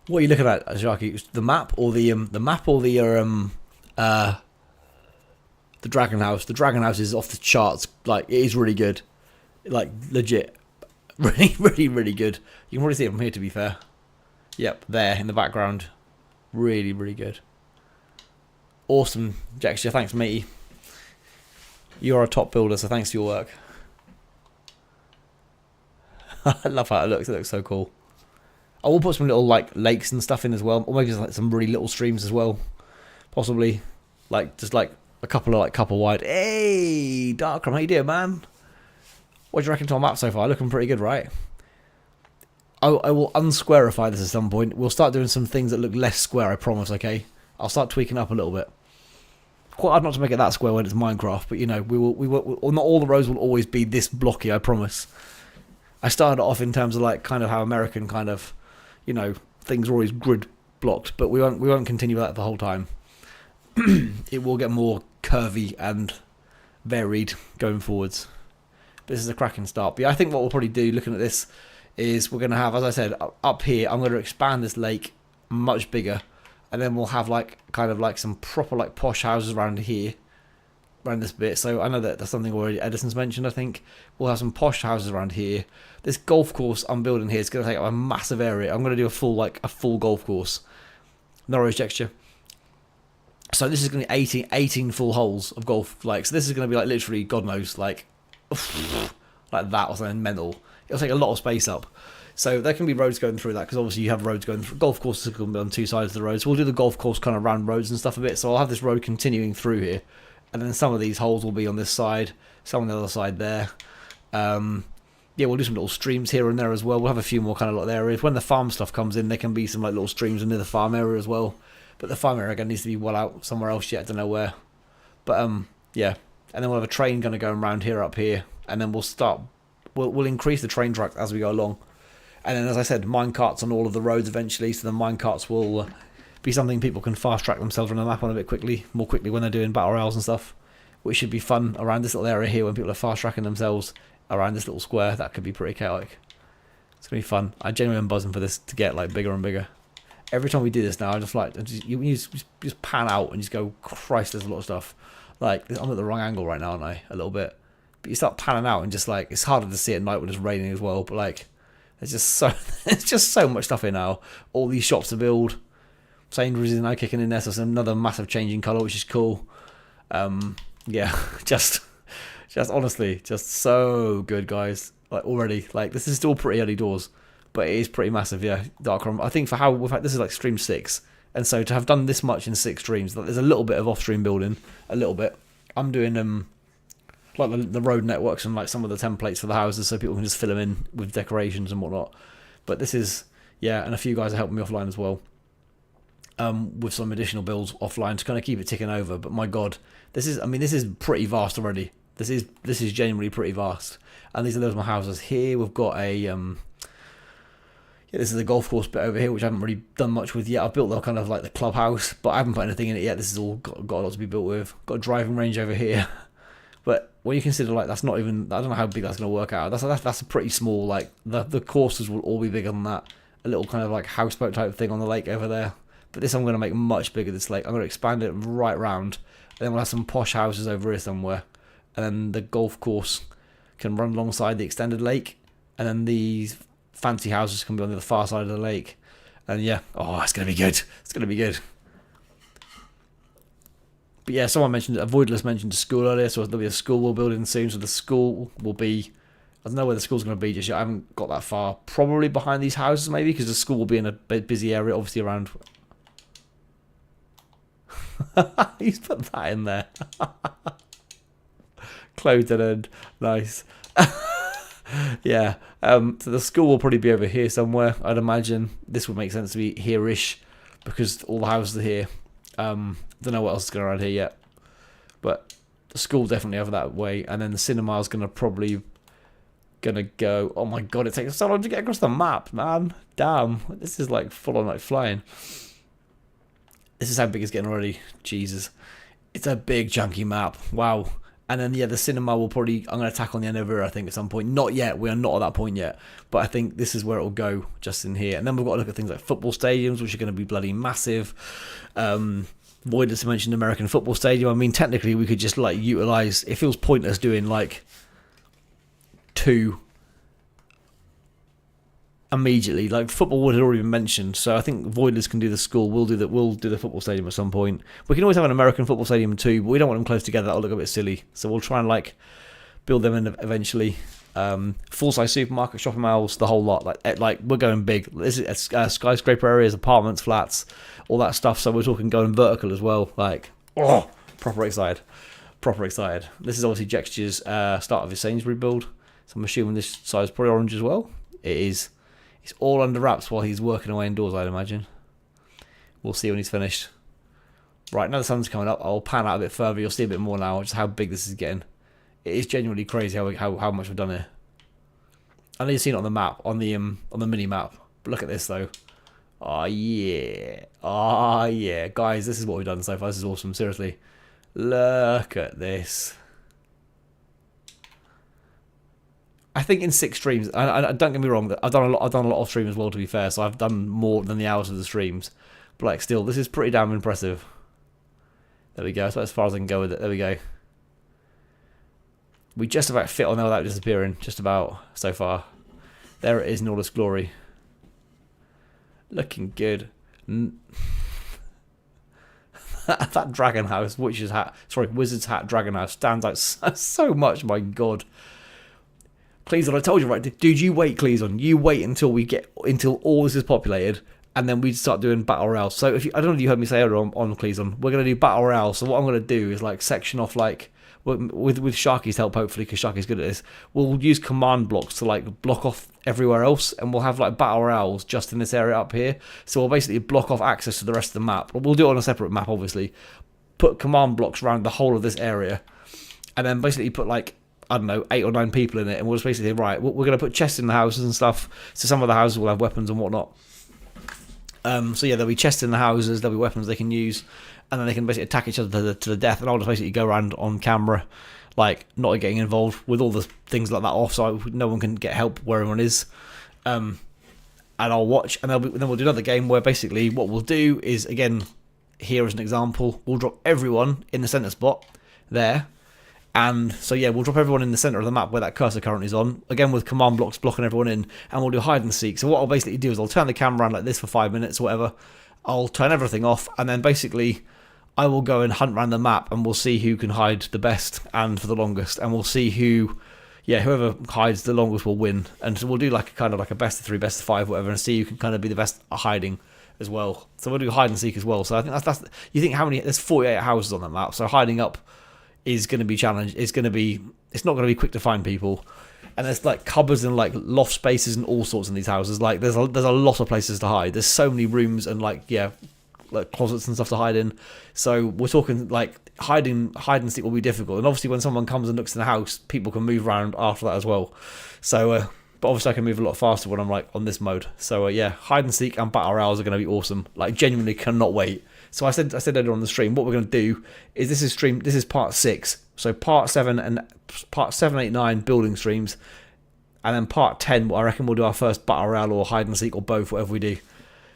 Speaker 1: What are you looking at, Sharky? The map or the dragon house? The dragon house is off the charts. Like, it is really good. Like, legit. Really, really, really good. You can probably see it from here, to be fair. Yep, there in the background. Really, really good. Awesome, Jexia. Thanks, matey. You're a top builder, so thanks for your work. I love how it looks. It looks so cool. I will put some little like lakes and stuff in as well, or maybe just like some really little streams as well, possibly. Like just like a couple of like couple wide. Hey, Darkram, how you doing, man? What do you reckon to our map so far? Looking pretty good, right? I will unsquarify this at some point. We'll start doing some things that look less square, I promise, okay? I'll start tweaking up a little bit. quite hard not to make it that square when it's Minecraft, but you know, not all the roads will always be this blocky, I promise. I started off in terms of like kind of how American kind of, you know, things are always grid blocked, but we won't continue that the whole time. It will get more curvy and varied going forwards. This is a cracking start. But yeah, I think what we'll probably do, looking at this, is we're going to have, as I said, up here, I'm going to expand this lake much bigger, and then we'll have like kind of like some proper like posh houses around here, around this bit. So I know that that's something already Edison's mentioned. I think we'll have some posh houses around here. This golf course I'm building here is going to take up a massive area. I'm going to do a full golf course, Norwich texture. So this is going to be 18 full holes of golf. Like, so this is going to be like literally, God knows, like that or something mental. It'll take a lot of space up. So there can be roads going through that, because obviously you have roads going through. Golf courses are going to be on two sides of the road. So we'll do the golf course kind of round roads and stuff a bit. So I'll have this road continuing through here. And then some of these holes will be on this side, some on the other side there. Yeah, we'll do some little streams here and there as well. We'll have a few more kind of little areas. When the farm stuff comes in, there can be some like little streams near the farm area as well. But the farm area again needs to be well out somewhere else yet. I don't know where. But yeah. And then we'll have a train going to go around here, up here. And then we'll increase the train tracks as we go along. And then, as I said, minecarts on all of the roads eventually. So the minecarts will be something people can fast track themselves on the map on a bit more quickly when they're doing battle royales and stuff. Which should be fun around this little area here when people are fast tracking themselves around this little square. That could be pretty chaotic. It's going to be fun. I genuinely am buzzing for this to get like bigger and bigger. Every time we do this now, I just like, you just pan out and just go, Christ, there's a lot of stuff. Like, I'm at the wrong angle right now, aren't I? A little bit. But you start panning out and just like, it's harder to see at night when it's raining as well. But like, there's just so much stuff here now. All these shops to build. Sainsbury's is now kicking in there, so there's another massive change in colour, which is cool. Yeah, just honestly, just so good, guys. Like already, like this is still pretty early doors. But it is pretty massive, yeah. Darkroom. I think for how we've had, this is like stream 6, and so to have done this much in 6 streams, there's a little bit of off-stream building, a little bit. I'm doing like the road networks and like some of the templates for the houses, so people can just fill them in with decorations and whatnot. But this is, yeah, and a few guys are helping me offline as well, with some additional builds offline to kind of keep it ticking over. But my God, this is pretty vast already. This is genuinely pretty vast. And these are those my houses here. We've got a yeah, this is the golf course bit over here, which I haven't really done much with yet. I've built the kind of like the clubhouse, but I haven't put anything in it yet. This is all got a lot to be built with. Got a driving range over here, but when you consider like that's not even, I don't know how big that's going to work out. That's a pretty small, like the courses will all be bigger than that. A little kind of like houseboat type thing on the lake over there. But this I'm going to make much bigger. This lake I'm going to expand it right round, and then we'll have some posh houses over here somewhere, and then the golf course can run alongside the extended lake, and then these fancy houses can be on the far side of the lake. And yeah, oh, it's going to be good. It's going to be good. But yeah, someone mentioned, Avoidless mentioned a school earlier, so there'll be a school we're building soon. So the school will be, I don't know where the school's going to be just yet. I haven't got that far. Probably behind these houses maybe, because the school will be in a busy area, obviously around. He's put that in there. Closed at end. Nice. Yeah, so the school will probably be over here somewhere, I'd imagine. This would make sense to be here-ish, because all the houses are here. Don't know what else is going around here yet, but the school definitely over that way, and then the cinema's gonna go. Oh my God, it takes so long to get across the map, man. Damn, this is like full on like flying. This is how big it's getting already. Jesus, it's a big chunky map. Wow. And then, yeah, the cinema will probably, I'm going to tack on the end over here, I think, at some point. Not yet. We are not at that point yet. But I think this is where it will go, just in here. And then we've got to look at things like football stadiums, which are going to be bloody massive. Voidless mentioned American football stadium. I mean, technically, we could just, like, utilise, it feels pointless doing, like, 2 immediately. Like, football would have already been mentioned, so I think Voidless can do the school. We'll do the football stadium at some point. We can always have an American football stadium too, but we don't want them close together. That'll look a bit silly. So we'll try and like build them in eventually. Full-size supermarket, shopping malls, the whole lot. Like we're going big. This is skyscraper areas, apartments, flats, all that stuff. So we're talking going vertical as well. Like, oh, proper excited. This is obviously Jexture's start of his Sainsbury build. So I'm assuming this side is probably orange as well. It is. It's all under wraps while he's working away indoors, I'd imagine. We'll see when he's finished. Right, now the sun's coming up. I'll pan out a bit further. You'll see a bit more now, just how big this is getting. It is genuinely crazy how much we've done here. I know you've seen it on the map, on the mini map. But look at this though. Oh yeah, oh yeah, guys, this is what we've done so far. This is awesome. Seriously, look at this. I think in 6 streams, I don't get me wrong, I've done a lot of streams as well, to be fair. So I've done more than the hours of the streams, but like still, this is pretty damn impressive. There we go. That's as far as I can go with it. There we go. We just about fit on there without disappearing. Just about so far. There it is in all its glory. Looking good. That dragon house, wizard's hat, dragon house stands out so much. My God. Cleason, I told you, right, dude. You wait, Cleason. You wait until all this is populated, and then we start doing battle royale. So if I don't know if you heard me say earlier on Cleason, we're gonna do battle royale. So what I'm gonna do is like section off like with Sharky's help, hopefully, because Sharky's good at this. We'll use command blocks to like block off everywhere else, and we'll have like battle royales just in this area up here. So we'll basically block off access to the rest of the map. We'll do it on a separate map, obviously. Put command blocks around the whole of this area, and then basically put like, I don't know, 8 or 9 people in it, and we'll just basically, right, we're going to put chests in the houses and stuff, so some of the houses will have weapons and whatnot. So yeah, there'll be chests in the houses, there'll be weapons they can use, and then they can basically attack each other to the death, and I'll just basically go around on camera, like, not getting involved with all the things like that off, so no one can get help where everyone is. And I'll watch, and then we'll do another game where basically what we'll do is, again, here as an example, we'll drop everyone in the centre spot there. And so yeah, we'll drop everyone in the centre of the map where that cursor currently is on, again with command blocks blocking everyone in, and we'll do hide and seek. So what I'll basically do is I'll turn the camera around like this for 5 minutes or whatever, I'll turn everything off, and then basically I will go and hunt around the map, and we'll see who can hide the best and for the longest, and we'll see whoever hides the longest will win. And so we'll do like a kind of like a best of 3, best of 5, whatever, and see who can kind of be the best at hiding as well. So we'll do hide and seek as well. So I think that's you think how many, there's 48 houses on that map, so hiding up is going to be challenged. It's not going to be quick to find people, and there's like cupboards and like loft spaces and all sorts in these houses. Like there's a lot of places to hide. There's so many rooms and like closets and stuff to hide in. So we're talking like hide and seek will be difficult, and obviously when someone comes and looks in the house, people can move around after that as well. So but obviously I can move a lot faster when I'm like on this mode. So yeah, hide and seek and battle royales are going to be awesome. Like genuinely cannot wait. So I said earlier on the stream, what we're going to do is this is part 6. So part 7 and part 7, 8, 9 building streams, and then part 10, I reckon we'll do our first battle royale or hide and seek or both, whatever we do.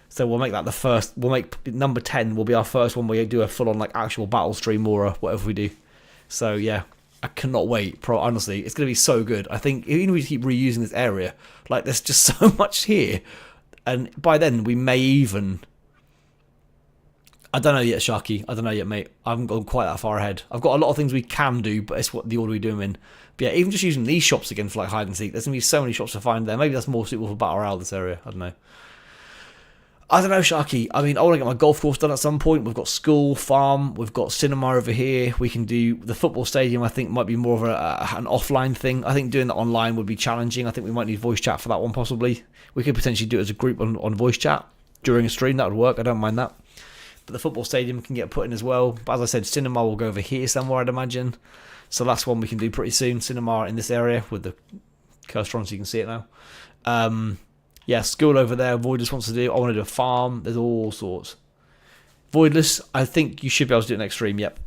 Speaker 1: So we'll make that the first. We'll make number 10 will be our first one where we do a full on like actual battle stream or whatever we do. So yeah, I cannot wait. Honestly, it's going to be so good. I think even if we keep reusing this area, like there's just so much here, and by then we may even. I don't know yet, Sharky. I don't know yet, mate. I haven't gone quite that far ahead. I've got a lot of things we can do, but it's what the order we do them in. But yeah, even just using these shops again for like hide and seek, there's going to be so many shops to find there. Maybe that's more suitable for battle royale, this area. I don't know, Sharky. I mean, I want to get my golf course done at some point. We've got school, farm, we've got cinema over here. We can do the football stadium. I think might be more of an offline thing. I think doing that online would be challenging. I think we might need voice chat for that one, possibly. We could potentially do it as a group on voice chat during a stream. That would work. I don't mind that. But the football stadium can get put in as well. But as I said, cinema will go over here somewhere, I'd imagine. So that's one we can do pretty soon. Cinema in this area with the cursor on so you can see it now. Yeah, school over there. Voidless wants to do. I want to do a farm. There's all sorts. Voidless, I think you should be able to do it next stream. Yep.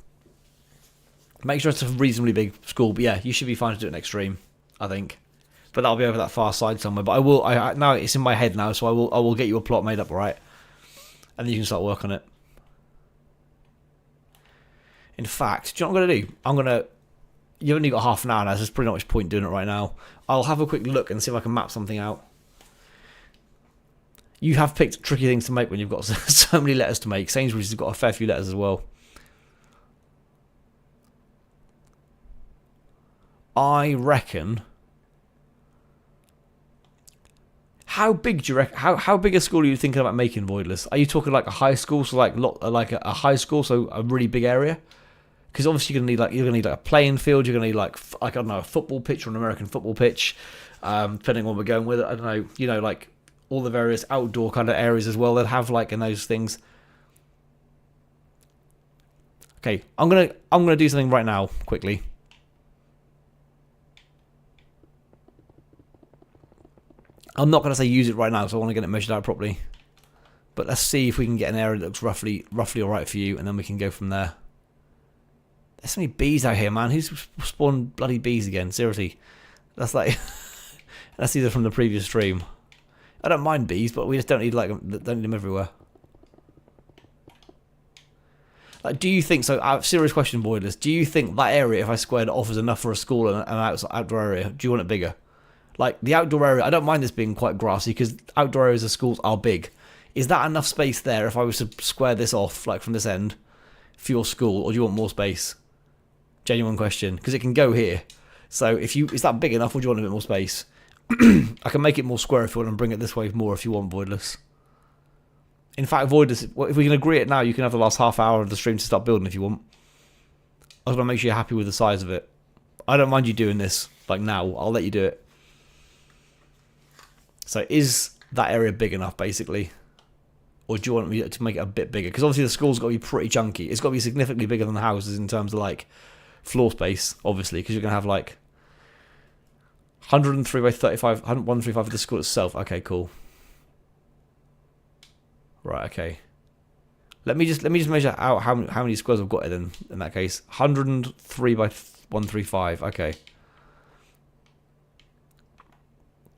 Speaker 1: Make sure it's a reasonably big school. But yeah, you should be fine to do it next stream, I think. But that'll be over that far side somewhere. But I will. Now it's in my head now, so I will get you a plot made up, all right? And then you can start work on it. In fact, do you know what I'm going to do? You've only got half an hour now, so there's pretty not much point doing it right now. I'll have a quick look and see if I can map something out. You have picked tricky things to make when you've got so many letters to make. Sainsbury's has got a fair few letters as well. I reckon... How big do you reckon? How big a school are you thinking about making, Voidless? Are you talking like a high school, so like a high school, so a really big area? Because obviously you're gonna need like a playing field. You're gonna need like I don't know, a football pitch or an American football pitch, depending on what we're going with it. I don't know, like all the various outdoor kind of areas as well that have like in those things. Okay, I'm gonna do something right now, quickly. I'm not gonna say use it right now, so I want to get it measured out properly. But let's see if we can get an area that looks roughly alright for you, and then we can go from there. There's so many bees out here, man. Who's spawned bloody bees again? Seriously. That's like... That's either from the previous stream. I don't mind bees, but we just don't need them everywhere. Like, do you think so? Serious question, Boilers. Do you think that area, if I squared it off, is enough for a school and an outdoor area? Do you want it bigger? Like the outdoor area, I don't mind this being quite grassy because outdoor areas of schools are big. Is that enough space there if I was to square this off, like from this end, for your school, or do you want more space? Genuine question, because it can go here. So is that big enough, or do you want a bit more space? I can make it more square if you want and bring it this way more if you want, Voidless. In fact, Voidless, if we can agree it now, you can have the last half hour of the stream to start building if you want. I just want to make sure you're happy with the size of it. I don't mind you doing this, like now. I'll let you do it. So is that area big enough, basically? Or do you want me to make it a bit bigger? Because obviously the school's got to be pretty chunky. It's got to be significantly bigger than the houses in terms of, like, floor space, obviously, because you're going to have, like, 103 by 35, 135 for the school itself. Okay, cool. Right, okay. Let me just measure out how many squares I've got in that case. 103 by 135. Okay.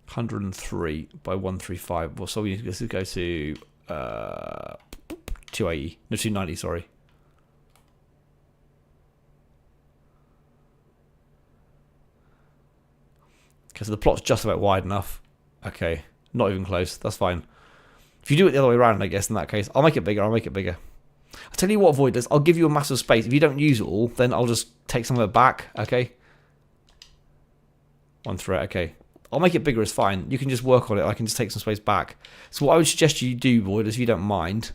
Speaker 1: 103 by 135. Well, so let's go to 280. No, 290. Sorry. Okay, so the plot's just about wide enough. Okay, not even close. That's fine. If you do it the other way around, I guess, in that case, I'll make it bigger. I'll make it bigger. I'll tell you what, Void does. I'll give you a massive space. If you don't use it all, then I'll just take some of it back. Okay. 1 thread. Okay. I'll make it bigger. It's fine. You can just work on it. I can just take some space back. So what I would suggest you do, Void, if you don't mind,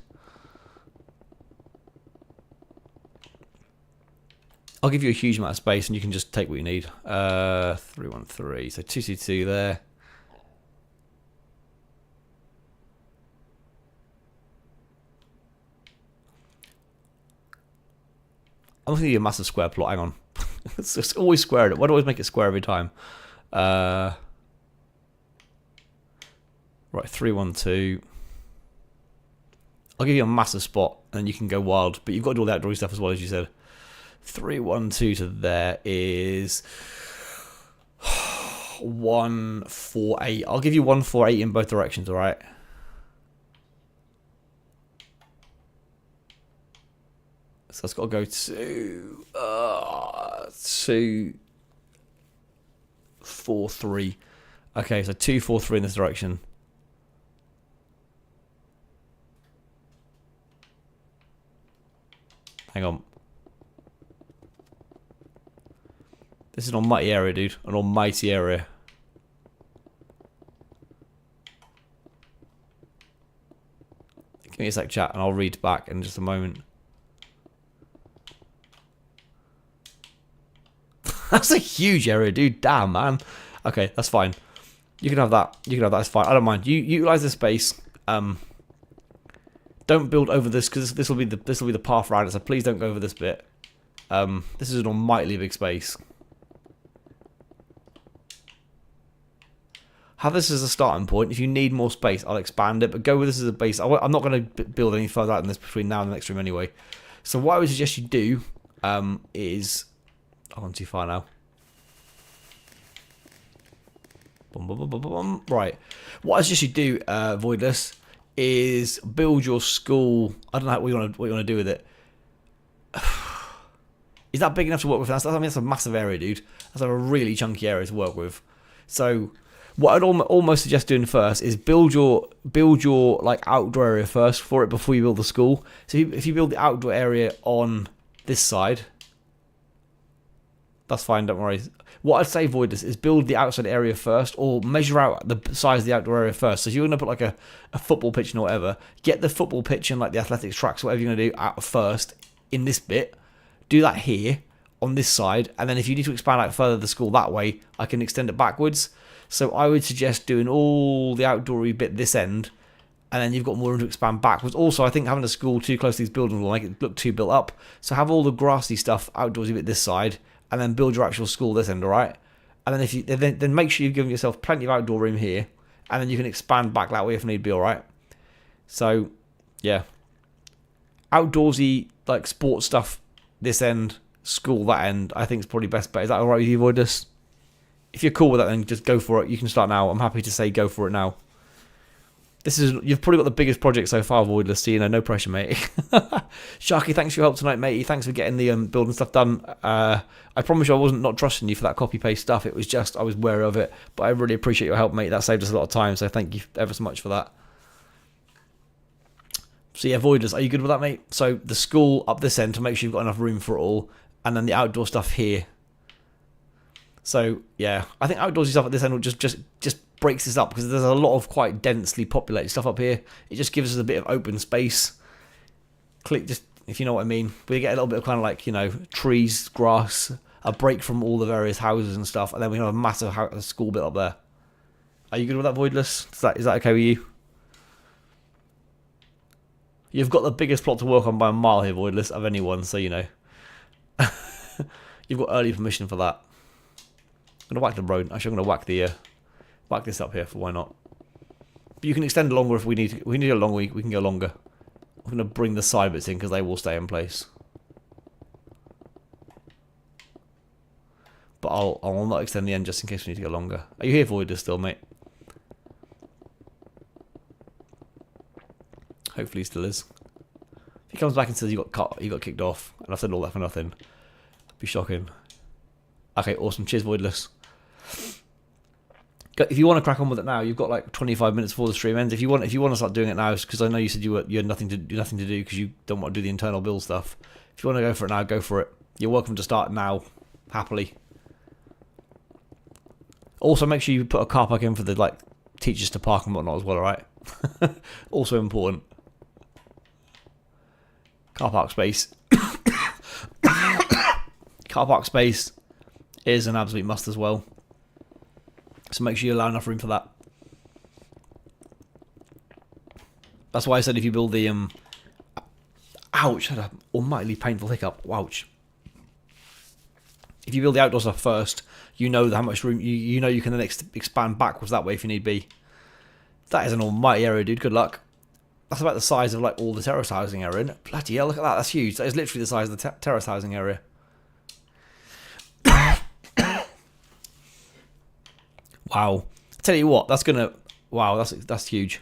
Speaker 1: I'll give you a huge amount of space, and you can just take what you need. 313. So 2C2 there. I'm going to give you a massive square plot. Hang on. It's always square. Why do I always make it square every time? Right, 312. I'll give you a massive spot, and then you can go wild. But you've got to do all the outdoorsy stuff as well, as you said. 312 to there is 148. I'll give you 148 in both directions, all right? So it's got to go to 243. Okay, so 243 in this direction. Hang on. This is an almighty area, dude. An almighty area. Give me a sec, chat, and I'll read back in just a moment. That's a huge area, dude. Damn, man. Okay, that's fine. You can have that. You can have that. It's fine. I don't mind. You utilize this space. Don't build over this because this will be the path around it. So please don't go over this bit. This is an almightily big space. Have this as a starting point. If you need more space, I'll expand it. But go with this as a base. I'm not going to build any further out than this between now and the next room anyway. So what I would suggest you do is... I've gone too far now. Right. What I suggest you do, Voidless, is build your school. I don't know what you want to do with it. Is that big enough to work with? I mean, that's a massive area, dude. That's a really chunky area to work with. So what I'd almost suggest doing first is build your like outdoor area first for it before you build the school. So if you build the outdoor area on this side, that's fine, don't worry. What I'd say, Voidless, is build the outside area first, or measure out the size of the outdoor area first. So if you're going to put like a football pitch or whatever, get the football pitch and like the athletics tracks, whatever you're going to do, out first in this bit. Do that here on this side, and then if you need to expand out further the school that way, I can extend it backwards. So I would suggest doing all the outdoory bit this end, and then you've got more room to expand backwards. Also, I think having a school too close to these buildings will make it look too built up. So have all the grassy stuff outdoorsy bit this side, and then build your actual school this end, all right? And then if you then make sure you've given yourself plenty of outdoor room here, and then you can expand back that way if need be, all right? So, yeah. Outdoorsy, like sports stuff this end, school that end, I think is probably best bet. Is that all right with you, Voidless? If you're cool with that, then just go for it. You can start now. I'm happy to say go for it now. You've probably got the biggest project so far, Voidless, so no pressure, mate. Sharky, thanks for your help tonight, matey. Thanks for getting the building stuff done. I promise you I wasn't not trusting you for that copy-paste stuff. It was just I was wary of it, but I really appreciate your help, mate. That saved us a lot of time, so thank you ever so much for that. So yeah, Voidless, are you good with that, mate? So the school up this end to make sure you've got enough room for it all, and then the outdoor stuff here. So yeah, I think outdoorsy stuff at this end will just breaks this up because there's a lot of quite densely populated stuff up here. It just gives us a bit of open space. Just if you know what I mean. We get a little bit of kind of like, you know, trees, grass, a break from all the various houses and stuff, and then we have a massive school bit up there. Are you good with that, Voidless? Is that okay with you? You've got the biggest plot to work on by a mile here, Voidless, of anyone, so you know. You've got early permission for that. I'm gonna whack the road. Actually, I'm gonna whack this up here for why not. But you can extend it longer if we need to. We need to go longer. We can go longer. I'm gonna bring the side bits in because they will stay in place. But I'll not extend the end just in case we need to go longer. Are you here, Voidless, still, mate? Hopefully he still is. If he comes back and says you got kicked off, and I've said all that for nothing, it'd be shocking. Okay, awesome. Cheers, Voidless. If you want to crack on with it now, you've got like 25 minutes before the stream ends. If you want to start doing it now, because I know you said you had nothing to do because you don't want to do the internal build stuff. If you want to go for it now, go for it. You're welcome to start now, happily. Also, make sure you put a car park in for the like teachers to park and whatnot as well. All right. Also important. Car park space. Car park space is an absolute must as well. So make sure you allow enough room for that. That's why I said if you build the ouch, I had an almightily painful hiccup. Ouch. If you build the outdoor stuff first, you know how much room you know you can then expand backwards that way if you need be. That is an almighty area, dude. Good luck. That's about the size of like all the terrace housing area, isn't it? Bloody hell, look at that. That's huge. That is literally the size of the terrace housing area. Wow. Tell you what, that's gonna. Wow, that's huge.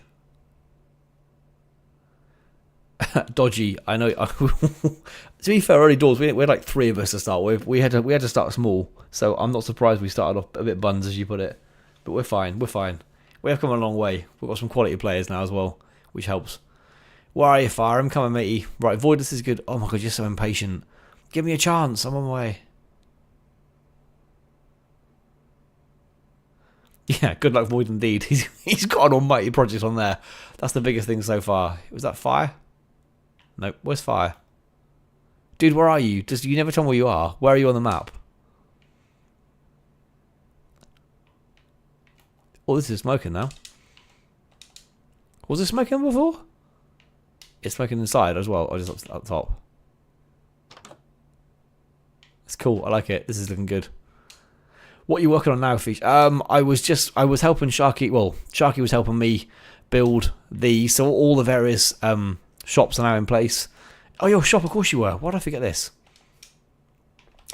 Speaker 1: Dodgy. I know. To be fair, early doors we had like 3 of us to start with. We had to start small, so I'm not surprised we started off a bit buns, as you put it. But we're fine. We're fine. We have come a long way. We've got some quality players now as well, which helps. Where are you, Fire? I'm coming, matey. Right, Voidless is good. Oh my god, you're so impatient. Give me a chance. I'm on my way. Yeah, good luck, Void, indeed. He's got an almighty project on there. That's the biggest thing so far. Was that Fire? Nope. Where's Fire? Dude, where are you? You never tell me where you are. Where are you on the map? Oh, this is smoking now. Was it smoking before? It's smoking inside as well, or just up the top? It's cool. I like it. This is looking good. What are you working on now, Feesh? I was helping Sharky. Well, Sharky was helping me build so all the various shops are now in place. Oh, your shop, of course you were. Why did I forget this?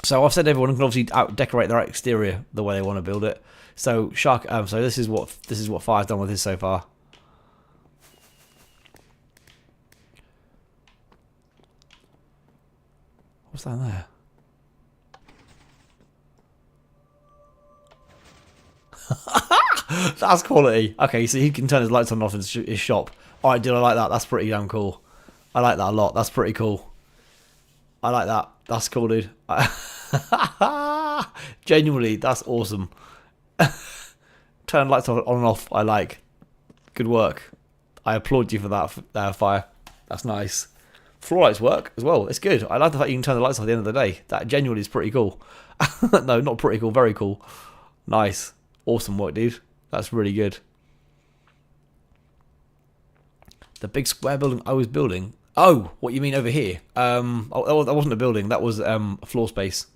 Speaker 1: So I've said everyone can obviously decorate their exterior the way they want to build it. So so this is what Fire's done with his so far. What's that in there? That's quality. Okay, so he can turn his lights on and off in his shop. Alright, dude, I like that. That's pretty damn cool. I like that a lot. That's pretty cool. I like that. That's cool, dude. Genuinely, that's awesome. Turn lights on and off. I like. Good work. I applaud you for that, Fire. That's nice. Floor lights work as well. It's good. I like the fact you can turn the lights off at the end of the day. That genuinely is pretty cool. No, not pretty cool. Very cool. Nice. Awesome work, dude. That's really good. The big square building I was building. Oh, what you mean over here? Oh, that wasn't a building. That was a floor space.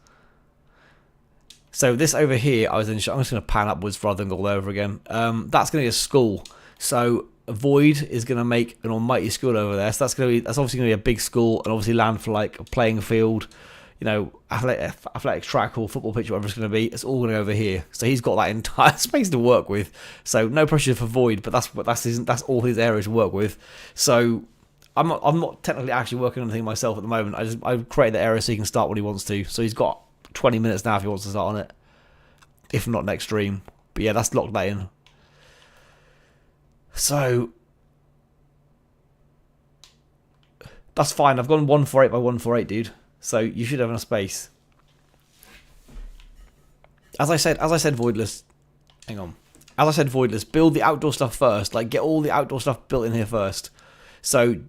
Speaker 1: So this over here, I'm just going to pan upwards rather than go all over again. That's going to be a school. So Void is going to make an almighty school over there. So that's obviously going to be a big school and obviously land for like a playing field, you know, athletic track or football pitch, whatever it's going to be. It's all going to go over here. So he's got that entire space to work with. So no pressure for Void, but that's all his area to work with. So I'm not technically actually working on anything myself at the moment. I created the area so he can start when he wants to. So he's got 20 minutes now if he wants to start on it. If not next stream. But yeah, that's locked that in. So that's fine. I've gone 148 by 148, dude. So you should have enough space. As I said, Voidless. Hang on. As I said, Voidless, build the outdoor stuff first. Like, get all the outdoor stuff built in here first. So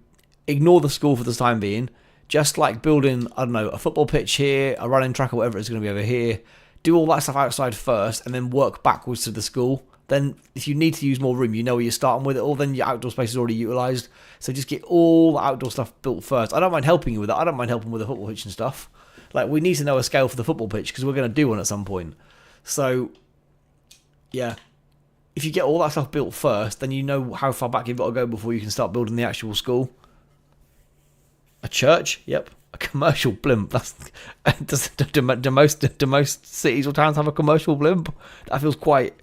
Speaker 1: ignore the school for the time being. Just like building, I don't know, a football pitch here, a running track or whatever it's going to be over here. Do all that stuff outside first and then work backwards to the school. Then if you need to use more room, you know where you're starting with it, or then your outdoor space is already utilised. So just get all the outdoor stuff built first. I don't mind helping you with that. I don't mind helping with the football pitch and stuff. Like, we need to know a scale for the football pitch because we're going to do one at some point. So, yeah. If you get all that stuff built first, then you know how far back you've got to go before you can start building the actual school. A church? Yep. A commercial blimp. Do most cities or towns have a commercial blimp? That feels quite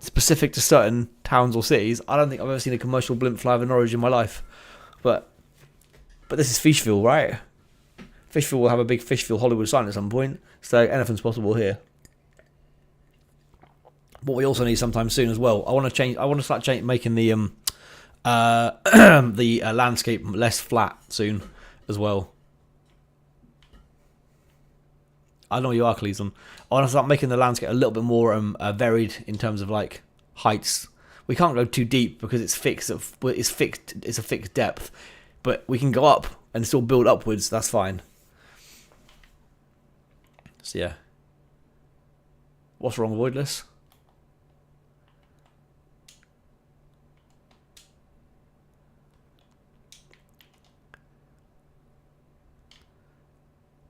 Speaker 1: specific to certain towns or cities. I don't think I've ever seen a commercial blimp fly over Norwich in my life. But this is Feeshville, right? Feeshville will have a big Feeshville Hollywood sign at some point. So anything's possible here. What we also need sometime soon as well. I want to start making the the landscape less flat soon as well. I know you are, Cleveland. I want to start making the landscape a little bit more varied in terms of like heights. We can't go too deep because it's fixed. It's a fixed depth, but we can go up and still build upwards. That's fine. So yeah. What's wrong with Voidless?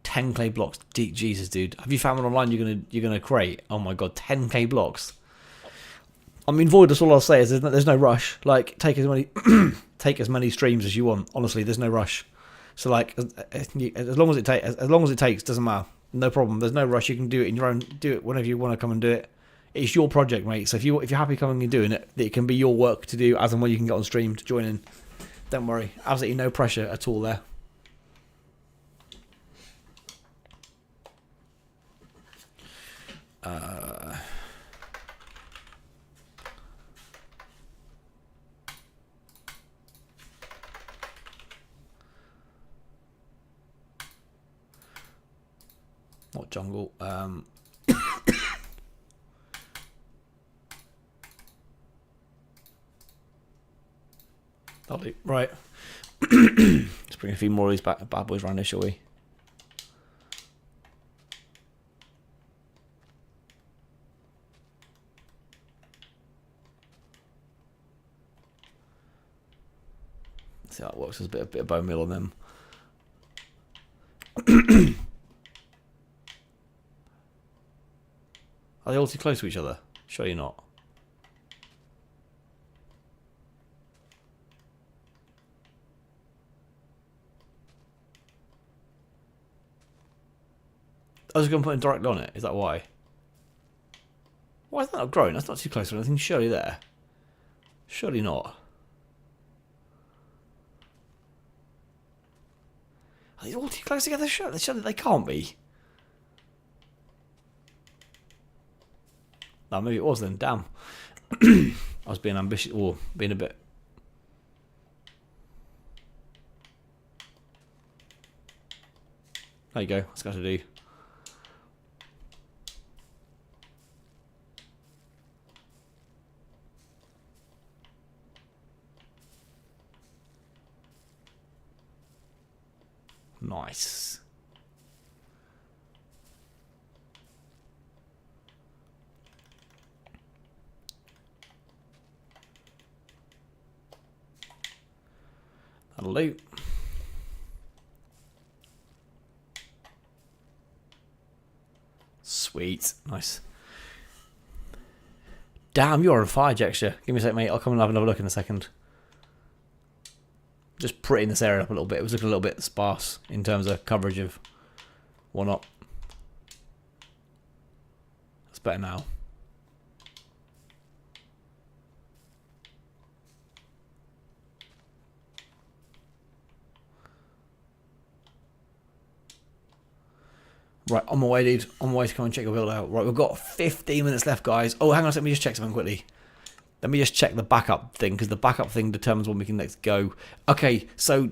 Speaker 1: $10K blocks. Jesus, dude. Have you found one online you're gonna create? Oh my god, 10K blocks. I mean, Voidless, all I'll say is there's no rush. Like, take as many streams as you want. Honestly, there's no rush. So like, as long as it takes, doesn't matter. No problem. There's no rush. You can do it in your own. Do it whenever you want to come and do it. It's your project, mate. So if you're happy coming and doing it, it can be your work to do as and when you can get on stream to join in. Don't worry. Absolutely no pressure at all there. Not jungle. Lovely. Right. Let's bring a few more of these bad boys around here, shall we? See how it works. There's a bit of bone meal on them. Are they all too close to each other? Sure you're not. I was going to put it directly on it. Is that why? Why is that not growing? That's not too close to anything. Surely there. Surely not. Are these all too close together? Surely they can't be. No, maybe it was then. Damn. I was being ambitious or being a bit. There you go. That's got to do. Nice. That'll do. Sweet. Nice. Damn, you're on fire, Jexture. Give me a sec, mate. I'll come and have another look in a second. Just prettying this area up a little bit. It was looking a little bit sparse in terms of coverage of whatnot. That's better now. Right, on my way, dude. On my way to come and check your build out. Right, we've got 15 minutes left, guys. Oh, hang on a second. Let me just check something quickly. Let me just check the backup thing, because the backup thing determines when we can next go. Okay, so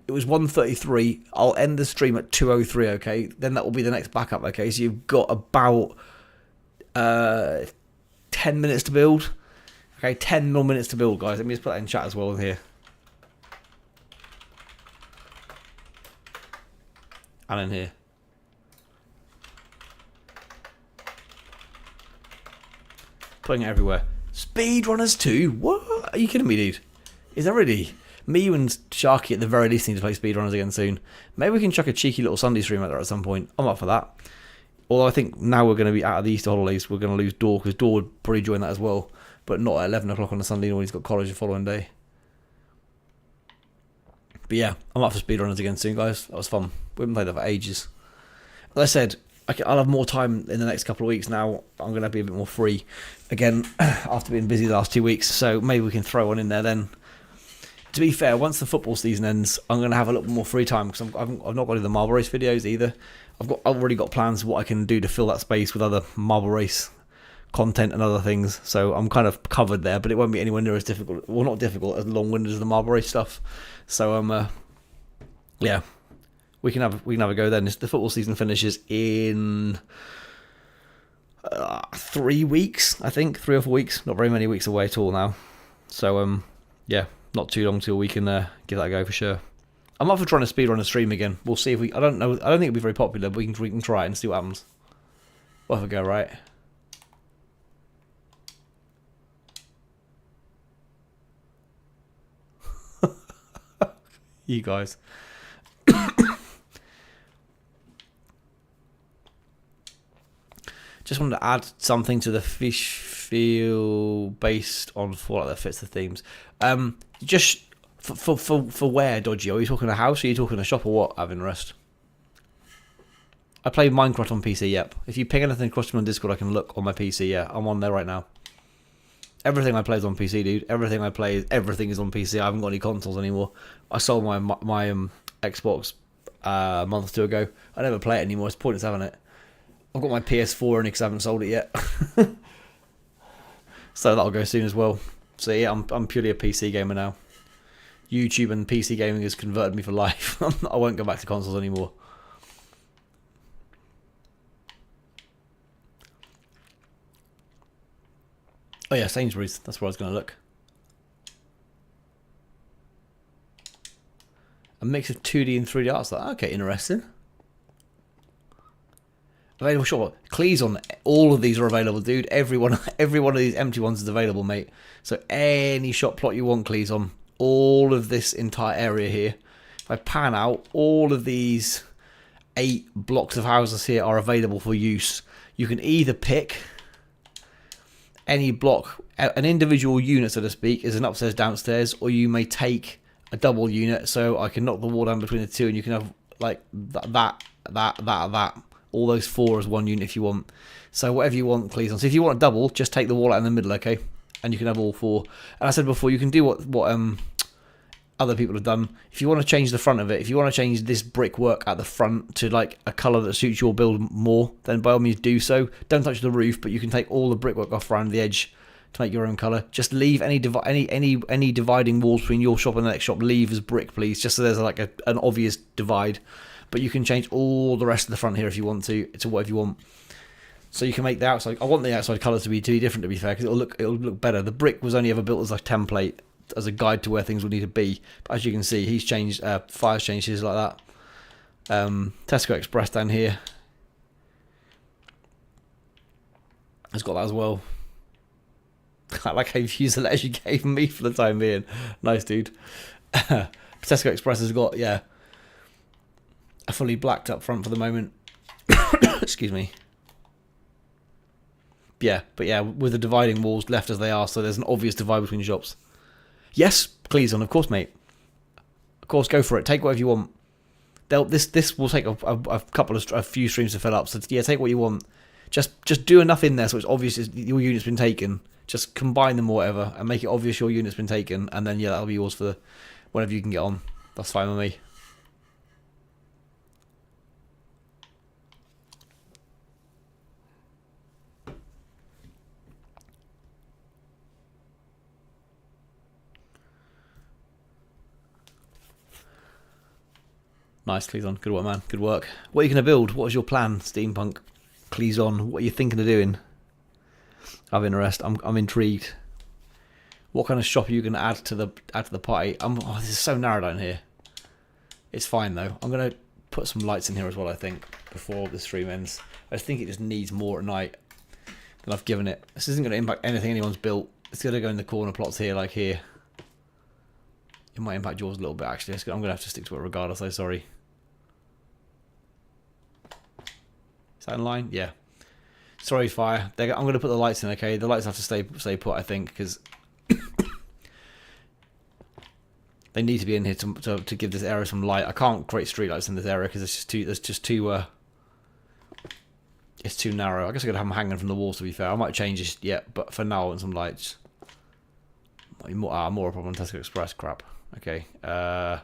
Speaker 1: it was 1:33. I'll end the stream at 2:03, okay? Then that will be the next backup, okay? So you've got about 10 minutes to build. Okay, 10 more minutes to build, guys. Let me just put that in chat as well here. And in here. Putting it everywhere. Speedrunners 2? What? Are you kidding me, dude? Is that really? Me, you and Sharky at the very least need to play Speedrunners again soon. Maybe we can chuck a cheeky little Sunday stream out there at some point. I'm up for that. Although I think now we're going to be out of the Easter holidays, we're going to lose Daw, because Daw would probably join that as well. But not at 11 o'clock on a Sunday when he's got college the following day. But yeah, I'm up for Speedrunners again soon, guys. That was fun. We haven't played that for ages. As I said, I'll have more time in the next couple of weeks now. I'm going to be a bit more free again after being busy the last 2 weeks. So maybe we can throw one in there then. To be fair, once the football season ends, I'm going to have a little more free time, because I've not got any of the Marble Race videos either. I've already got plans for what I can do to fill that space with other Marble Race content and other things. So I'm kind of covered there, but it won't be anywhere near as difficult. Well, not difficult, as long-winded as the Marble Race stuff. So yeah. We can have a go then. The football season finishes in 3 weeks, I think, 3 or 4 weeks. Not very many weeks away at all now. So yeah, not too long till we can give that a go for sure. I'm up for trying to speedrun a stream again. We'll see if we. I don't know. I don't think it'll be very popular, but we can try it and see what happens. We'll have a go, right? You guys. Just wanted to add something to the Feeshville based on Fallout that fits the themes. Just for where, Dodgy? Are you talking a house, or are you talking a shop, or what? Having rest. I play Minecraft on PC, yep. If you ping anything across to me on Discord, I can look on my PC, yeah. I'm on there right now. Everything I play is on PC, dude. Everything I play, everything is on PC. I haven't got any consoles anymore. I sold my Xbox a month or two ago. I never play it anymore. It's pointless having it. I've got my PS4 only because I haven't sold it yet. So that'll go soon as well. So yeah, I'm purely a PC gamer now. YouTube and PC gaming has converted me for life. I won't go back to consoles anymore. Oh yeah, Sainsbury's. That's where I was going to look. A mix of 2D and 3D art style. Okay, interesting. Available shop. Clees on all of these are available, dude. Every one of these empty ones is available, mate. So any shop plot you want, Clees on. All of this entire area here. If I pan out, all of these 8 blocks of houses here are available for use. You can either pick any block, an individual unit, so to speak, is an upstairs, downstairs, or you may take a double unit. So I can knock the wall down between the two, and you can have like that. All those 4 as one unit if you want. So whatever you want, please. So if you want a double, just take the wall out in the middle, okay? And you can have all 4. And I said before, you can do what other people have done. If you want to change the front of it, if you want to change this brickwork at the front to like a colour that suits your build more, then by all means do so. Don't touch the roof, but you can take all the brickwork off around the edge to make your own colour. Just leave any dividing walls between your shop and the next shop. Leave as brick, please, just so there's like an obvious divide. But you can change all the rest of the front here if you want to whatever you want. So you can make the outside. I want the outside colours to be different, to be fair, because it'll look better. The brick was only ever built as a template, as a guide to where things would need to be. But as you can see, he's changed. Fire's changed his like that. Tesco Express down here has got that as well. I like how you've used the letters you gave me for the time being. Nice, dude. Tesco Express has got, yeah, a fully blacked up front for the moment. Excuse me. Yeah, but yeah, with the dividing walls left as they are, so there's an obvious divide between shops. Yes, please, on, of course, mate. Of course, go for it. Take whatever you want. This will take a few streams to fill up. So yeah, take what you want. Just do enough in there so it's obvious your unit's been taken. Just combine them or whatever and make it obvious your unit's been taken, and then yeah, that'll be yours for whenever you can get on. That's fine with me. Nice, Cleason. Good work, man. Good work. What are you going to build? What is your plan, Steampunk? Cleason, what are you thinking of doing? I'm interested. I'm intrigued. What kind of shop are you going to add to the party? Oh, this is so narrow down here. It's fine though. I'm going to put some lights in here as well, I think, before the stream ends. I just think it just needs more at night than I've given it. This isn't going to impact anything anyone's built. It's going to go in the corner plots here, like here. It might impact yours a little bit, actually. I'm going to have to stick to it regardless, though, sorry. Is that in line? Yeah. Sorry, fire. I'm going to put the lights in, okay? The lights have to stay put, I think, because they need to be in here to give this area some light. I can't create street lights in this area because it's too narrow. I guess I could have them hanging from the walls, to be fair. I might change this yet, but for now I want some lights. More a problem. Tesco Express crap. Okay. I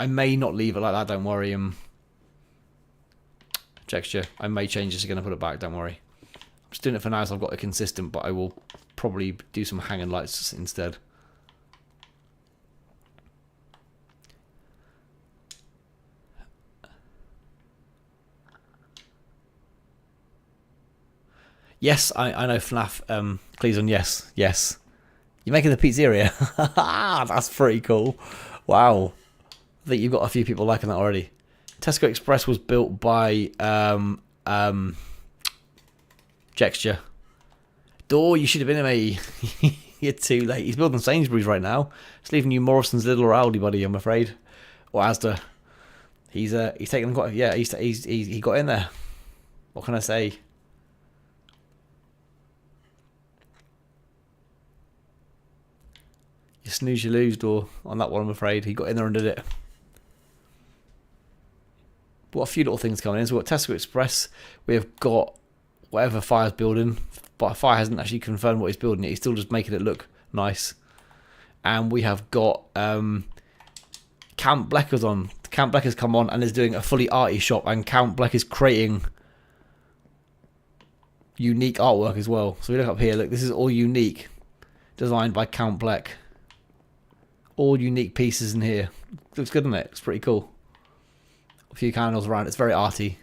Speaker 1: may not leave it like that. Don't worry. Texture. I may change this again and put it back. Don't worry. I'm just doing it for now, so I've got it consistent. But I will probably do some hanging lights instead. Yes, I know FNAF. Cleason, yes. You're making the pizzeria. That's pretty cool. Wow. I think you've got a few people liking that already. Tesco Express was built by Jexture. Door, you should have been a mate. You're too late. He's building Sainsbury's right now. It's leaving you Morrison's, Lidl, or Aldi, buddy. I'm afraid, or Asda. He's taken them quite. Yeah, he got in there. What can I say? You snooze, you lose, Door, on that one, I'm afraid. He got in there and did it. We've got a few little things coming in. So we've got Tesco Express. We've got whatever Fire's building. But Fire hasn't actually confirmed what he's building yet. He's still just making it look nice. And we have got Count Blecker's on. Count Blecker's come on and is doing a fully arty shop. And Count Bleck is creating unique artwork as well. So we look up here. Look, this is all unique. Designed by Count Bleck. All unique pieces in here. Looks good, doesn't it? It's pretty cool. A few candles around. It's very arty.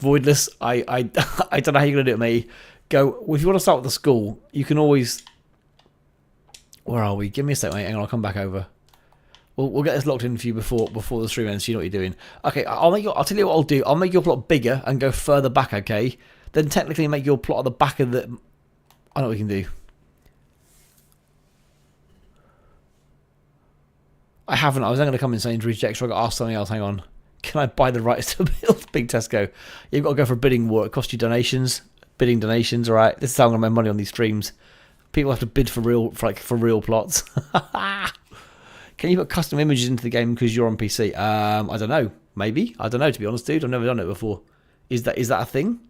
Speaker 1: Voidless. I don't know how you're gonna do it, mate. Go. If you want to start with the school, you can always. Where are we? Give me a sec, mate. Hang on, I'll come back over. We'll get this locked in for you before the stream ends, so you know what you're doing. Okay, I'll tell you what I'll do. I'll make your plot bigger and go further back, okay? Then technically make your plot at the back of the... I know what we can do. I haven't. I was then going to come in Sainsbury's Jextra. I got asked something else. Hang on. Can I buy the rights to build Big Tesco? You've got to go for a bidding war. It costs you donations. Bidding donations, alright? This is how I'm going to make money on these streams. People have to bid for real plots. Can you put custom images into the game because you're on PC? I don't know. Maybe. I don't know, to be honest, dude. I've never done it before. Is that a thing?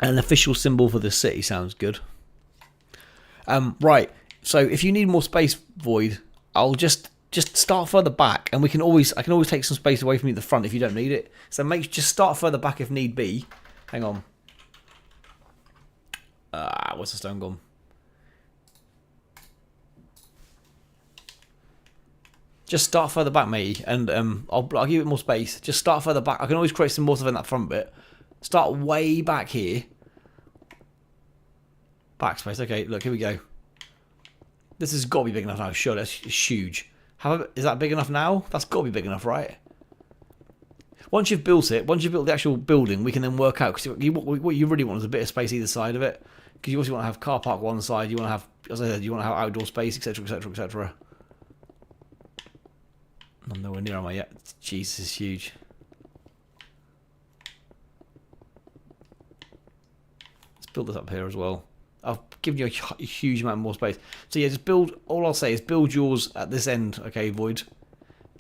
Speaker 1: An official symbol for the city sounds good. Right. So if you need more space, Void, I'll just start further back, and I can always take some space away from you at the front if you don't need it. So just start further back if need be. Hang on. Where's the stone gone? Just start further back, matey, and I'll give it more space. Just start further back. I can always create some more stuff in that front bit. Start way back here. Backspace. Okay, look, here we go. This has got to be big enough now. Sure, that's huge. Is that big enough now? That's got to be big enough, right? once you've built it, once you've built the actual building, we can then work out, because what you really want is a bit of space either side of it, because you also want to have car park one side, you want to have, as I said, you want to have outdoor space, etc, etc, etc. I'm nowhere near am I yet. Jesus, is huge. Let's build this up here as well. I've given you a huge amount more space. So yeah, just build, all I'll say is build yours at this end, okay, Void.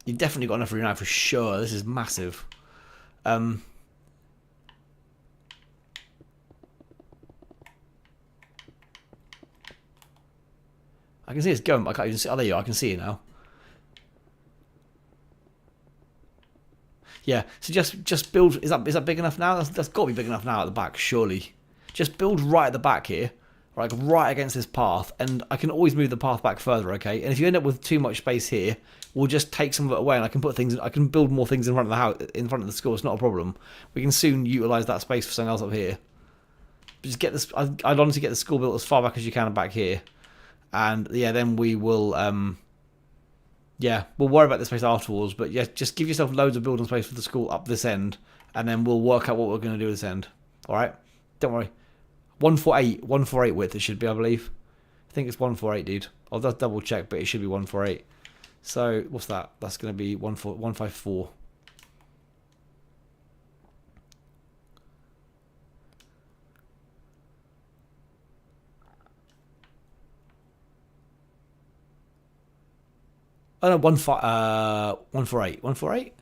Speaker 1: You've definitely got enough room now for sure. This is massive. I can see it's going, but I can't even see. Oh, there you are, I can see it now. Yeah, so just build, is that big enough now? That's got to be big enough now at the back, surely. Just build right at the back here. Like right against this path, and I can always move the path back further, okay? And if you end up with too much space here, we'll just take some of it away, and I can put things. I can build more things in front of the house, in front of the school. It's not a problem. We can soon utilise that space for something else up here. But just get this. I'd honestly get the school built as far back as you can back here, and yeah, then we will. Yeah, we'll worry about the space afterwards. But yeah, just give yourself loads of building space for the school up this end, and then we'll work out what we're going to do at this end. All right, don't worry. 148 width it should be, I believe. I think it's 148, dude. I'll just double check, but it should be 148. So what's that? That's going to be 154. Oh no, 148. 148.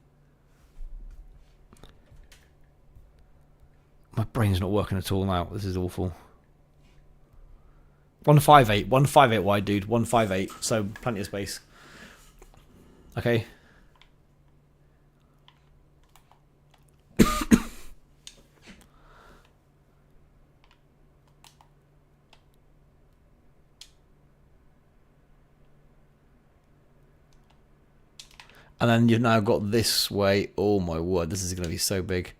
Speaker 1: My brain's not working at all now. This is awful. 158. 158 wide, dude. 158. So plenty of space. Okay. And then you've now got this way. Oh my word, this is going to be so big.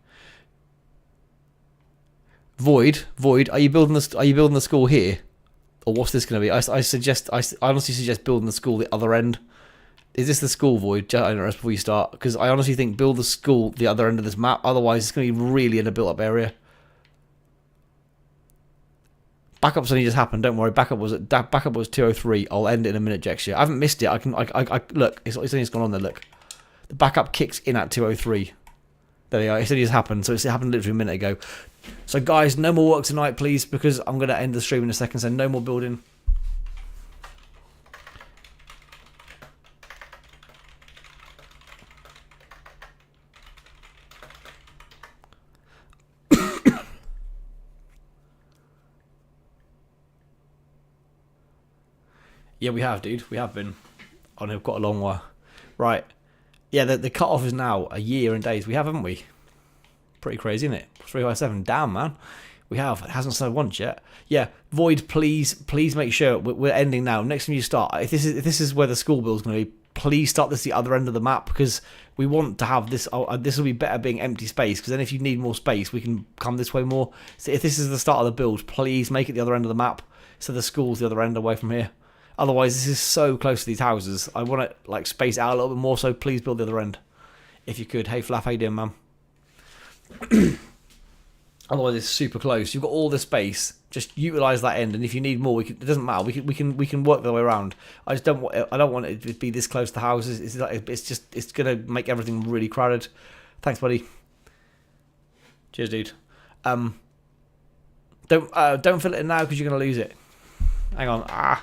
Speaker 1: Void, are you building the school here, or what's this going to be? I honestly suggest building the school the other end. Is this the school, Void? I don't know, before you start, because I honestly think build the school the other end of this map. Otherwise, it's going to be really in a built-up area. Backup's only just happened. Don't worry. Backup was 203. I'll end it in a minute, Jexia. I haven't missed it. I look. It's only just gone on there. Look, the backup kicks in at 203. There we go. It's only just happened. So it happened literally a minute ago. So guys, no more work tonight, please, because I'm going to end the stream in a second. So no more building. Yeah, we have, dude. We have been. Oh, no, we've got a long while. Right. Yeah, the cut-off is now a year and days. We have, haven't we? Pretty crazy, isn't it? 357. Damn, man. We have. It hasn't started once yet. Yeah, Void, please make sure we're ending now. Next time you start, if this is where the school build is going to be, please start this the other end of the map, because we want to have this. This will be better being empty space, because then if you need more space, we can come this way more. So if this is the start of the build, please make it the other end of the map, so the school's the other end away from here. Otherwise, this is so close to these houses. I want to like space out a little bit more, so please build the other end, if you could. Hey, Flaff, how you doing, man? Otherwise, it's super close. You've got all the space. Just utilize that end, and if you need more, it doesn't matter. We can work the way around. I don't want it to be this close to houses. It's gonna make everything really crowded. Thanks, buddy. Cheers, dude. Don't fill it in now, because you're gonna lose it. Hang on.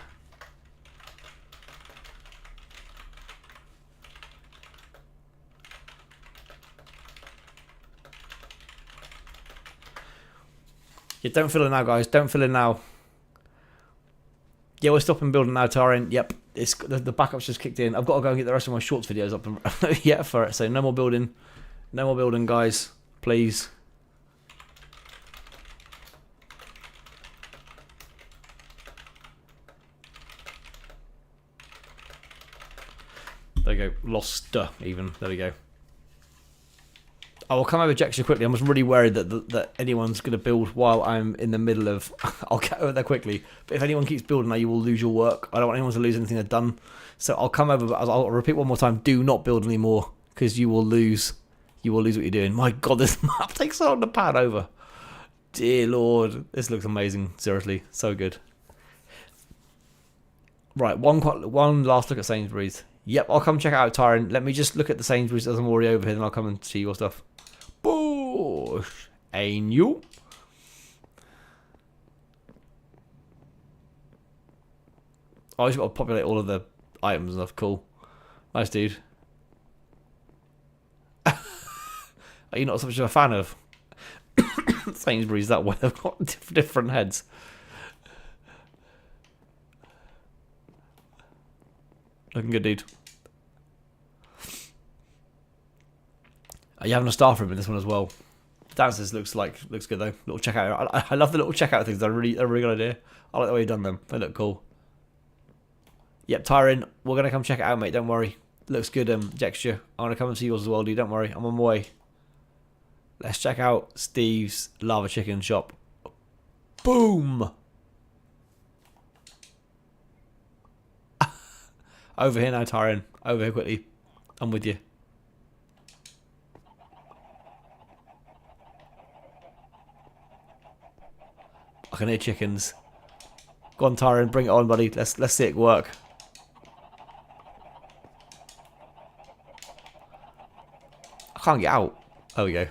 Speaker 1: Yeah, don't fill in now, guys. Don't fill in now. Yeah, we're stopping building now, Tarin. Yep, it's the backup's just kicked in. I've got to go and get the rest of my shorts videos up. And yeah, for it. So no more building. No more building, guys. Please. There you go. Lost even. There we go. I will come over Jexia quickly. I'm just really worried that anyone's going to build while I'm in the middle of... I'll get over there quickly. But if anyone keeps building now, you will lose your work. I don't want anyone to lose anything they've done. So I'll come over, but I'll repeat one more time. Do not build anymore, because you will lose You will lose what you're doing. My God, this map takes so long to pan over. Dear Lord, this looks amazing. Seriously, so good. Right, one last look at Sainsbury's. Yep, I'll come check it out, Tyron. Let me just look at the Sainsbury's as I'm already over here, then I'll come and see your stuff. Boosh! Ain't you? Oh, I just got to populate all of the items and stuff. Cool. Nice, dude. Are you not so much of a fan of Sainsbury's that way? They've got different heads. Looking good, dude. Are you having a staff room in this one as well? Downstairs looks good though. Little checkout. I love the little checkout things. They're a really good idea. I like the way you've done them. They look cool. Yep, Tyron, we're gonna come check it out, mate. Don't worry. Looks good. Texture. I'm gonna come and see yours as well, dude. Don't worry. I'm on my way. Let's check out Steve's lava chicken shop. Boom. Over here now, Tyron. Over here quickly. I'm with you. I can hear chickens. Go on, Tyron. Bring it on, buddy. Let's see it work. I can't get out. There we go.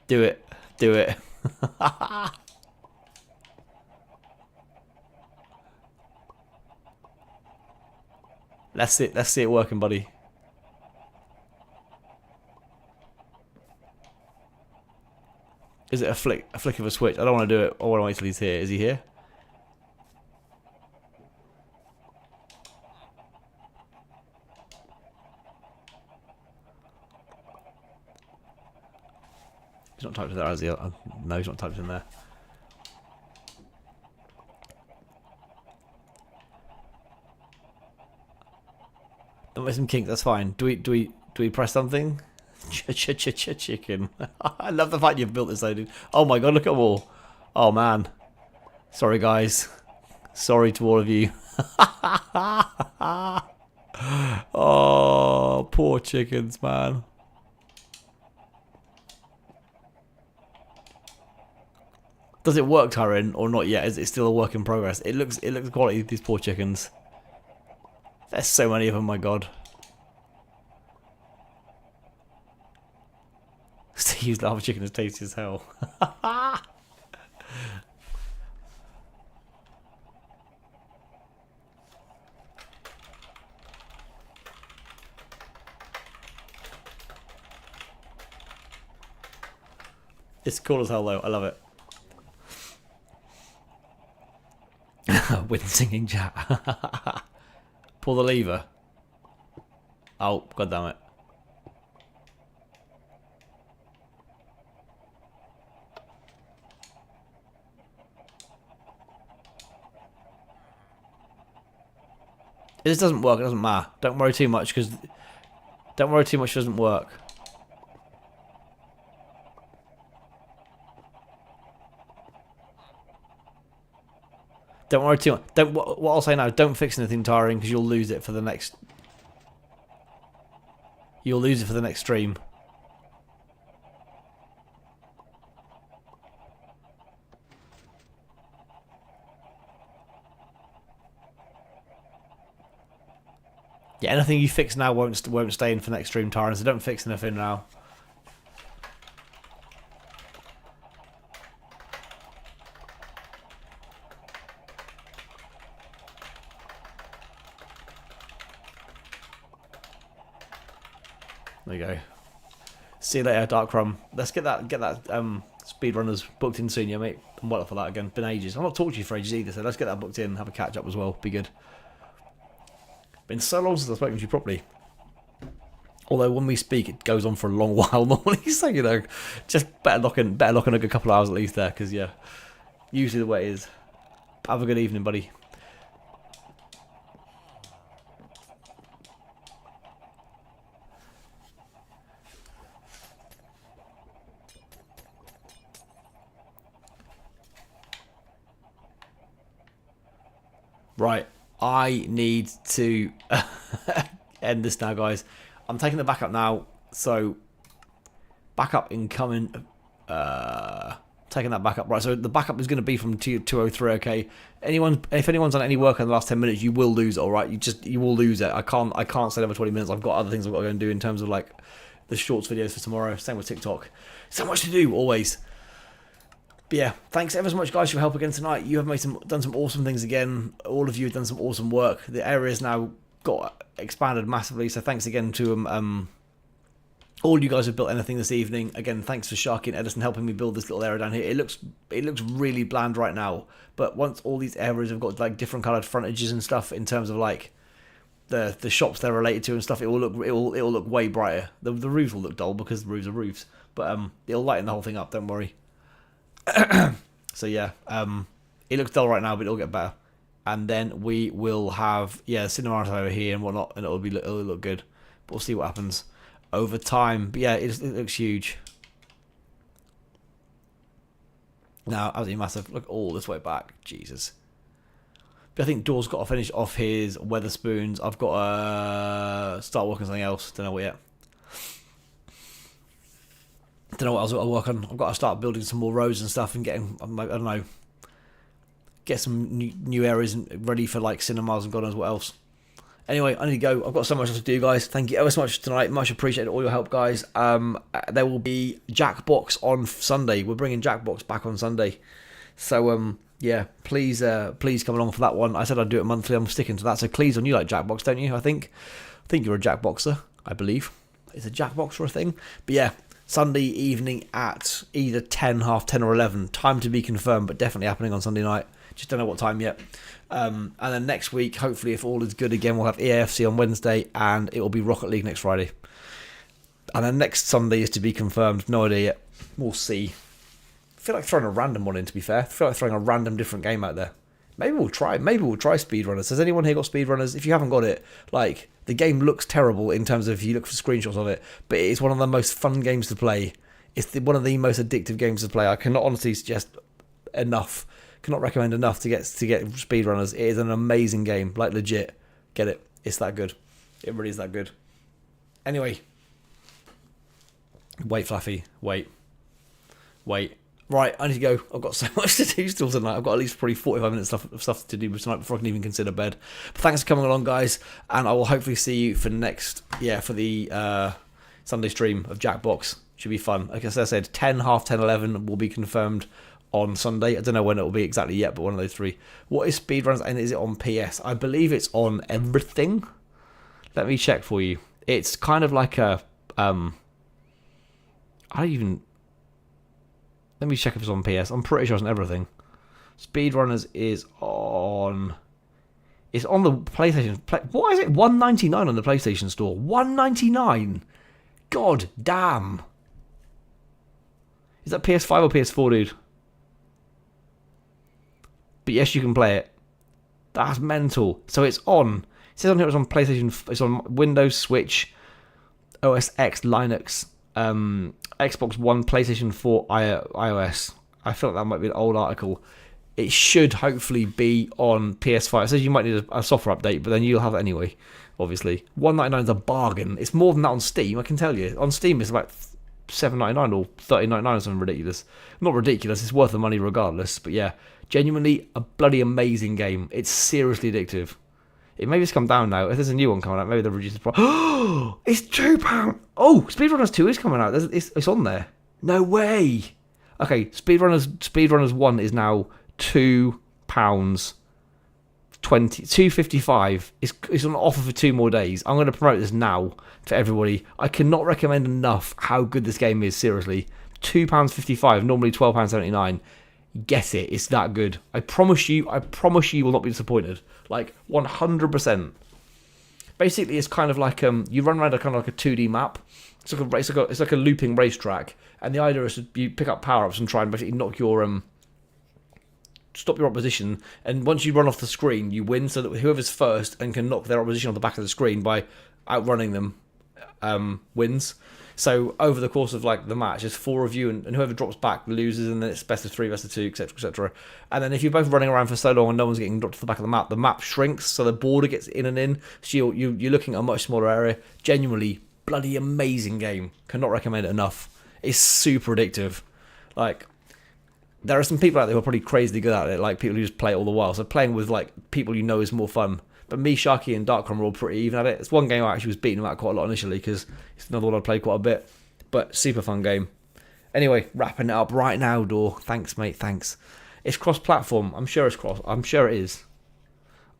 Speaker 1: Do it. Do it. Let's see it working, buddy. Is it a flick of a switch? I don't want to do it. I want to wait till he's here. Is he here? He's not typed in there, has he? No, he's not typed in there. Don't make some kink. That's fine. Do we press something? Chicken. I love the fact you've built this though, dude. Oh my God, look at them all. Oh man. Sorry guys. Sorry to all of you. Oh, poor chickens, man. Does it work, Tyron, or not yet? Is it still a work in progress? It looks quality, these poor chickens. There's so many of them, my God. Steve's lava chicken is tasty as hell. It's cool as hell though, I love it. Wind singing chat. Pull the lever. Oh, God damn it. If this doesn't work, it doesn't matter. Don't worry too much, because it doesn't work. Don't worry too much. What I'll say now, don't fix anything, Tyron, because you'll lose it for the next. You'll lose it for the next stream. Yeah, anything you fix now won't stay in for next stream, Tyron. So don't fix anything now. There you go. See you later, Darkrum. Let's get that speedrunners booked in soon, yeah, mate. I'm waiting for that again. Been ages. I'm not talking to you for ages either, so let's get that booked in. Have a catch up as well. Be good. Been so long since I've spoken to you properly. Although when we speak, it goes on for a long while normally. So you know, just better lock in a good couple of hours at least there, because yeah, usually the way it is. Have a good evening, buddy. Right, I need to end this now, guys. I'm taking the backup now, so Backup incoming. Taking that backup. Right, so the backup is going to be from 203, okay? If anyone's done any work in the last 10 minutes, you will lose it, all right? You will lose it. I can't say over 20 minutes. I've got other things I've got to go and do in terms of, like, the shorts videos for tomorrow. Same with TikTok. So much to do, always. But yeah, thanks ever so much, guys, for your help again tonight. You have done some awesome things again. All of you have done some awesome work. The area's now got expanded massively, so thanks again to all you guys have built anything this evening. Again, thanks for Sharky and Edison helping me build this little area down here. It looks really bland right now, but once all these areas have got like different coloured frontages and stuff in terms of like the shops they're related to and stuff, it will look way brighter. The roofs will look dull because the roofs are roofs, but it'll lighten the whole thing up. Don't worry. So yeah, it looks dull right now, but it'll get better. And then we will have cinema over here and whatnot, and it'll look good. But we'll see what happens over time. But yeah, it looks huge. Now, absolutely massive. Look all this way back. Jesus. But I think Door's got to finish off his Weatherspoons. I've got to start working on something else. Don't know what yet. Don't know what else I'll work on. I've got to start building some more roads and stuff and getting, I don't know, get some new areas ready for like cinemas and God knows what else. Anyway, I need to go. I've got so much else to do, guys. Thank you ever so much tonight. Much appreciated all your help, guys. There will be Jackbox on Sunday. We're bringing Jackbox back on Sunday. So, yeah, please come along for that one. I said I'd do it monthly. I'm sticking to that. So, Cleason, you like Jackbox, don't you? I think you're a Jackboxer, I believe. Is a Jackboxer a thing? But yeah, Sunday evening at either 10, half 10 or 11. Time to be confirmed, but definitely happening on Sunday night. Just don't know what time yet. And then next week, hopefully, if all is good again, we'll have EAFC on Wednesday, and it will be Rocket League next Friday. And then next Sunday is to be confirmed. No idea yet. We'll see. I feel like throwing a random one in, to be fair. I feel like throwing a random different game out there. Maybe we'll try Speedrunners. Has anyone here got Speedrunners? If you haven't got it, like, the game looks terrible in terms of if you look for screenshots of it, but it's one of the most fun games to play. It's one of the most addictive games to play. I cannot honestly suggest enough. Cannot recommend enough to get Speedrunners. It is an amazing game, like legit. Get it? It's that good. It really is that good. Anyway, wait, Fluffy, wait. Right, I need to go. I've got so much to do still tonight. I've got at least probably 45 minutes of stuff to do tonight before I can even consider bed. But thanks for coming along, guys, and I will hopefully see you for the Sunday stream of Jackbox. Should be fun. Like I said, 10, half 10, 11 will be confirmed on Sunday. I don't know when it will be exactly yet, but one of those three. What is Speedruns, and is it on PS? I believe it's on everything. Let me check for you. It's kind of like a let me check if it's on PS. I'm pretty sure it's on everything. Speedrunners is on. It's on the PlayStation. What is it? $1.99 on the PlayStation Store. $1.99. God damn. Is that PS5 or PS4, dude? But yes, you can play it. That's mental. So it's on. It says on here it's on PlayStation. It's on Windows, Switch, OS X, Linux, Xbox One, PlayStation 4, iOS. I feel like that might be an old article. It should hopefully be on PS5. It says you might need a software update, but then you'll have it anyway, obviously. $1.99 is a bargain. It's more than that on Steam, I can tell you. On Steam, it's about $7.99 or $13.99 or something ridiculous. Not ridiculous, it's worth the money regardless. But yeah, genuinely a bloody amazing game. It's seriously addictive. It may just come down now. If there's a new one coming out, maybe they'll reduce the price. Oh, it's £2. Oh, Speedrunners 2 is coming out. It's on there. No way. Okay, Speedrunners 1 is now £2. $2.55. It's on offer for 2 more days. I'm going to promote this now for everybody. I cannot recommend enough how good this game is. Seriously, £2.55. Normally £12.79. Get it. It's that good. I promise you will not be disappointed. Like 100%. Basically, it's kind of like you run around a kind of like a 2D map. It's like a looping racetrack, and the idea is you pick up power ups and try and basically knock your stop your opposition. And once you run off the screen, you win. So that whoever's first and can knock their opposition off the back of the screen by outrunning them wins. So over the course of like the match, there's 4 of you, and whoever drops back loses, and then it's best of 3, best of 2, etc., etc. And then if you're both running around for so long and no one's getting dropped to the back of the map shrinks, so the border gets in and in. So you're looking at a much smaller area. Genuinely bloody amazing game. Cannot recommend it enough. It's super addictive. Like, there are some people out there who are probably crazily good at it, like people who just play it all the while. So playing with like people you know is more fun. But me, Sharky, and Darkron were all pretty even at it. It's one game I actually was beating them out quite a lot initially because it's another one I played quite a bit. But super fun game. Anyway, wrapping it up right now, Door. Thanks, mate. Thanks. It's cross-platform. I'm sure it's cross. I'm sure it is.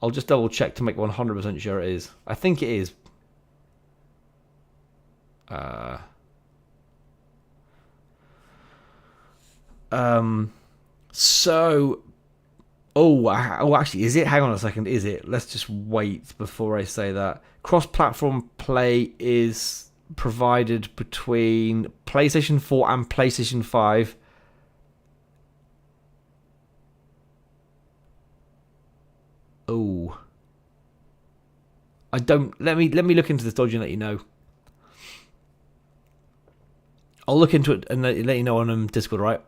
Speaker 1: I'll just double check to make 100% sure it is. I think it is. So, actually, is it? Hang on a second. Is it? Let's just wait before I say that. Cross-platform play is provided between PlayStation 4 and PlayStation 5. Oh, I don't. Let me look into this dodgy and let you know. I'll look into it and let you know on Discord, right?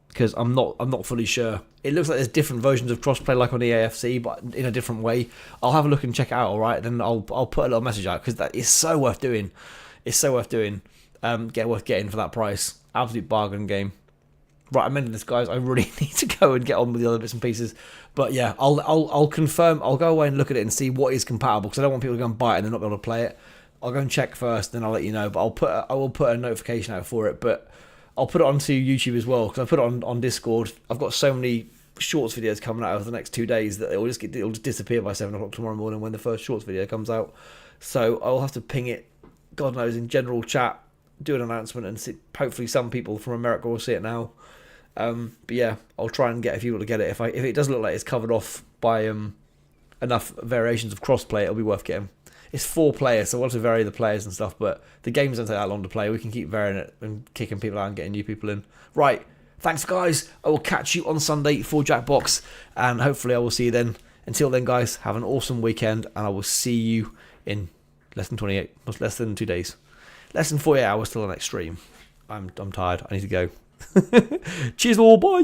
Speaker 1: Because I'm not fully sure. It looks like there's different versions of crossplay, like on EAFC, but in a different way. I'll have a look and check it out. All right, then I'll put a little message out because that is so worth doing. It's so worth doing. Worth getting for that price. Absolute bargain game. Right, I mentioned this, guys. I really need to go and get on with the other bits and pieces. But yeah, I'll confirm. I'll go away and look at it and see what is compatible because I don't want people to go and buy it and then not be able to play it. I'll go and check first, then I'll let you know. But I will put a notification out for it. But I'll put it onto YouTube as well because I put it on Discord. I've got so many shorts videos coming out over the next 2 days that it'll just disappear by 7 o'clock tomorrow morning when the first shorts video comes out. So I'll have to ping it, God knows, in general chat, do an announcement, and see, hopefully some people from America will see it now. But yeah, I'll try and get a few people to get it. If it does look like it's covered off by enough variations of crossplay, it'll be worth getting. It's 4 players, so we'll have to vary the players and stuff, but the games don't take that long to play. We can keep varying it and kicking people out and getting new people in. Right, thanks guys. I will catch you on Sunday for Jackbox, and hopefully I will see you then. Until then, guys, have an awesome weekend, and I will see you in less than 2 days. Less than 48 hours till the next stream. I'm tired. I need to go. Cheers all, bye.